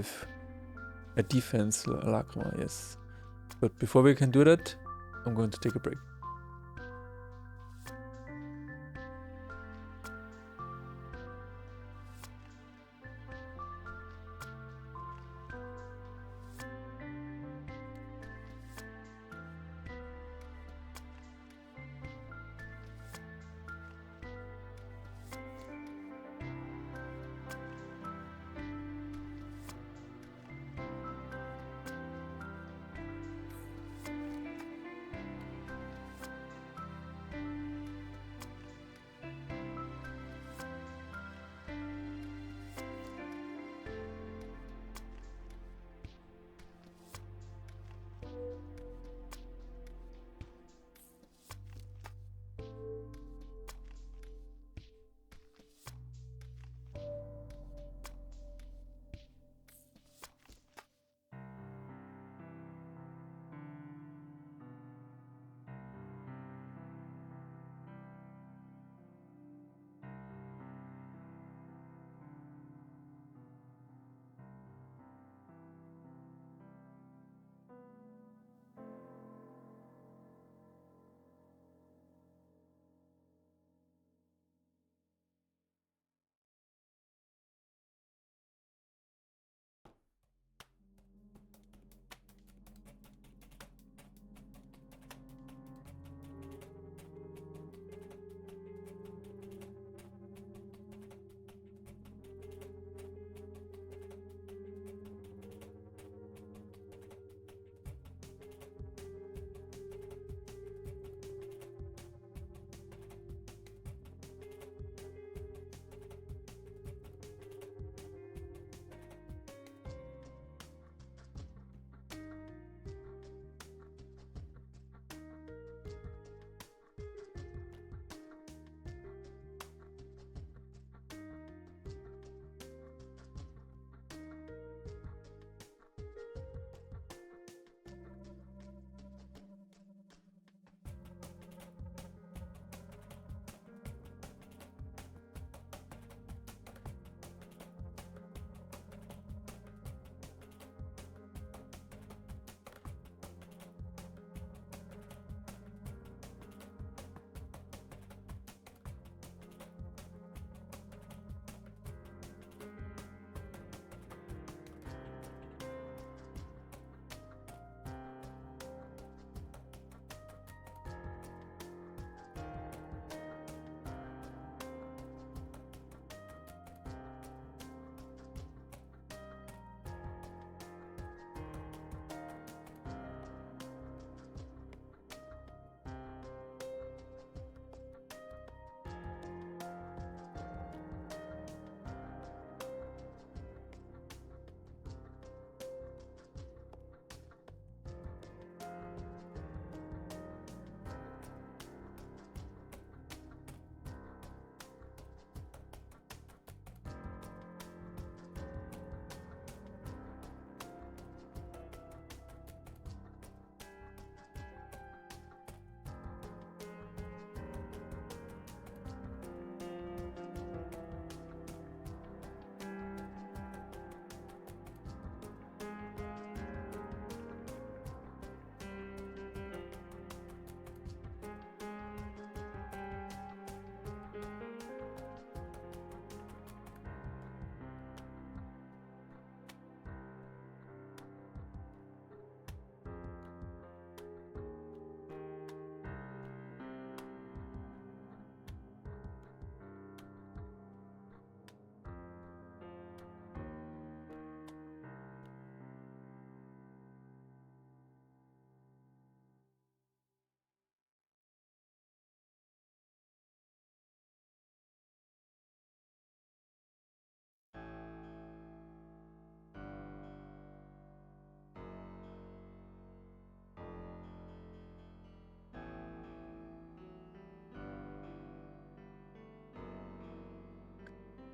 Lacrima, yes. But before we can do that, I'm going to take a break.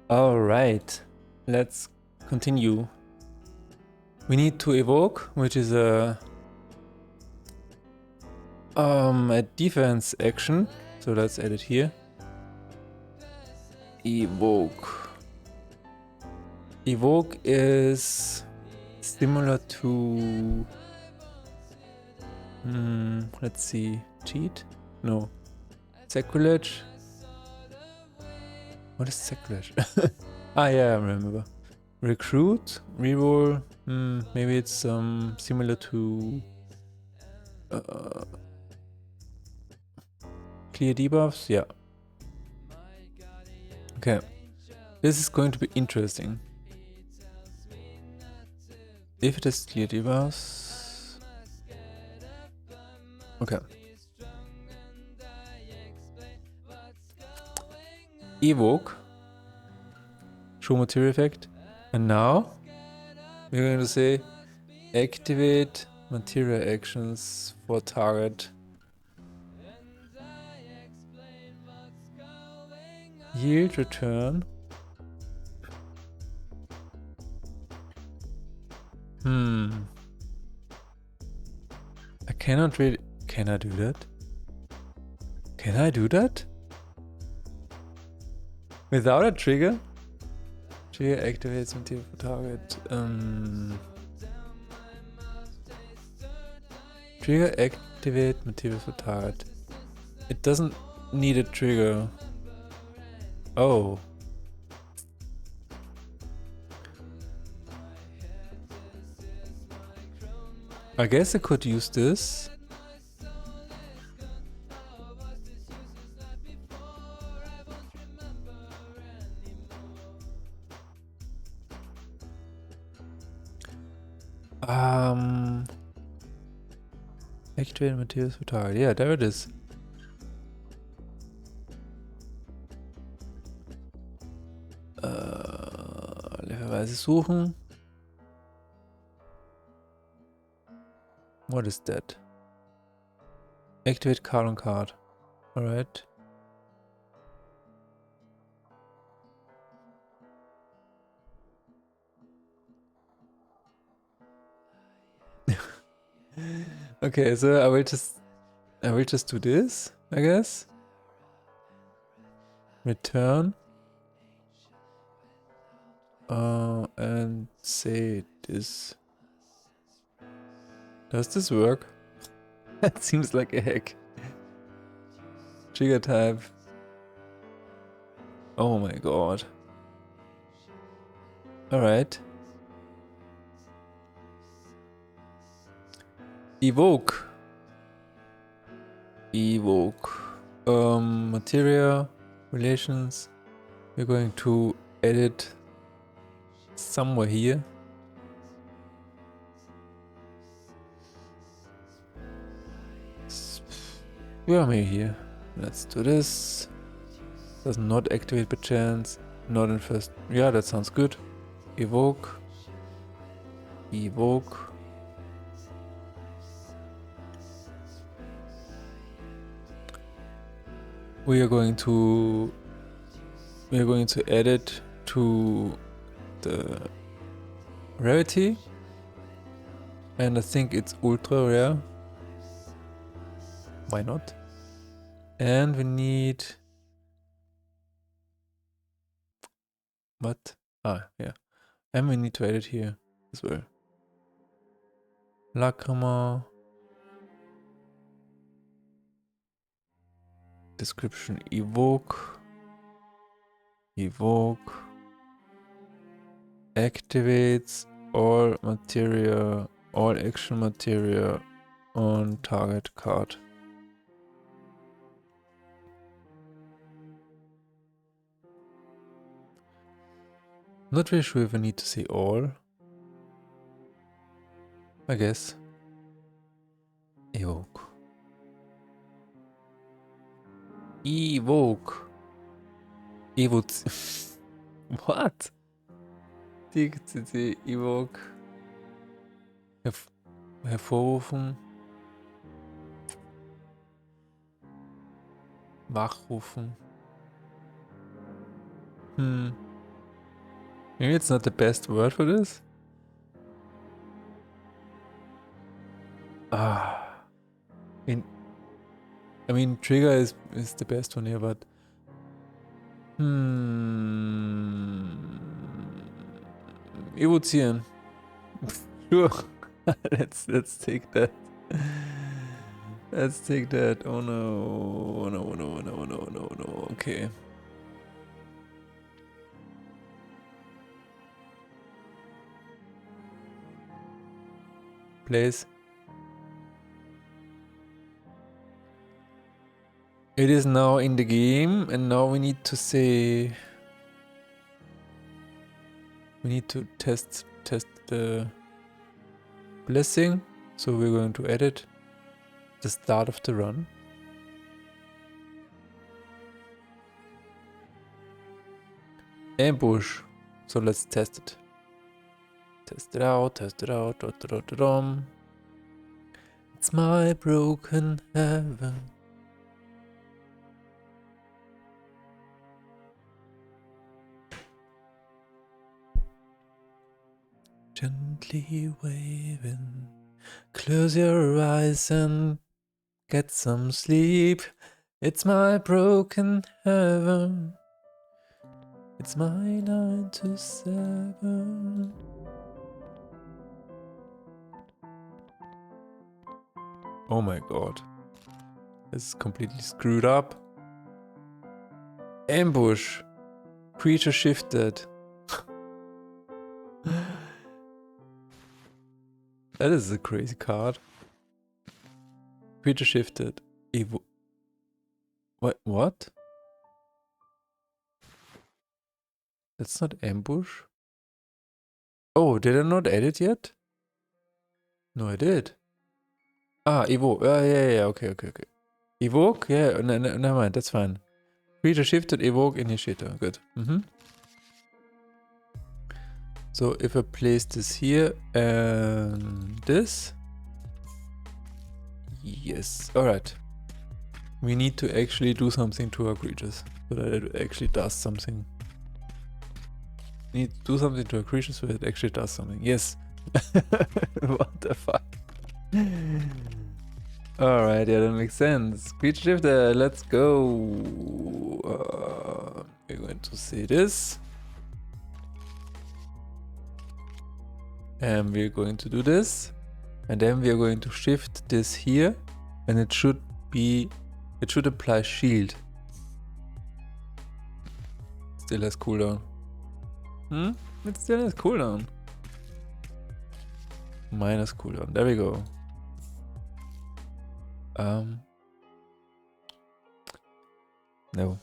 Alright, let's continue. We need to evoke, which is a defense action. So let's add it here. Evoke. Evoke is similar to... let's see. Cheat? No. Sacrilege? What is sacrilege? Ah, yeah, I remember. Recruit? Reroll? Maybe it's similar to... clear debuffs? Yeah. Okay. This is going to be interesting. If it is clear debuffs... Okay. Evoke. Show material effect. And now we're going to say activate material actions for target. Yield return. I cannot really... Can I do that? Can I do that? Without a trigger? Trigger activates material for target. Trigger activate material for target. It doesn't need a trigger. Oh. I guess I could use this. Activate materials for target. Yeah, there it is. Levelweise suchen. What is that? Activate card on card. Alright. Okay, so I will just do this, I guess. Return. And say this. Does this work? That seems like a hack. Trigger type. Oh my god. Alright. Evoke. Evoke. Material relations. We're going to edit somewhere here. Where am I here? Let's do this. Does not activate by chance. Not in first. Yeah, that sounds good. Evoke. Evoke. We are going to add it to the rarity, and I think it's ultra rare. Why not? And we need what? Ah, yeah. And we need to add it here as well. Lacrima. Description. Evoke. Evoke. Activates all materia, all action materia on target card. Not really sure if I need to say all. I guess. Evoke. Evoke. Evoke. What? TCC Evoke. Hervorrufen. Wachrufen. Maybe it's not the best word for this. Ah, I mean, trigger is the best one here, but evozieren. Sure. let's take that. Let's take that. Oh no. Oh no, oh no, oh no, oh no, oh no, oh no. Okay. Place. It is now in the game, and now we need to say... We need to test the blessing. So we're going to edit the start of the run. Ambush. So let's test it. Test it out, test it out. It's my broken heaven. Gently waving. Close your eyes and get some sleep. It's my broken heaven. It's my 9 to 7. Oh my god. This is completely screwed up. Ambush. Creature shifted. That is a crazy card. Creature shifted. What? That's not ambush? Oh, did I not edit yet? No, I did. Ah, evoke. Yeah, okay. Evoke? Yeah, never mind, that's fine. Creature shifted, evoke, initiator. Good. So if I place this here and this. Yes, alright. We need to actually do something to our creatures so that it actually does something. We need to do something to our creatures so that it actually does something. Yes. What the fuck? Alright, yeah, that makes sense. Creature shifter, let's go. We're going to say this. And we're going to do this. And then we're going to shift this here. And it should apply shield. Still has cooldown. It still has cooldown. Minus cooldown. There we go. No.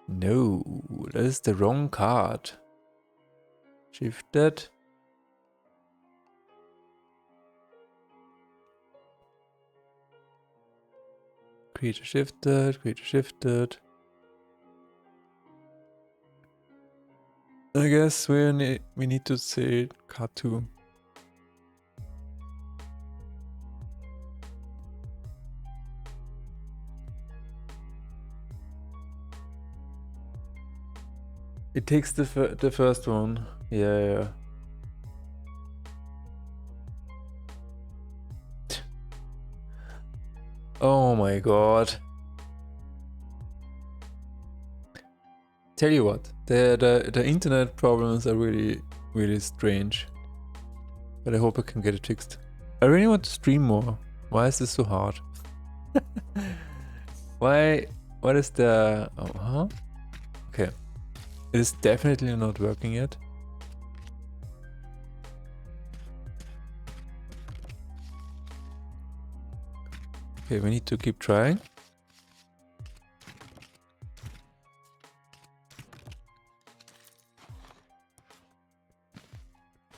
No, that is the wrong card. Shift that. Creature shifted. I guess we need to say card 2. It takes the first one. Yeah. Oh my god. Tell you what, the internet problems are really, really strange. But I hope I can get it fixed. I really want to stream more. Why is this so hard? Why? What is the... Okay. It is definitely not working yet. Okay, we need to keep trying.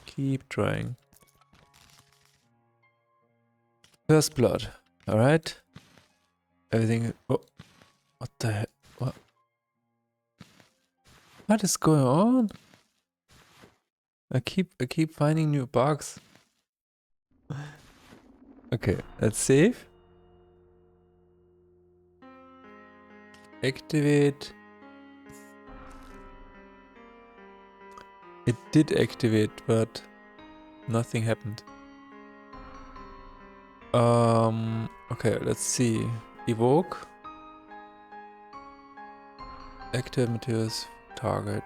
Keep trying. First blood. Alright. Everything... Oh. What the heck? What is going on? I keep finding new bugs. Okay, let's save. Activate. It did activate, but nothing happened. Okay, let's see. Evoke. Active materials target.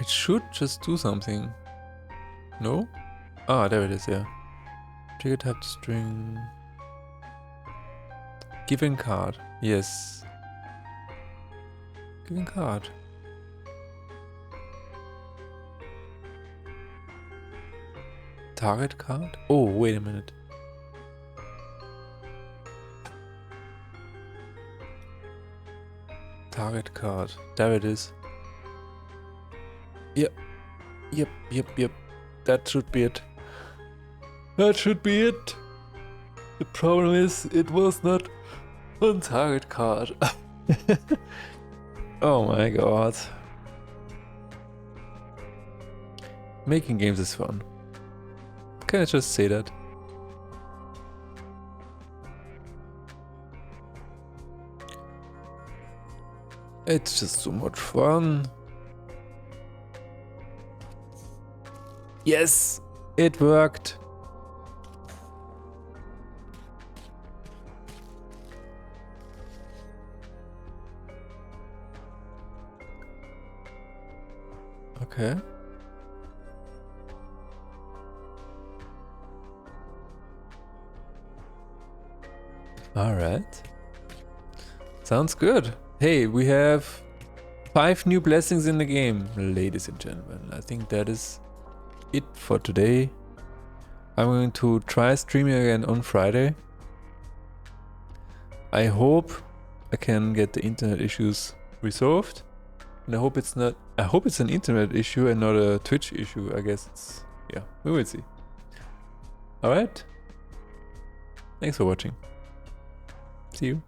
It should just do something. No? Ah, there it is, yeah. Trigger type string. Given card. Yes. Given card. Target card? Oh, wait a minute. Target card. There it is. Yep. Yep. That should be it. That should be it. The problem is, it was not on target card. Oh my god. Making games is fun. Can I just say that? It's just so much fun. Yes! It worked! Okay. Alright. Sounds good. Hey, we have 5 new blessings in the game, ladies and gentlemen. I think that is it for today. I'm going to try streaming again on Friday. I hope I can get the internet issues resolved. And I hope it's an internet issue and not a Twitch issue. I guess it's, yeah, we will see. Alright. Thanks for watching. See you.